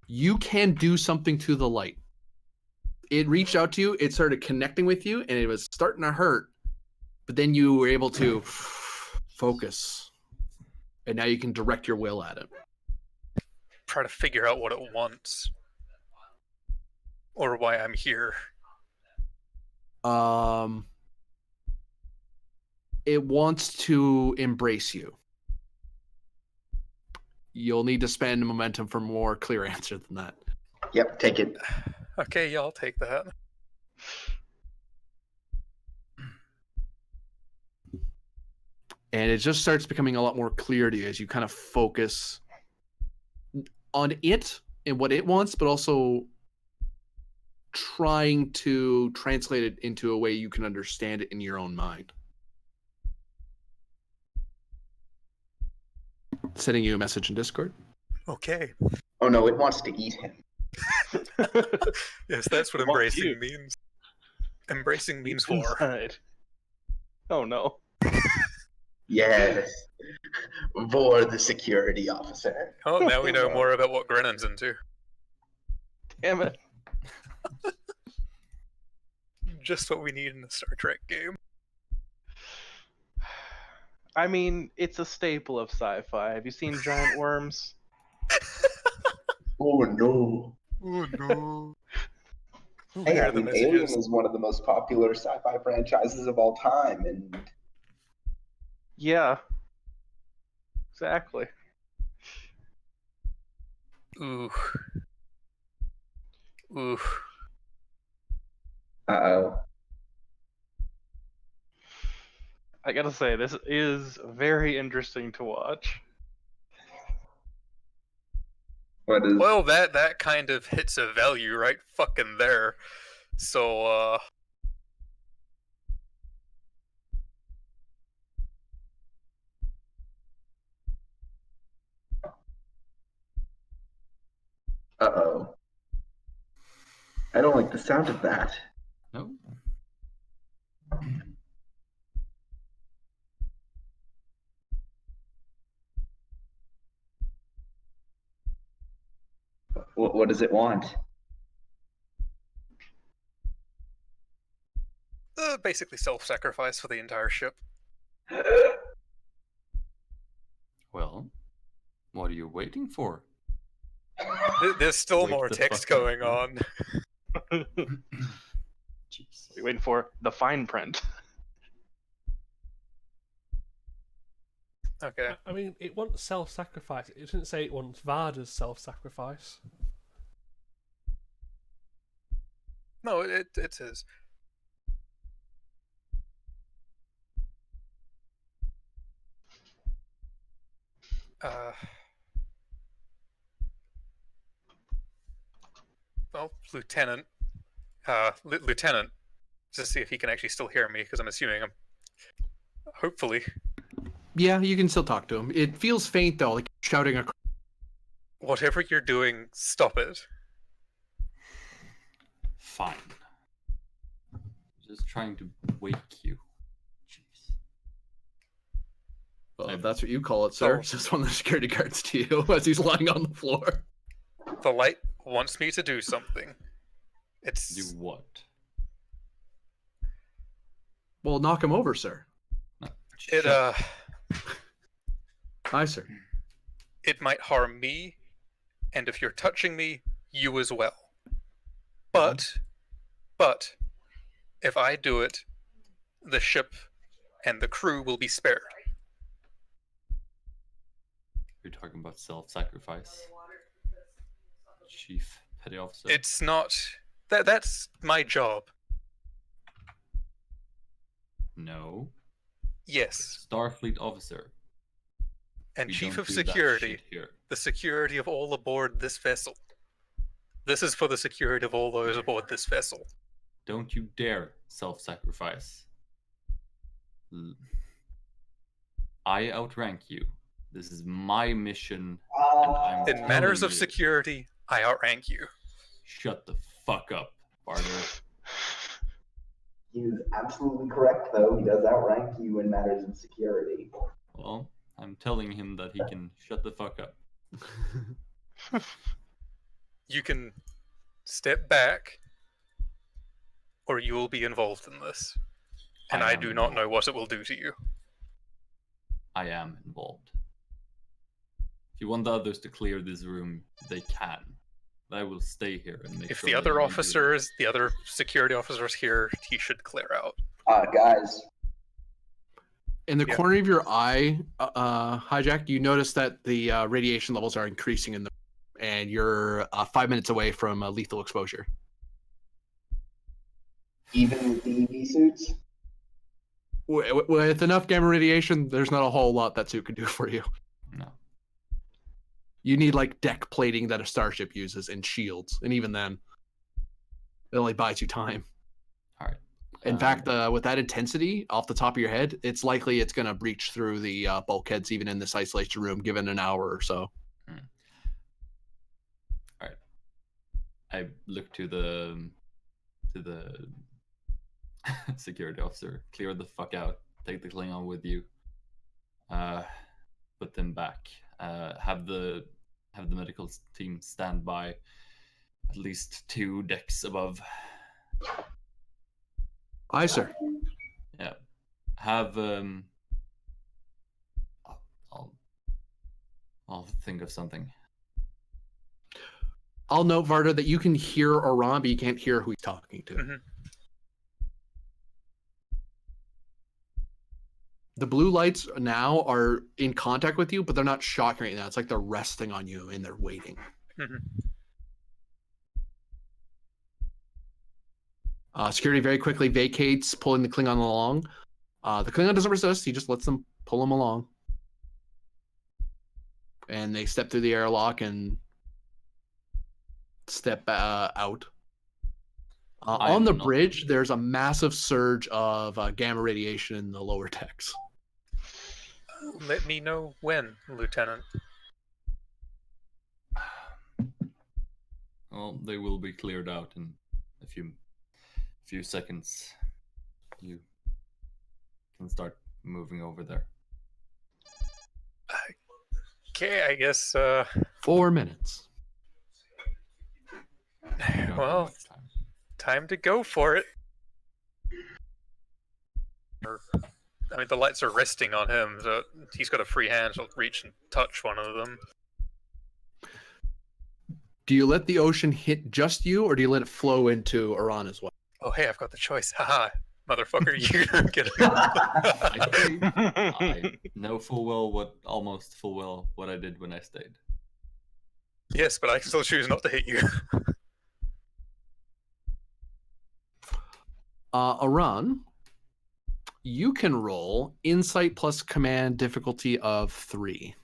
You can do something to the light. It reached out to you, it started connecting with you, and it was starting to hurt. But then you were able to focus. And now you can direct your will at it. Try to figure out what it wants. Or why I'm here. It wants to embrace you. You'll need to spend momentum for more clear answer than that. Yep, take it. Okay, yeah, I'll take that. And it just starts becoming a lot more clear to you as you kind of focus on it and what it wants, but also trying to translate it into a way you can understand it in your own mind. Sending you a message in Discord. Okay. Oh no, it wants to eat him. Yes, that's what It wants embracing you. means. Embracing means war. Inside. Oh no. Yes. Vor the security officer. Oh, now we know more about what Grennan's into. Damn it. Just what we need in a Star Trek game. I mean, it's a staple of sci-fi. Have you seen giant worms? Oh no. Oh no. Hey, Here I are the mean, Alien messages. is one of the most popular sci-fi franchises of all time, and Yeah. Exactly. Ooh. Ooh. uh-oh. I gotta say, this is very interesting to watch. What is? Well, that kind of hits a value right fucking there. So, Uh-oh. I don't like the sound of that. No. What does it want? basically self-sacrifice for the entire ship. Well, what are you waiting for? There's still Wake more the text fuck up, going huh? on. Jeez. We're waiting for the fine print. Okay. I mean, it wants self-sacrifice. It didn't say it wants Varda's self-sacrifice. No, it is. Uh, well, Lieutenant. Lieutenant. Just see if he can actually still hear me, because I'm assuming him. Hopefully. Yeah, you can still talk to him. It feels faint though, like shouting across. Whatever you're doing, stop it. Fine. Just trying to wake you. Jeez. Well, if that's what you call it, sir. Oh. Says one of the security guards to you as he's lying on the floor. The light wants me to do something. It's Do what? Well, knock him over, sir. it Aye, sir. it might harm me, and if you're touching me, you as well. But if I do it, the ship and the crew will be spared. You're talking about self-sacrifice, Chief Petty Officer. It's not that's my job. No. Yes, Starfleet officer. and We Chief don't of do that Security, shit here. the security of all aboard this vessel. This is for the security of all those aboard this vessel. Don't you dare self-sacrifice. I outrank you. This is my mission, and I'm In matters telling of you. security, I outrank you. Shut the fuck up, Barter. He is absolutely correct, though. He does outrank you in matters of security. Well, I'm telling him that he can shut the fuck up. You can step back, or you will be involved in this. And I am do not know involved. what it will do to you. I am involved. If you want the others to clear this room, they can. I will stay here and make If sure the that other you do officers, the other security officers here, he should clear out. Guys, In the Yeah. corner of your eye, Hijack, you notice that the radiation levels are increasing in the, and you're 5 minutes away from lethal exposure. even with the EV suits? With enough gamma radiation, there's not a whole lot that suit can do for you. it. No. You need like deck plating that a starship uses and shields, and even then, it only buys you time. All right. In fact, with that intensity off the top of your head, it's likely it's going to breach through the bulkheads even in this isolation room, given an hour or so. I look to the security officer. Clear the fuck out. Take the Klingon with you. Put them back. Have the medical team stand by at least 2 decks above. Aye, sir. Yeah. Have I'll think of something. I'll note, Varda, that you can hear Oran, but you can't hear who he's talking to. Mhm. The blue lights now are in contact with you, but they're not shocking right now. It's like they're resting on you and they're waiting. Mhm. Security very quickly vacates, pulling the Klingon along. The Klingon doesn't resist. He just lets them pull him along. And they step through the airlock and step out. On the I'm not- bridge, there's a massive surge of gamma radiation in the lower decks. Let me know when, Lieutenant. Well, they will be cleared out in a few seconds. You can start moving over there. Okay, I guess, 4 minutes. You don't have well, much time. time to go for it. Or I mean, the lights are resting on him, so he's got a free hand. He'll reach and touch one of them. Do you let the ocean hit just you, or do you let it flow into Iran as well? Oh, hey, I've got the choice. Haha, motherfucker, you don't get it. I know almost full well what I did when I stayed. Yes, but I can still choose not to hit you. Iran, you can roll insight plus command difficulty of 3.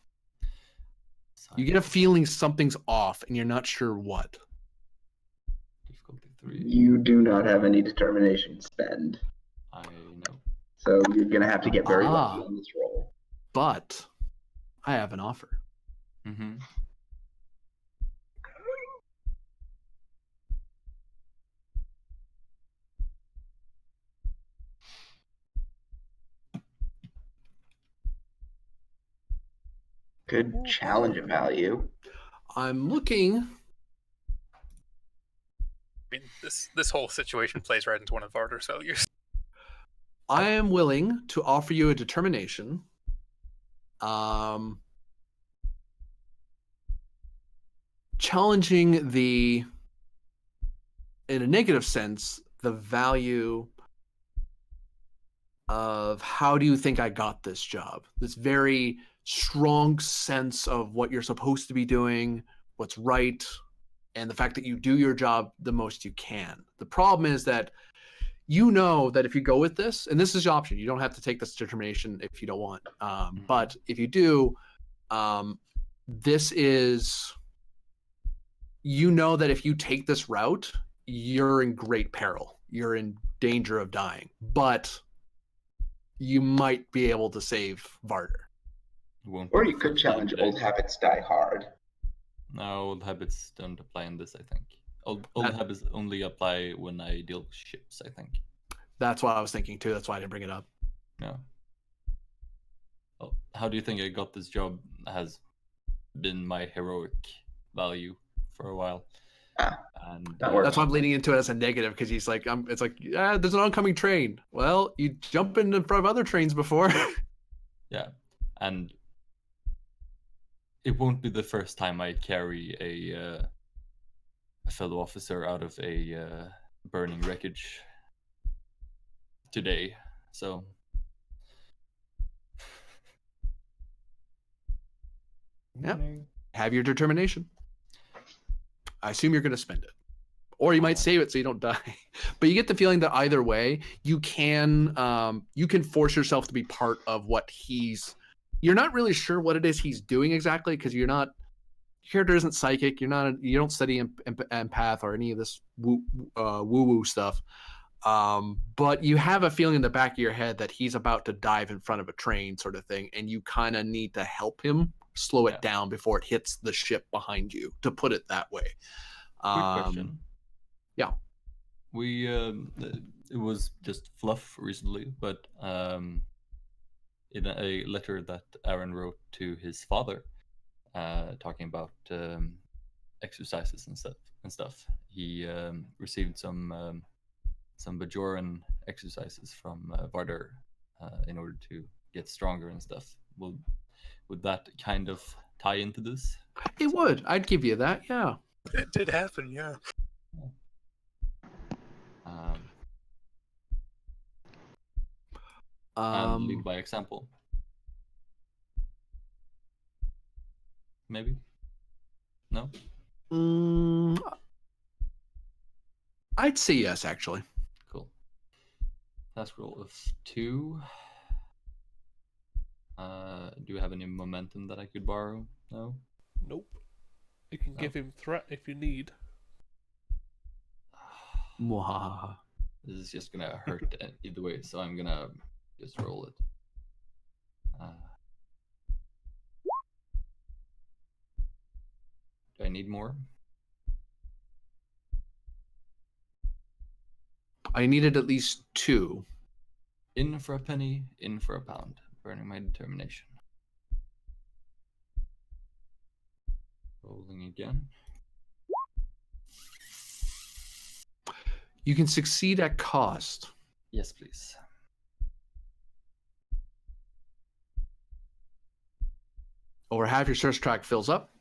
You get a feeling something's off, and you're not sure what. Difficulty 3. You do not have any determination spend, I know. so you're gonna have to get very lucky Ah. on this roll. But I have an offer. Mm-hmm. Good challenge value. I'm looking. I mean, this whole situation plays right into one of Varder's failures. I am willing to offer you a determination. Challenging in a negative sense, the value of how do you think I got this job? This very strong sense of what you're supposed to be doing, what's right, and the fact that you do your job the most you can. The problem is that you know that if you go with this, and this is your option, you don't have to take this determination if you don't want. But if you do, this is, you know that if you take this route, you're in great peril. You're in danger of dying. But you might be able to save Varder. Or you could challenge old habits die hard. No, old habits don't apply in this, I think. Old habits only apply when I deal with ships, I think. That's what I was thinking too. That's why I didn't bring it up. No. Well, how do you think I got this job has been my heroic value for a while. And that works. That's why I'm leaning into it as a negative, because he's like, it's like, yeah, there's an oncoming train. Well, you jump in front of other trains before. Yeah, and it won't be the first time I carry a fellow officer out of a burning wreckage today. So yeah, have your determination. I assume you're going to spend it, or you might save it so you don't die. But you get the feeling that either way, you can force yourself to be part of what you're not really sure what it is he's doing exactly, because your character isn't psychic. You don't study empath or any of this woo stuff. But you have a feeling in the back of your head that he's about to dive in front of a train, sort of thing, and you kind of need to help him slow it down before it hits the ship behind you, to put it that way. Quick question. Yeah. We it was just fluff recently, but in a letter that Aaron wrote to his father, talking about exercises and stuff, he received some Bajoran exercises from Varder in order to get stronger and stuff. Would that kind of tie into this? It would. I'd give you that. Yeah. It did happen, yeah. And lead by example. Maybe? No? I'd say yes, actually. Cool. Task roll of 2. Do you have any momentum that I could borrow? No? Nope. You can give him threat if you need. Mwahaha. This is just gonna hurt either way, so I'm gonna just roll it. Do I need more? I needed at least 2. In for a penny, in for a pound. Burning my determination. Rolling again. You can succeed at cost. Yes, please. Over half your search track fills up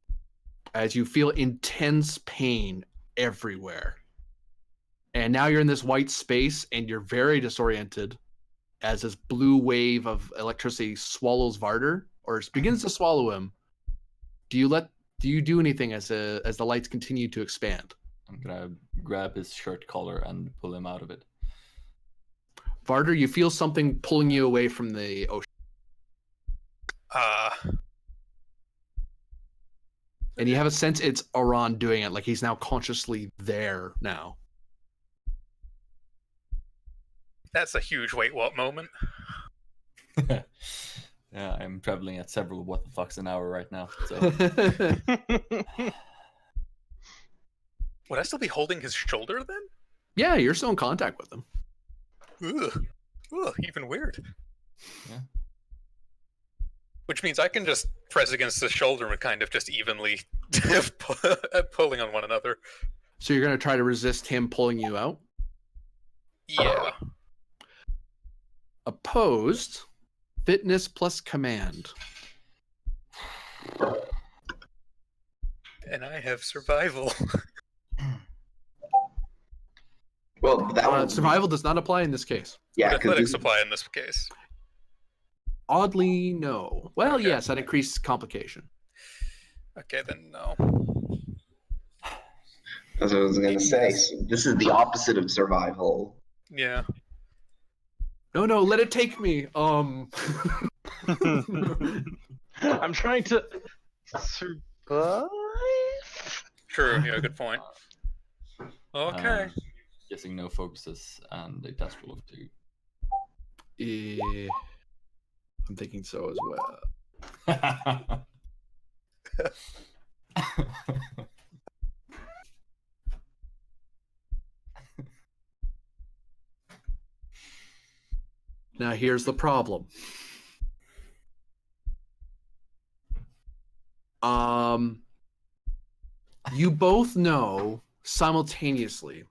as you feel intense pain everywhere. And now you're in this white space and you're very disoriented as this blue wave of electricity swallows Varder or begins to swallow him. Do you do anything as the lights continue to expand? I'm gonna grab his shirt collar and pull him out of it. Varder, you feel something pulling you away from the ocean. And you have a sense it's Aran doing it, like he's now consciously there now. That's a huge wait what moment. Yeah, I'm traveling at several what the fucks an hour right now. So Would I still be holding his shoulder then? Yeah, you're still in contact with him. Ugh. Ugh, even weird. Yeah. Which means I can just press against the shoulder and kind of just evenly pulling on one another. So you're going to try to resist him pulling you out? Yeah. Opposed, fitness plus command. And I have survival. Well, that one. Survival does not apply in this case. Yeah, Would athletics because apply in this case? Oddly, no. Well, Okay. yes, that increased complication. Okay, then no. that's what I was gonna say. So this is the opposite of survival. Yeah. No, let it take me. I'm trying to survive. Sure, yeah, good point. Okay. Guessing no focuses and a test roll of 2. I'm thinking so as well. Now here's the problem. You both know simultaneously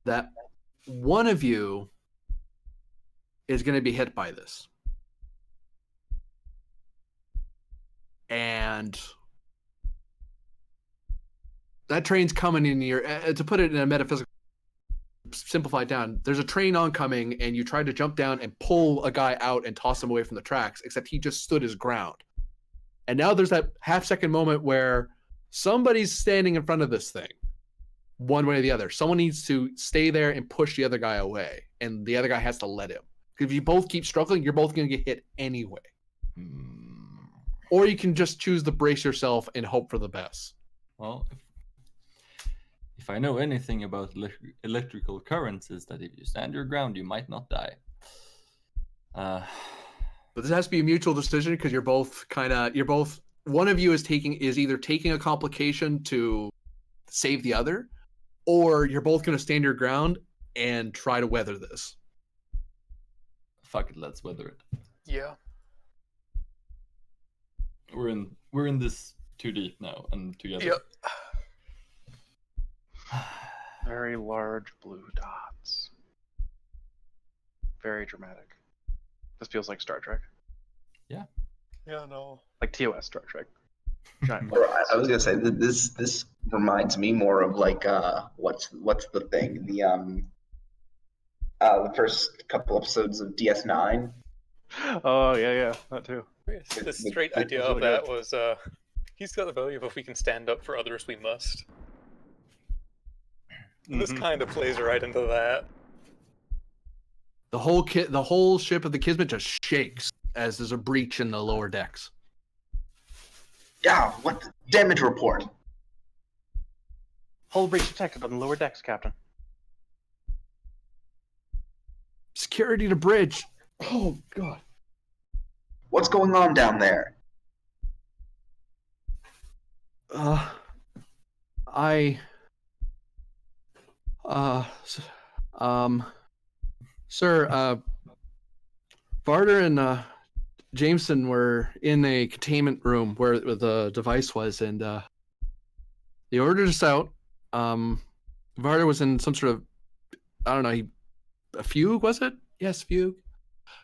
that one of you is going to be hit by this. And that train's coming in your, to put it in a metaphysical, simplified down, there's a train oncoming and you try to jump down and pull a guy out and toss him away from the tracks, except he just stood his ground. And now there's that half-second moment where somebody's standing in front of this thing, one way or the other. Someone needs to stay there and push the other guy away, and the other guy has to let him. If you both keep struggling, you're both going to get hit anyway. Or you can just choose to brace yourself and hope for the best. Well, if I know anything about electrical currents, is that if you stand your ground, you might not die. But this has to be a mutual decision because you're both one of you is either taking a complication to save the other, or you're both going to stand your ground and try to weather this. Fuck it, let's weather it. Yeah. We're in this too deep now and together. Yep. Very large blue dots. Very dramatic. This feels like Star Trek. Yeah, no. Like TOS Star Trek. Giant Or I was gonna say that this reminds me more of like what's the thing, the first couple episodes of DS9. Oh yeah, that too. The straight idea of that was he's got the value of if we can stand up for others, we must. This kind of plays right into that. The whole ship of the Kismet just shakes as there's a breach in the lower decks. Yeah, what the damage report? Hull breach detected on the lower decks, Captain. Security to bridge. Oh god. What's going on down there? Sir, Varder and Jameson were in a containment room where the device was, and they ordered us out. Varder was in some sort of, I don't know, a fugue, was it? Yes, fugue.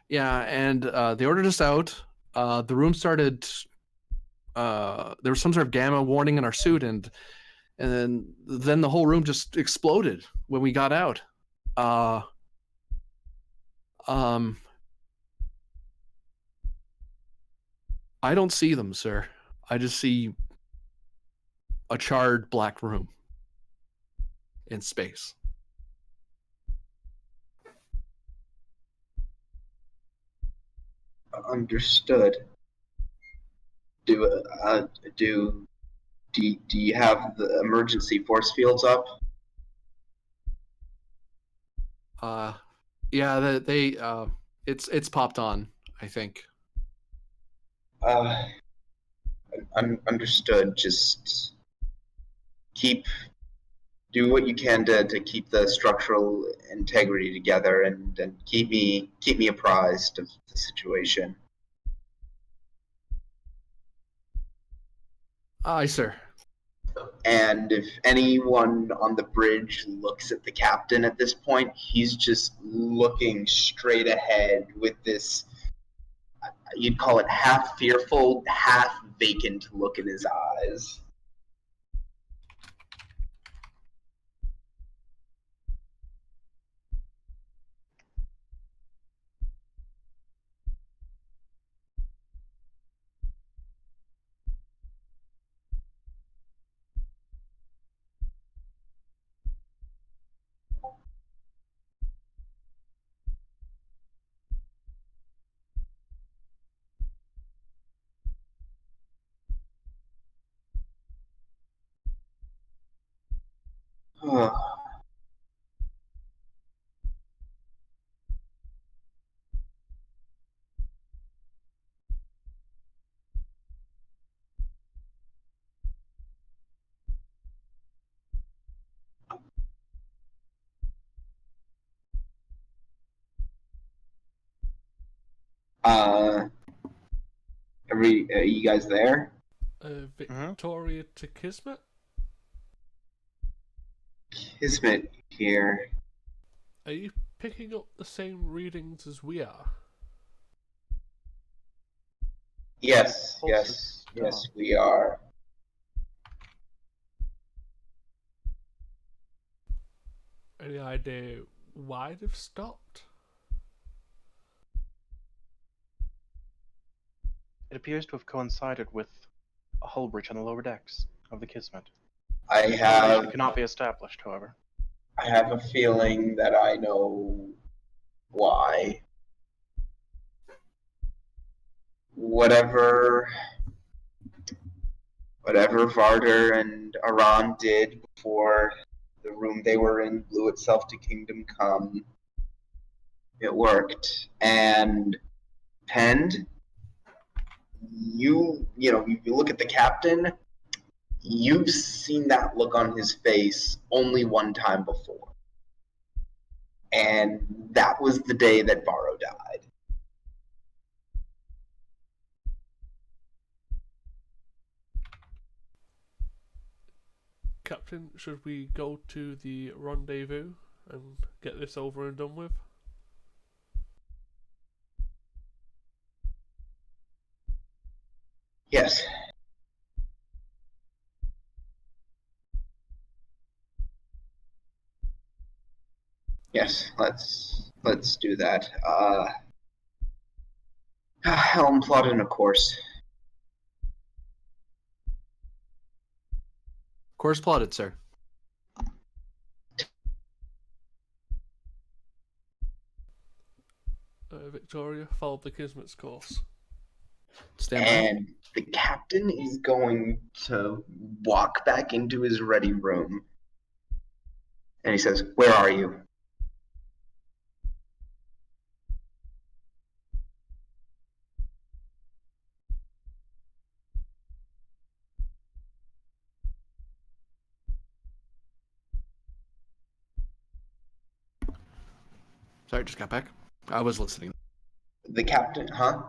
Yeah, and they ordered us out. the room started. There was some sort of gamma warning in our suit, and then the whole room just exploded when we got out. I don't see them, sir. I just see a charred black room in space. Understood. Do you have the emergency force fields up? Yeah, it's popped on, I think. Understood. Just do what you can to keep the structural integrity together, and keep me apprised of the situation. Aye, sir. And if anyone on the bridge looks at the captain at this point, he's just looking straight ahead with this, you'd call it half fearful, half vacant look in his eyes. Are you guys there? Victoria to Kismet? Kismet here. Are you picking up the same readings as we are? Yes, we are. Any idea why they've stopped? It appears to have coincided with a hull breach on the lower decks of the Kismet. It Cannot be established, however. I have a feeling that I know why. Whatever Varder and Aran did before the room they were in blew itself to Kingdom Come, it worked. And Pend, you look at the captain, you've seen that look on his face only one time before. And that was the day that Varro died. Captain, should we go to the rendezvous and get this over and done with? Yes. Yes, let's do that. Helm plotted a course. Course plotted, sir. Victoria, follow the Kismet's course. Stand by. And the captain is going to walk back into his ready room. And he says, "Where are you?" Sorry, just got back. I was listening. The captain, huh?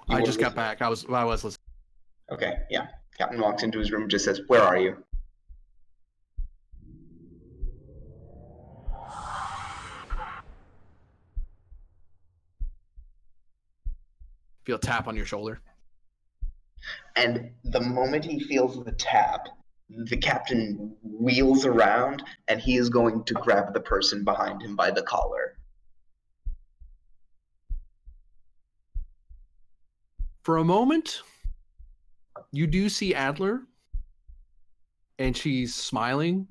I just got back. I was listening. Okay, yeah. Captain walks into his room and just says, "Where are you?" If feel a tap on your shoulder. And the moment he feels the tap, the captain wheels around and he is going to grab the person behind him by the collar. For a moment, you do see Adler, and she's smiling.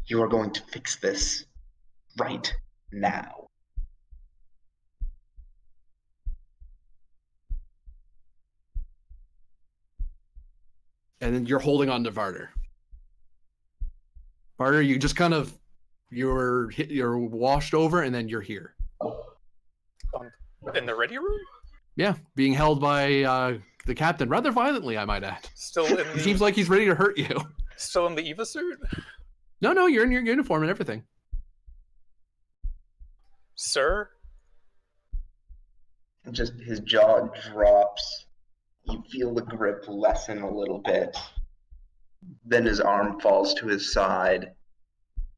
You are going to fix this right now. And then you're holding on to Varder. Varder, you just kind of you're washed over, and then you're here. In the ready room? Yeah, being held by the captain rather violently, I might add. Still in He seems like he's ready to hurt you. Still in the Eva suit? No, you're in your uniform and everything. Sir? Just his jaw drops. You feel the grip lessen a little bit. Then his arm falls to his side.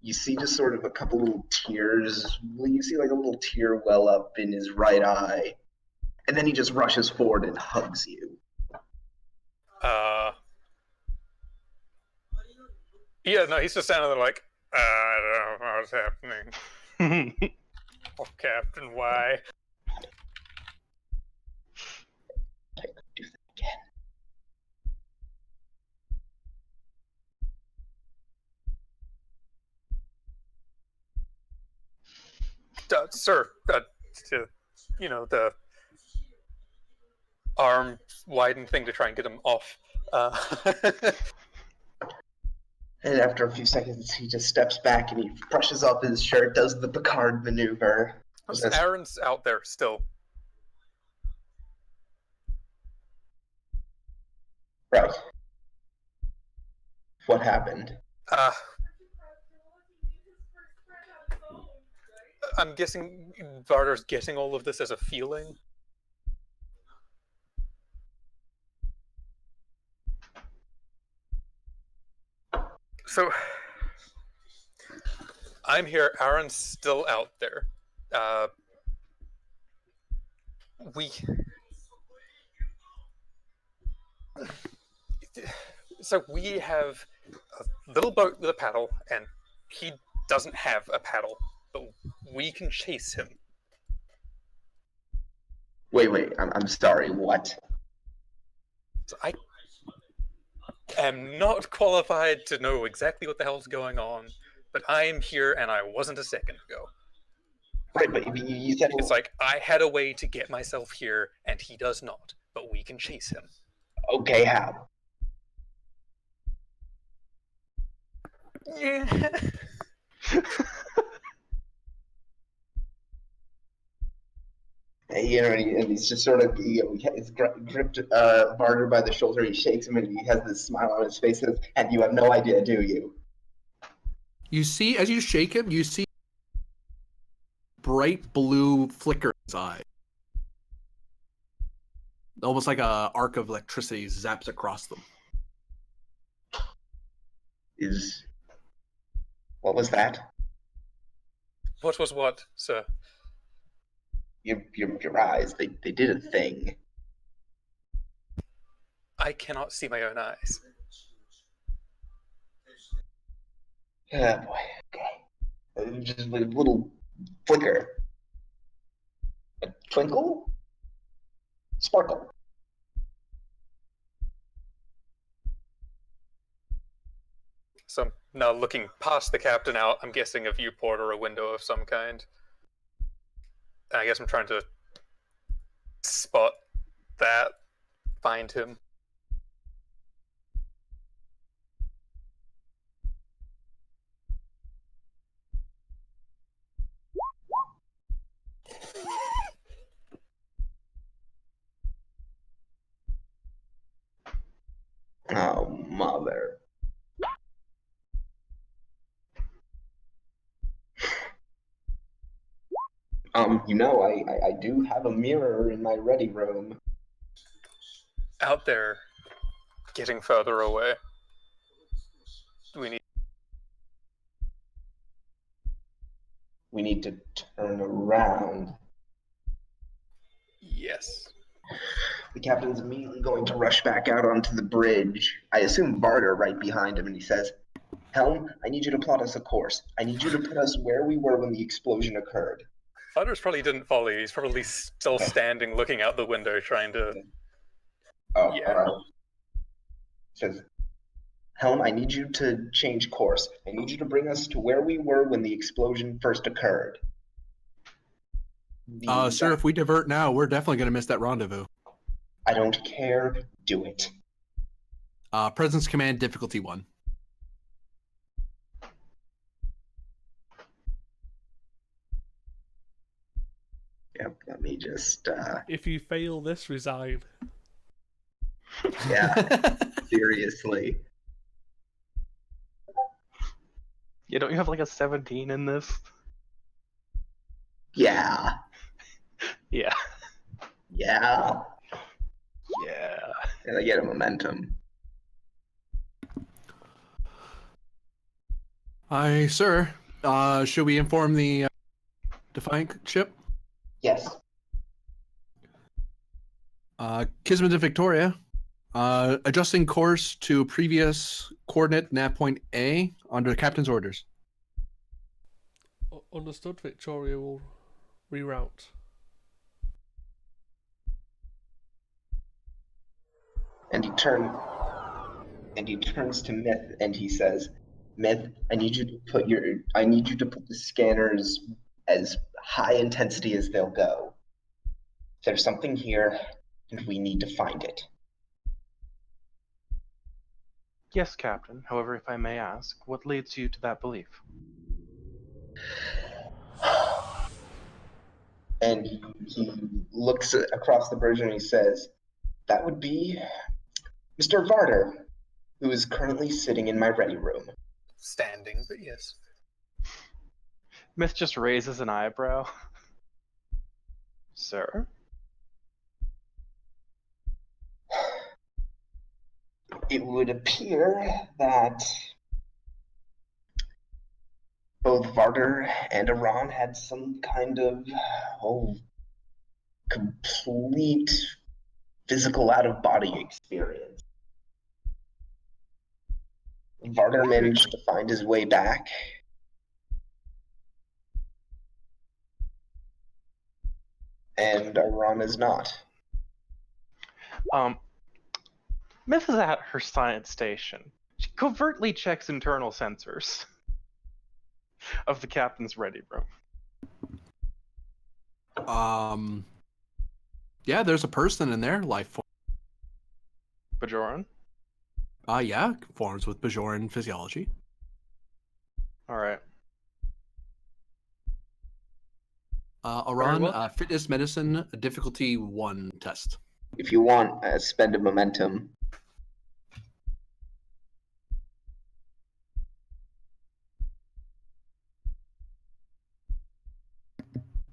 You see just sort of a couple little tears. You see like a little tear well up in his right eye. And then he just rushes forward and hugs you. Yeah, no, he's just standing there like, I don't know what's happening. Oh, Captain, why? I could do that again. Sir, you know, the arm widened thing to try and get him off. And after a few seconds, he just steps back and he brushes off his shirt, does the Picard maneuver. Aaron's out there still. Right. What happened? I'm guessing Varder's getting all of this as a feeling. So, I'm here, Aaron's still out there. So we have a little boat with a paddle, and he doesn't have a paddle, but we can chase him. Wait, I'm sorry, what? So I am not qualified to know exactly what the hell's going on, but I am here and I wasn't a second ago. Right, but you said... It's like, I had a way to get myself here, and he does not, but we can chase him. Okay, how? Yeah. And he's just sort of, he's gripped Varder by the shoulder, he shakes him, and he has this smile on his face, and you have no idea, do you? You see, as you shake him, you see bright blue flicker in his eye. Almost like a arc of electricity zaps across them. What was that? What was what, sir? Your eyes, they did a thing. I cannot see my own eyes. Oh boy, okay. Just a little flicker. A twinkle? Sparkle. So I'm now looking past the captain out, I'm guessing a viewport or a window of some kind. And I guess I'm trying to spot that, find him. Oh, mother. I do have a mirror in my ready room. Out there, getting further away. Do we need... we need to turn around. Yes. The captain's immediately going to rush back out onto the bridge. I assume Varder right behind him, and he says, Helm, I need you to plot us a course. I need you to put us where we were when the explosion occurred. Butters probably didn't follow you. He's probably still standing, looking out the window, trying to. Oh, Yeah. all right. Says, Helm, I need you to change course. I need you to bring us to where we were when the explosion first occurred. Sir, if we divert now, we're definitely going to miss that rendezvous. I don't care. Do it. Presence command difficulty 1. Yep, let me just, If you fail this, resign. yeah, seriously. Yeah, don't you have like a 17 in this? Yeah, Yeah. yeah. Yeah. And I get a momentum. Aye, sir. Should we inform the Defiant ship? Yes. Kismet and Victoria, adjusting course to previous coordinate nav point A under the captain's orders. Understood. Victoria will reroute. And he turns to Myth and he says, Myth, I need you to put the scanners as high intensity as they'll go. There's something here and we need to find it. Yes, Captain. However, if I may ask, what leads you to that belief? And he looks across the bridge and he says, that would be Mr. Varder, who is currently sitting in my ready room. Standing, but yes. Myth just raises an eyebrow. Sir? It would appear that both Varder and Iran had some kind of complete physical out-of-body experience. Varder managed to find his way back. And Iran is not. Myth is at her science station. She covertly checks internal sensors of the captain's ready room. Yeah, there's a person in there, life form. Bajoran? Yeah, conforms with Bajoran physiology. Alright. Iran, well. fitness medicine, difficulty 1 test. If you want, spend a momentum.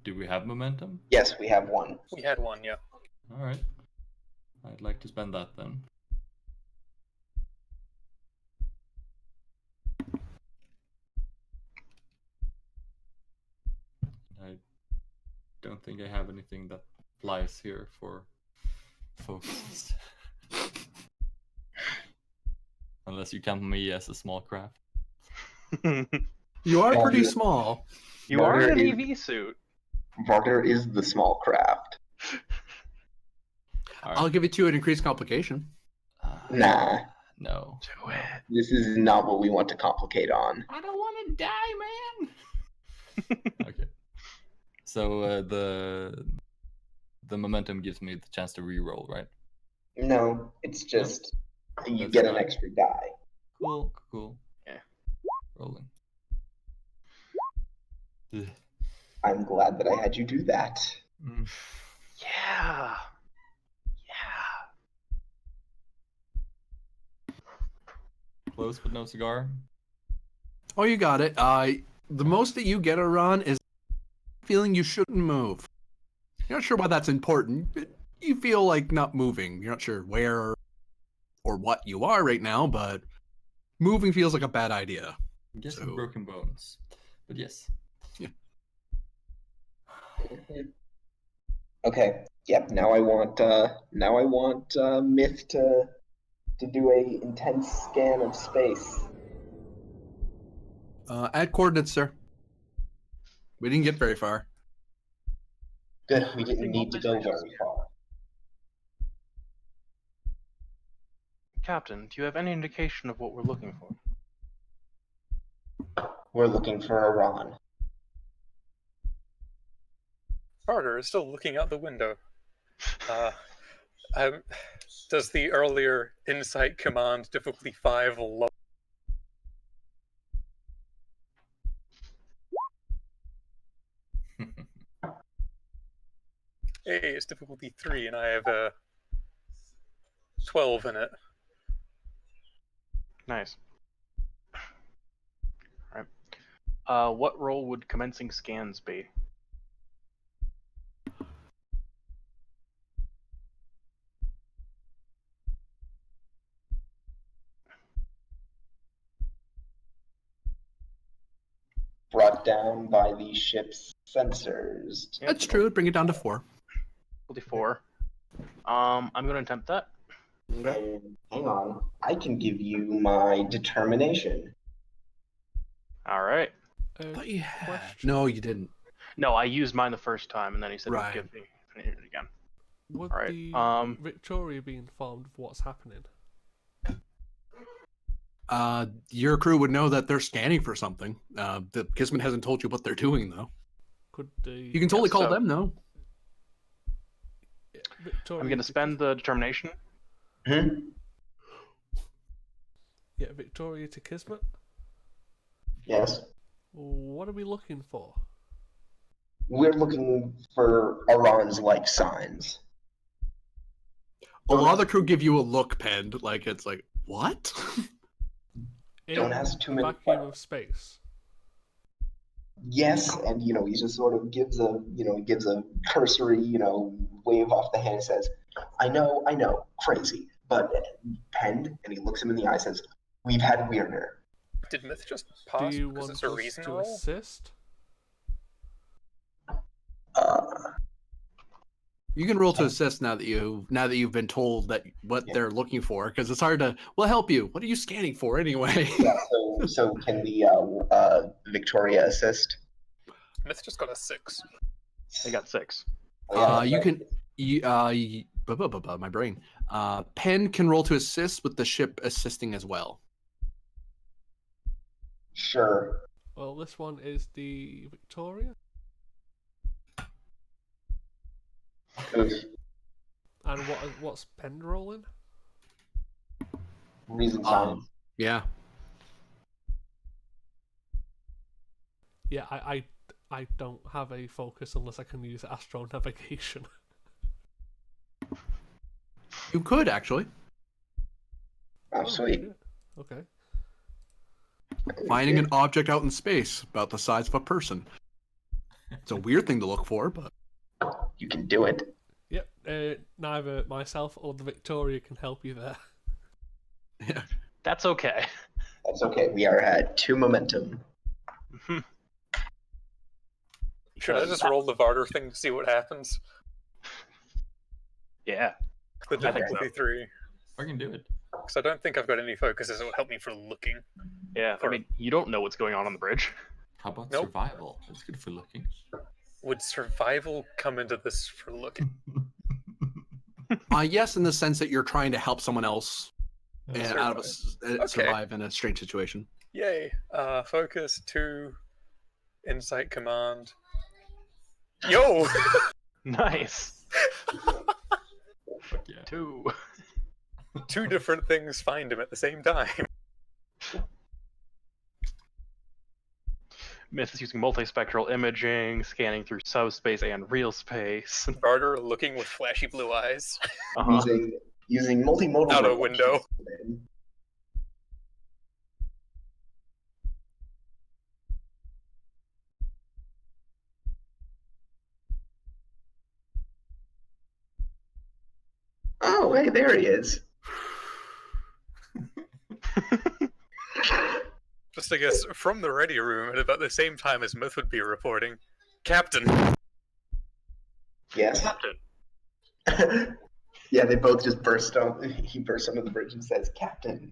Do we have momentum? Yes, we have one. We had one, yeah. All right. I'd like to spend that then. I don't think I have anything that lies here for focus. Unless you count me as a small craft. You are pretty Varder- small. You are in Varder an is- EV suit. Varder is the small craft. All right. I'll give it to you an increased complication. Nah, No. Do it. this is not what we want to complicate on. I don't want to die, man. Okay. So the momentum gives me the chance to re-roll, right? No, it's just you That's get an fine. extra die. Cool. Yeah. Rolling. Ugh. I'm glad that I had you do that. Mm. Yeah. Close but no cigar. Oh, you got it. The most that you get, Iran, is feeling you shouldn't move. You're not sure why that's important. But you feel like not moving. You're not sure where or what you are right now, but moving feels like a bad idea. Get So- some broken bones. But yes. Yeah. Okay. Yep. Now I want Myth to do a intense scan of space. Add coordinates, sir. We didn't get very far. Good. We didn't need to go very far. Captain, do you have any indication of what we're looking for? We're looking for Iran. Carter is still looking out the window. Does the earlier Insight Command difficulty 5 lower? Hey, it's difficulty 3, and I have 12 in it. Nice. Alright. What role would commencing scans be? Brought down by the ship's sensors. That's true. Bring it down to 4. Difficulty 4. I'm going to attempt that. And hang on. I can give you my determination. Alright. But you had... Question. No, you didn't. No, I used mine the first time, and then he said Right. he'd give me it again. Would Alright, the Victoria be informed of what's happening? Your crew would know that they're scanning for something. The Kismet hasn't told you what they're doing, though. Could the You can totally Yes, call so- them, though. Victoria I'm going to spend the determination. Hmm? Yeah, Victoria to Kismet. Yes. What are we looking for? We're looking for Iran's life signs. A lot of the crew give you a look, Pend. Like, it's like, what? Don't In ask too the many vacuum questions. of space. Yes, and he just sort of gives a cursory, wave off the hand and says, I know, crazy, but Pend, and he looks him in the eye and says, we've had weirder. Did Myth just Do pause you because want it's a us reason to roll? assist? You can roll to assist now that you've been told that what Yeah. they're looking for, because it's hard to. We'll help you. What are you scanning for anyway? Yeah, so can the Victoria assist? Myth just got a 6. I got 6. You can. My brain. Pen can roll to assist with the ship assisting as well. Sure. Well, this one is the Victoria. Oof. And what's Pen rolling? Reason sign. Yeah. Yeah, I don't have a focus unless I can use astro navigation. You could actually Oh, sweet. shit. Okay. finding an object out in space about the size of a person. It's a weird thing to look for, but You can do it. Yep. Neither myself or the Victoria can help you there. yeah. That's okay. That's okay. We are at 2 momentum. Should I just roll the Varder thing to see what happens? Yeah. The I think difficulty so. 3. I can do it. Because I don't think I've got any focuses that will help me for looking. Yeah. I mean, you don't know what's going on the bridge. How about Nope. survival? That's good for looking. Would survival come into this for looking? Yes, in the sense that you're trying to help someone else and out of Okay. survive in a strange situation. Yay. Focus 2. Insight Command. Yo! Nice. Fuck yeah. 2. 2 different things find him at the same time. Myth is using multispectral imaging, scanning through subspace and real space. Varder looking with flashy blue eyes. Uh-huh. Using multimodal Out a reflections. window. Oh, hey, there he is. Just, I guess, from the ready room at about the same time as Myth would be reporting. Captain! Yes. Captain, Yeah, they both just burst on. He bursts onto the bridge and says, "Captain."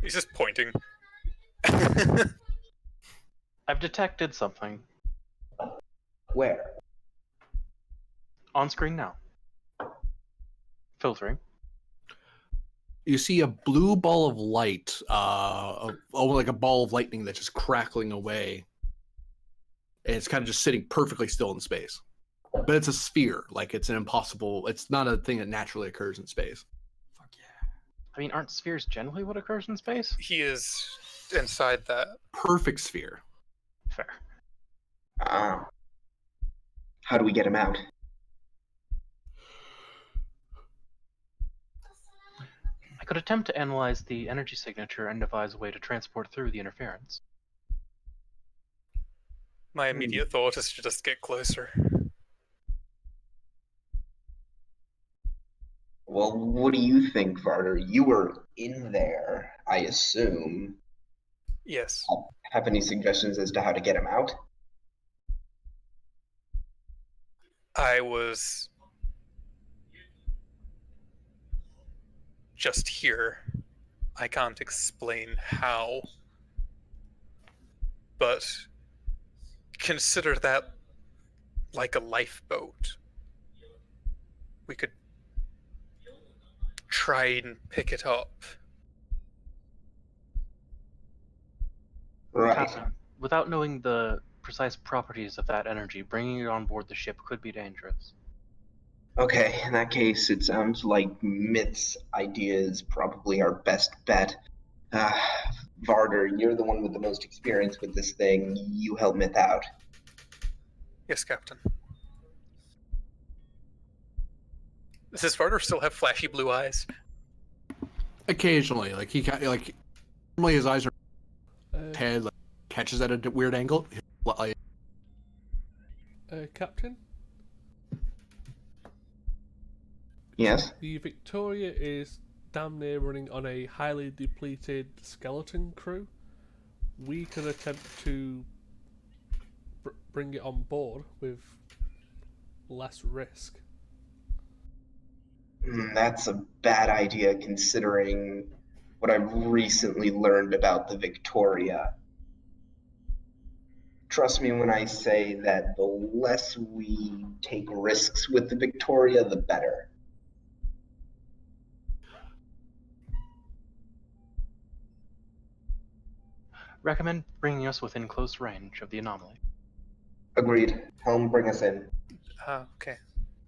He's just pointing. I've detected something Where? on screen now. Filtering. You see a blue ball of light, like a ball of lightning that's just crackling away. And it's kind of just sitting perfectly still in space. But it's a sphere. Like, it's not a thing that naturally occurs in space. Fuck yeah. I mean, aren't spheres generally what occurs in space? He is inside that. Perfect sphere. Fair. Ah. How do we get him out? I could attempt to analyze the energy signature and devise a way to transport through the interference. My immediate thought is to just get closer. Well, what do you think, Varder? You were in there, I assume. Yes. Have any suggestions as to how to get him out? I was just here. I can't explain how. But consider that like a lifeboat. We could try and pick it up. Right. Captain, without knowing the precise properties of that energy, bringing it on board the ship could be dangerous. Okay, in that case, it sounds like Myth's idea is probably our best bet. Varder, you're the one with the most experience with this thing. You help Myth out. Yes, Captain. Does Varder still have flashy blue eyes? Occasionally, normally his eyes are Uh, head, like, catches at a weird angle. Captain, Yes? the Victoria is damn near running on a highly depleted skeleton crew. We could attempt to bring it on board with less risk. That's a bad idea considering what I've recently learned about the Victoria. Trust me when I say that the less we take risks with the Victoria, the better. Recommend bringing us within close range of the anomaly. Agreed. Helm, bring us in. Okay.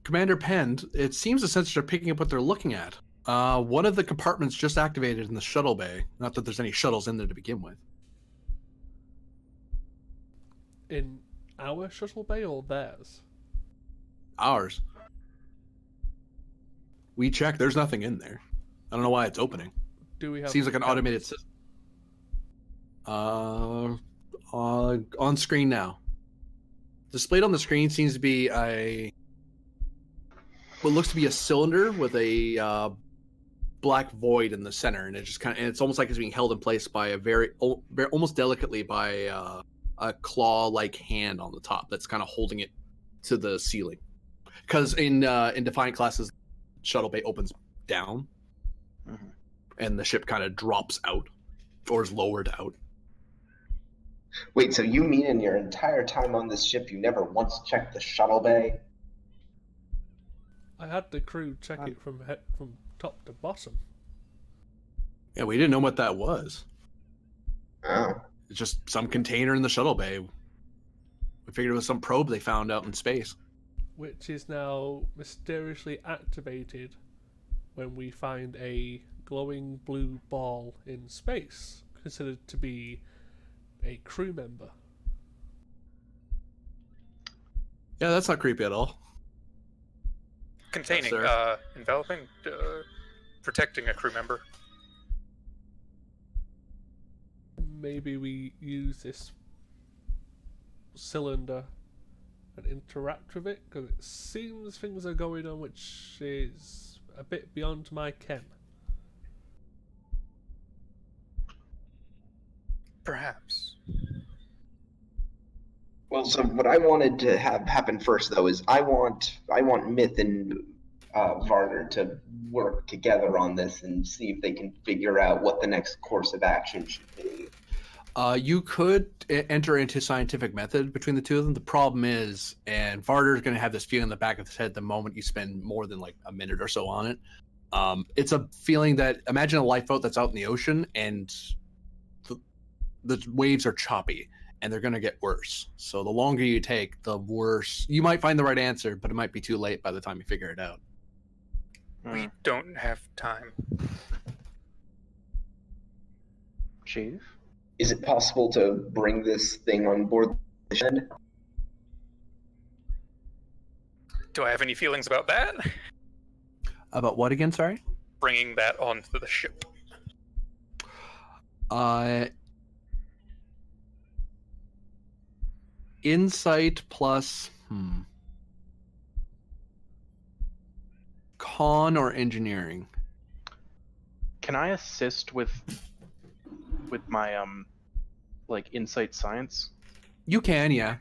Commander Pend, it seems the sensors are picking up what they're looking at. One of the compartments just activated in the shuttle bay. Not that there's any shuttles in there to begin with. In our shuttle bay or theirs? Ours. We checked. There's nothing in there. I don't know why it's opening. Do we have? Seems like an automated system. On screen now. Displayed on the screen seems to be what looks to be a cylinder with a black void in the center, and it's almost like it's being held in place by very almost delicately by a claw-like hand on the top that's kind of holding it to the ceiling. Because in Defiant classes, shuttle bay opens down, and the ship kind of drops out or is lowered out. Wait, so you mean in your entire time on this ship you never once checked the shuttle bay? I had the crew check it from top to bottom. Yeah, we didn't know what that was. Oh. It's just some container in the shuttle bay. We figured it was some probe they found out in space. Which is now mysteriously activated when we find a glowing blue ball in space, considered to be a crew member. Yeah, that's not creepy at all. Containing, Yes, enveloping, protecting a crew member. Maybe we use this cylinder and interact with it, because it seems things are going on which is a bit beyond my ken. Perhaps. Well, so what I wanted to have happen first, though, is I want Myth and Varder to work together on this and see if they can figure out what the next course of action should be. You could enter into scientific method between the two of them. The problem is, and Varder's going to have this feeling in the back of his head the moment you spend more than like a minute or so on it. It's a feeling that, imagine a lifeboat that's out in the ocean and the waves are choppy and they're going to get worse. So the longer you take, the worse. You might find the right answer, but it might be too late by the time you figure it out. We don't have time. Chief? Is it possible to bring this thing on board the ship? Do I have any feelings about that? About what again? Sorry. Bringing that onto the ship. Insight plus con or engineering. Can I assist with my like insight science? You can, yeah.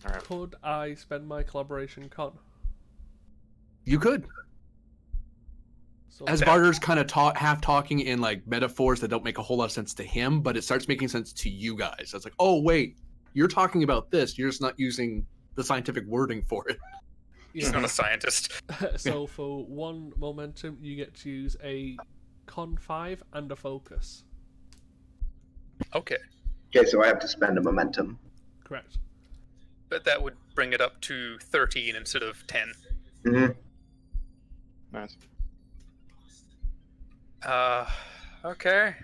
All right. Could I spend my collaboration con? You could. So As Barter's kind of half talking in like metaphors that don't make a whole lot of sense to him, but it starts making sense to you guys. It's like, oh wait, you're talking about this. You're just not using the scientific wording for it. He's not a scientist. So for 1 momentum, you get to use a con 5 and a focus. Okay. Okay, so I have to spend a momentum. Correct. But that would bring it up to 13 instead of 10. Mm-hmm. Nice. Okay.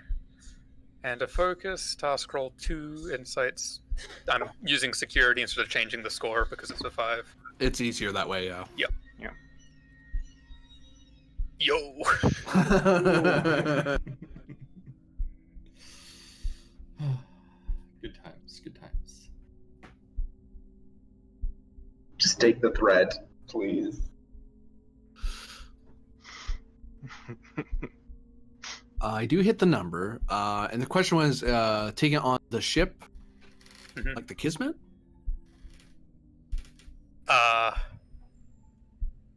And a focus, task roll 2, insights. I'm using security instead of changing the score because it's a 5. It's easier that way, yeah. Yo! Good times, good times. Just take the thread, please. I do hit the number, and the question was taking it on the ship, Mhm. like the Kismet?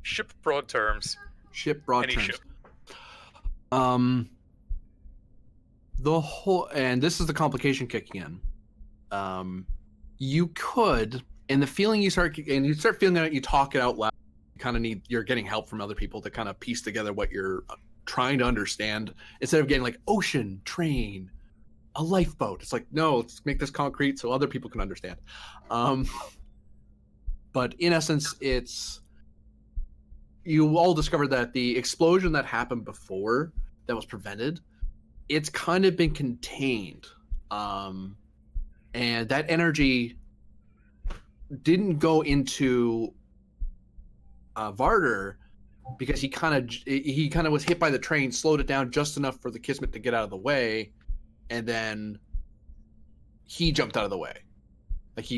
Ship broad terms. Ship broad Any terms. ship. The whole, and this is the complication kicking in. You could, and the feeling you start feeling that you talk it out loud. You kind of you're getting help from other people to kind of piece together what you're trying to understand instead of getting like ocean, train, a lifeboat. It's like, no, let's make this concrete so other people can understand. But in essence, it's, you all discovered that the explosion that happened before that was prevented, it's kind of been contained. And that energy didn't go into Varder because he kind of was hit by the train, slowed it down just enough for the Kismet to get out of the way, and then he jumped out of the way,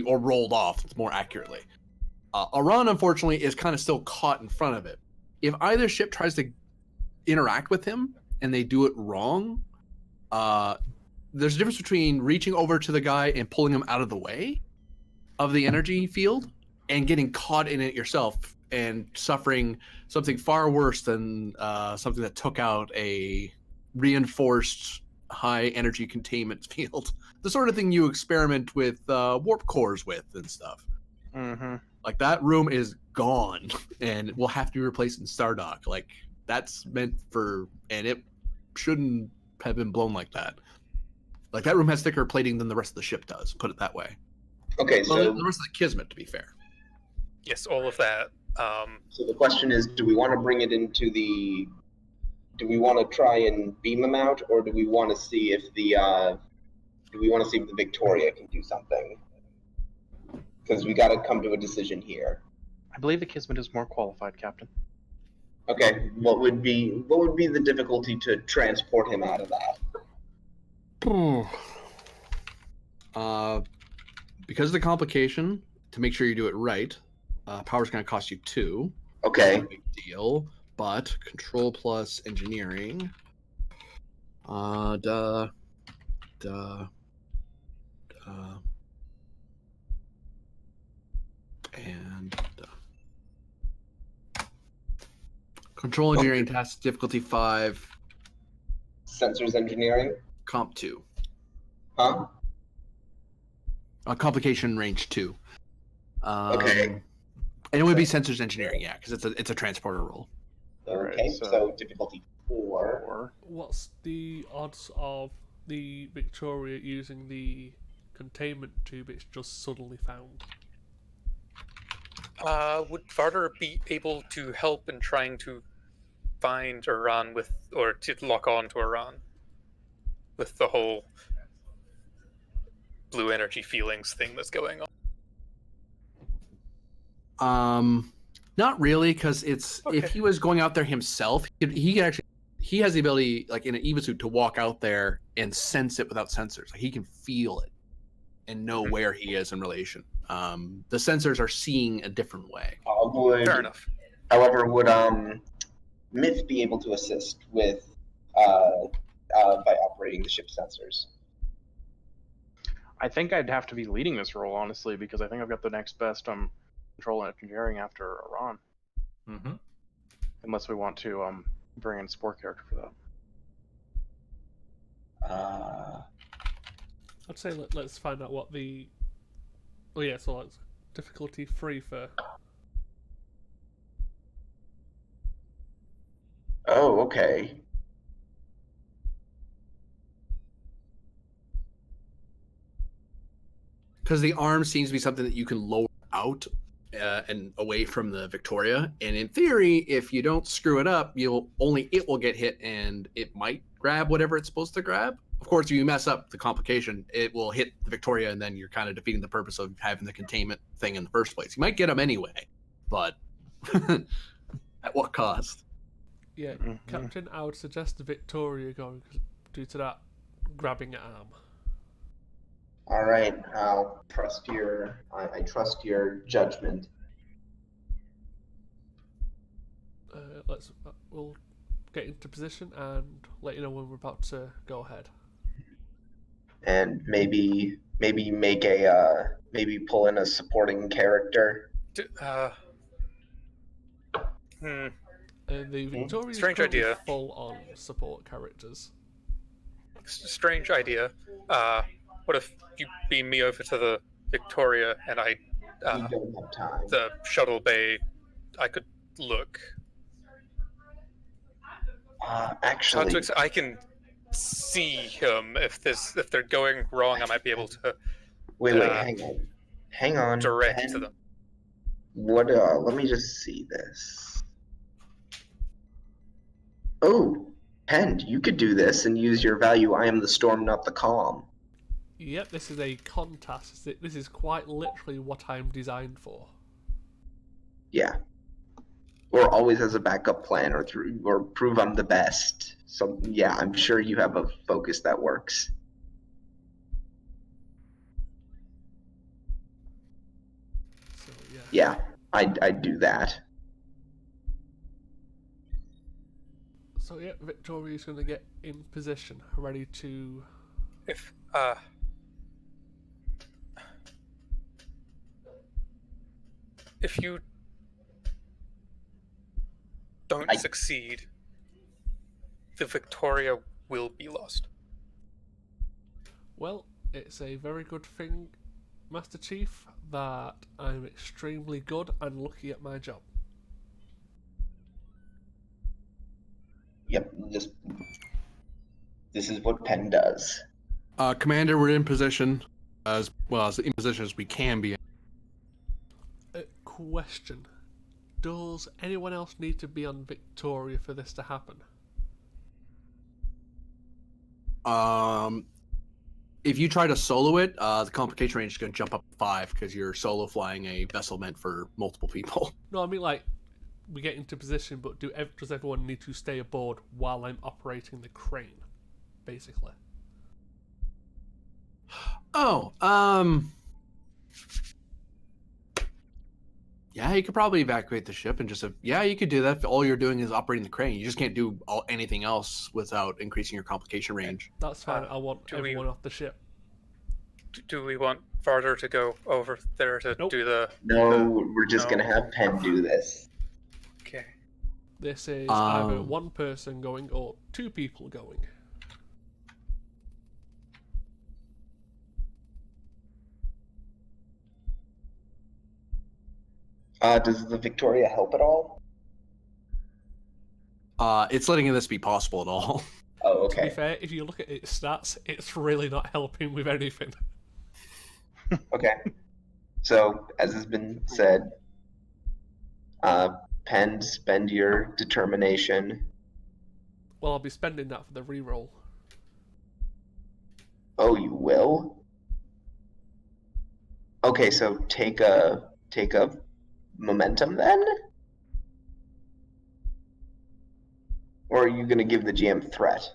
or rolled off more accurately. Aran, unfortunately, is kind of still caught in front of it. If either ship tries to interact with him and they do it wrong, there's a difference between reaching over to the guy and pulling him out of the way of the energy field and getting caught in it yourself and suffering something far worse than something that took out a reinforced high energy containment field. The sort of thing you experiment with warp cores with and stuff. Mm-hmm. Like, that room is gone and will have to be replaced in Stardock. Like, that's meant for, and it shouldn't have been blown like that. Like, that room has thicker plating than the rest of the ship does, put it that way. Okay, Well, so the rest of the Kismet, to be fair. Yes, all of that. so the question is, do we want to bring it into the? Do we want to try and beam them out, or do we want to see if the? Do we want to see if the Victoria can do something? Because we got to come to a decision here. I believe the Kismet is more qualified, Captain. Okay, what would be the difficulty to transport him out of that? Because of the complication, to make sure you do it right, power's going to cost you 2. Okay. Big deal. But control plus engineering. And control engineering task difficulty 5, Sensors engineering. comp 2. Huh? Complication range 2. Okay. And it would be sensors engineering, yeah, because it's a transporter role. Okay, Alright, so difficulty 4. Or What's the odds of the Victoria using the containment tube it's just suddenly found? Would Varder be able to help in trying to find Iran or to lock on to Iran with the whole blue energy feelings thing that's going on? Not really, because if Okay. he was going out there himself, he could actually, he has the ability, like in an EVA suit, to walk out there and sense it without sensors. Like, he can feel it and know where he is in relation. The sensors are seeing a different way. Fair enough. However, would Myth be able to assist with by operating the ship sensors? I think I'd have to be leading this role, honestly, because I think I've got the next best control and engineering after Iran. Mm-hmm. Unless we want to bring in a sport character for that. I'd say let's find out what the. Oh yeah, so that's difficulty 3 for. Oh, okay. Because the arm seems to be something that you can lower out and away from the Victoria. And in theory, if you don't screw it up, it will get hit and it might grab whatever it's supposed to grab. Of course, if you mess up the complication, it will hit the Victoria, and then you're kind of defeating the purpose of having the containment thing in the first place. You might get them anyway, but at what cost? Yeah, Captain, I would suggest the Victoria going due to that grabbing arm. All right, I'll trust your. I trust your judgment. We'll get into position and let you know when we're about to go ahead. And maybe make a maybe pull in a supporting character. The Victoria is Strange currently idea. full on support characters. Strange idea. What if you beam me over to the Victoria and We don't have time. the shuttle bay, I could look. Actually, I can see him. If they're going wrong, I might be able to wait, hang on. direct Pen, to them. What? Let me just see this. Oh, Pen, you could do this and use your value. I am the storm, not the calm. Yep, this is a contest. This is quite literally what I'm designed for. Yeah. Or always as a backup plan, or prove I'm the best. So yeah, I'm sure you have a focus that works. So yeah. Yeah, I'd do that. So yeah, Victoria's going to get in position, ready to. If you don't succeed, the Victoria will be lost. Well, it's a very good thing, Master Chief, that I'm extremely good and lucky at my job. Yep, this is what Pen does. Commander, we're in position as well as in position as we can be. Question: does anyone else need to be on Victoria for this to happen? If you try to solo it, the complication range is going to jump up 5 because you're solo flying a vessel meant for multiple people. No, I mean like we get into position, but does everyone need to stay aboard while I'm operating the crane, basically? Oh, yeah, you could probably evacuate the ship and yeah, you could do that. If all you're doing is operating the crane. You just can't do anything else without increasing your complication range. That's fine. I want everyone off the ship. Do we want Varder to go over there to Nope. do the? No, we're just No. gonna have Penn do this. Okay. This is either Um, one person going or two people going. Does the Victoria help at all? It's letting this be possible at all. Oh, To be okay. fair, if you look at its stats, it's really not helping with anything. Okay. So, as has been said, Penn, spend your determination. Well, I'll be spending that for the reroll. Oh, you will? Okay, so take a momentum then? Or are you gonna give the GM threat?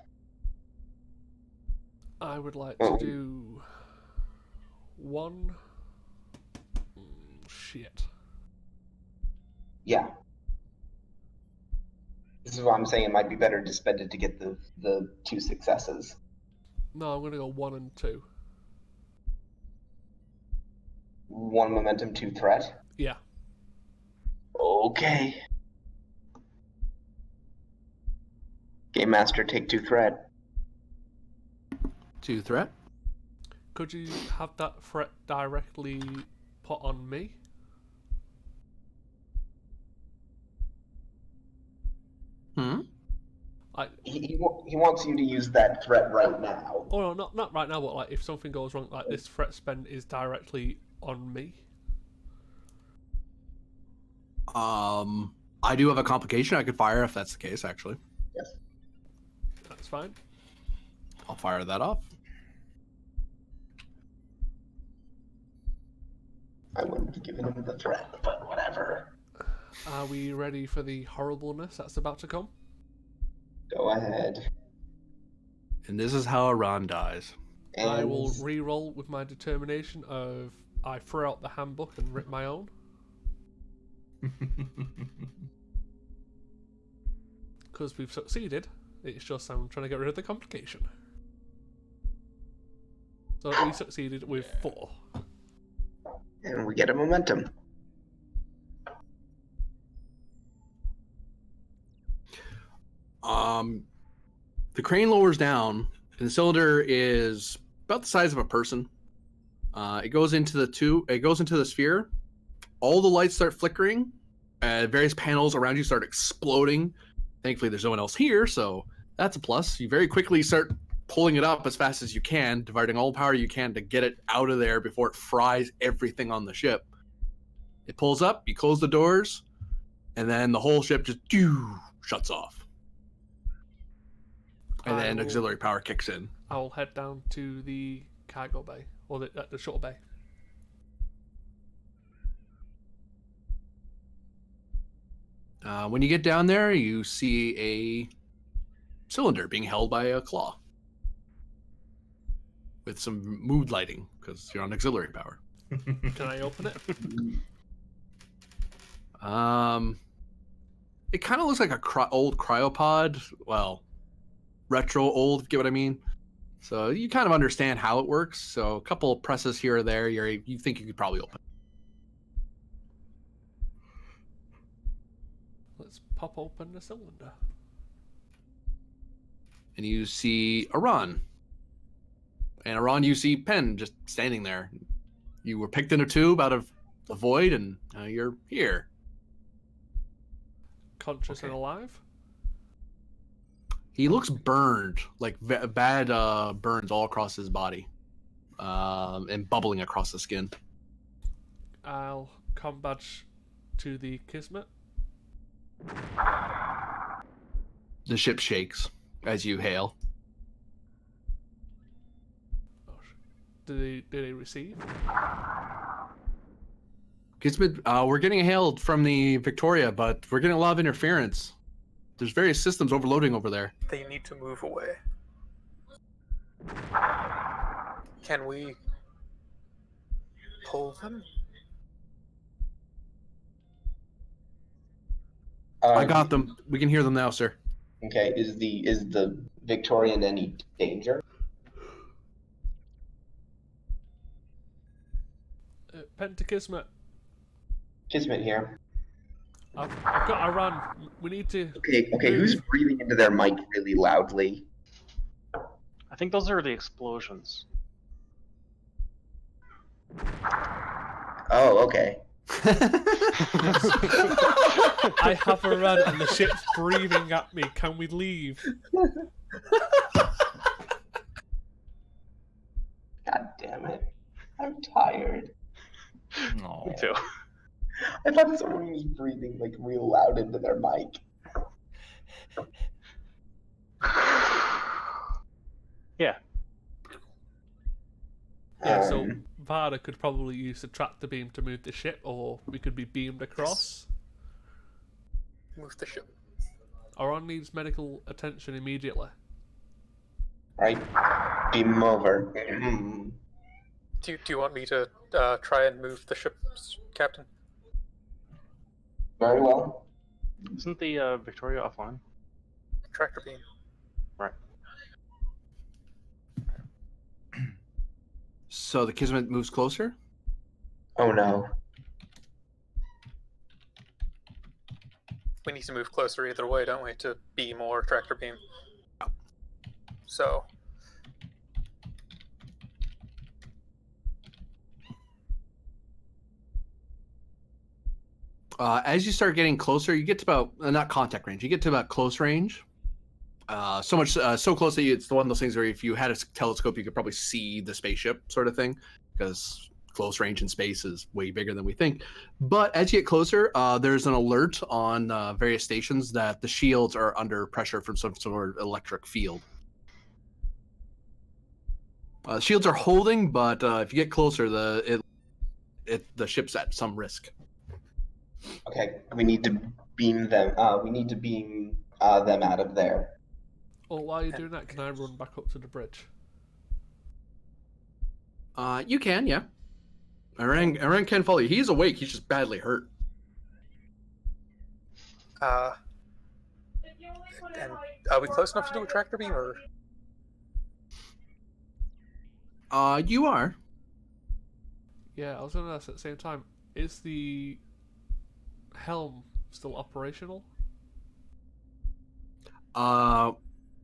I would like Oh. to do one. Shit. Yeah. This is why I'm saying it might be better to spend it to get the 2 successes. No, I'm gonna go 1 and 2. 1 momentum, 2 threat. Yeah. Okay. Game Master, take 2 threat. 2 threat. Could you have that threat directly put on me? Like, He wants you to use that threat right now. oh no, not right now, but like if something goes wrong, like this threat spend is directly on me. I do have a complication I could fire if that's the case, actually. Yes. That's fine. I'll fire that off. I wouldn't have given him the threat, but whatever. Are we ready for the horribleness that's about to come? Go ahead. And this is how Aran dies. And I will re-roll with my determination of I throw out the handbook and rip my own. Because we've succeeded, it's just I'm trying to get rid of the complication. So we succeeded with 4. and we get a momentum. The crane lowers down, and the cylinder is about the size of a person. It goes into the tube. It goes into the sphere. All the lights start flickering. Various panels around you start exploding. Thankfully, there's no one else here, so that's a plus. You very quickly start pulling it up as fast as you can, diverting all the power you can to get it out of there before it fries everything on the ship. It pulls up. You close the doors, and then the whole ship just shuts off. And then auxiliary power kicks in. I will head down to the cargo bay, or the shuttle bay. When you get down there, you see a cylinder being held by a claw with some mood lighting because you're on auxiliary power. Can I open it? It kind of looks like a old cryopod. Well, retro old, if you get what I mean. So you kind of understand how it works. So a couple of presses here or there, you think you could probably open it. Let's pop open the cylinder. And you see Aran. And Aran, you see Penn just standing there. You were picked in a tube out of the void, and you're here. Conscious Okay. and alive? He looks burned, like bad burns all across his body, and bubbling across the skin. I'll come badge to the Kismet. The ship shakes as you hail. Oh, did they receive? Kismet, we're getting hailed from the Victoria, but we're getting a lot of interference. There's various systems overloading over there. They need to move away. Can we pull them? I got them. We can hear them now, sir. Okay, is the Victoria in any danger? Pentakismet. Kismet here. I've got a run. We need to. Okay, move. who's breathing into their mic really loudly? I think those are the explosions. Oh, okay. I have a run and the ship's breathing at me. Can we leave? God damn it. I'm tired. No. Me too. I thought someone was breathing like real loud into their mic. Yeah. Yeah, so Um, Varda could probably use the tractor beam to move the ship, or we could be beamed across. Move the ship. Oron needs medical attention immediately. right. Beam 'em over. Mhm. Do you want me to try and move the ship, Captain? Very well. Isn't the Victoria offline? Tractor beam. Right. So the Kismet moves closer. Oh no. We need to move closer either way, don't we? To beam or tractor beam. So. As you start getting closer, you get to about not contact range. You get to about close range. So much, so close that it's one of those things where if you had a telescope, you could probably see the spaceship, sort of thing, because close range in space is way bigger than we think. But as you get closer, there's an alert on various stations that the shields are under pressure from some sort of electric field. Shields are holding, but if you get closer, the ship's at some risk. Okay, we need to beam them. We need to beam them out of there. Well, while you're doing that, can I run back up to the bridge? You can, yeah. Aren can follow you. He's awake. He's just badly hurt. And are we close enough to do a tractor beam, or? You are. Yeah, I was going to ask at the same time, is the helm still operational?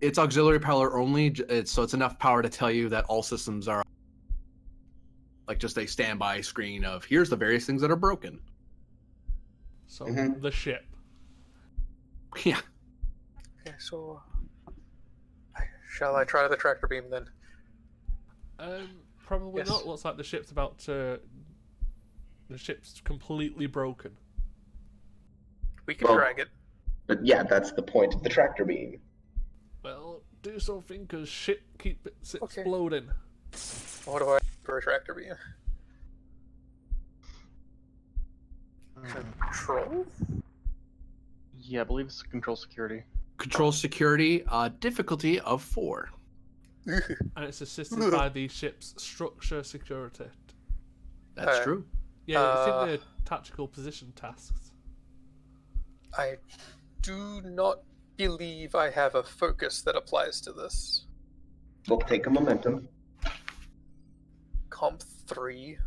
It's auxiliary power only. So it's enough power to tell you that all systems are like just a standby screen of here's the various things that are broken. So, Mhm. the ship. Yeah. Okay, so. Shall I try the tractor beam then? Probably Yes. not. Looks like the ship's about to... The ship's completely broken. We can Well- drag it. But yeah, that's the point of the tractor beam. Well, do something, because shit keeps Okay. exploding. What do I for a tractor beam? Control? Yeah, I believe it's control security. Control security, difficulty of 4. And it's assisted by the ship's structure security. That's Uh, true. Yeah, it's in the tactical position tasks. I do not believe I have a focus that applies to this. We'll take a momentum. Comp 3.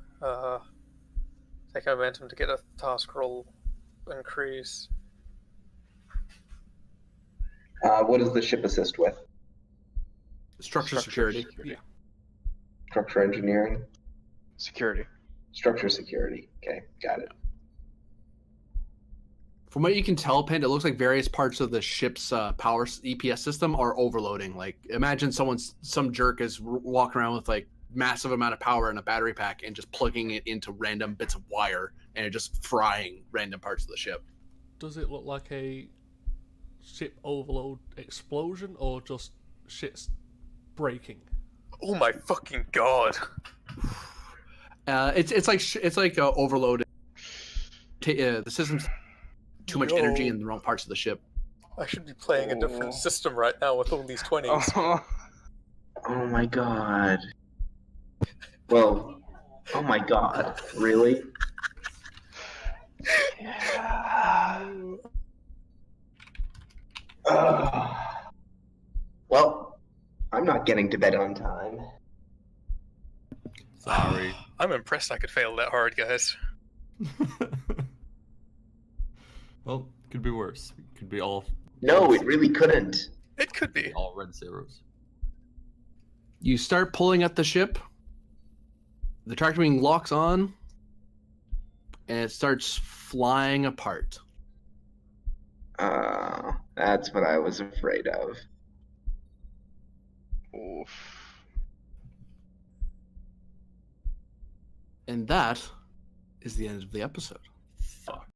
Take a momentum to get a task roll increase. What does the ship assist with? Structure security. Yeah. Structure engineering? Security. Structure security. Okay, got it. From what you can tell, Panda, it looks like various parts of the ship's power EPS system are overloading. Like, imagine some jerk is walking around with like massive amount of power in a battery pack and just plugging it into random bits of wire and it just frying random parts of the ship. Does it look like a ship overload explosion, or just shit's breaking? Oh my fucking god! It's like overloaded. The system's too much energy in the wrong parts of the ship. I should be playing a different system right now with all these 20s. Oh my god. Well, oh my god. Really? Well, I'm not getting to bed on time. Sorry. I'm impressed I could fail that hard, guys. Well, could be worse. Could be all. No, it really couldn't. It could be. All red zeros. You start pulling at the ship. The tractor beam locks on, and it starts flying apart. That's what I was afraid of. Oof. And that is the end of the episode.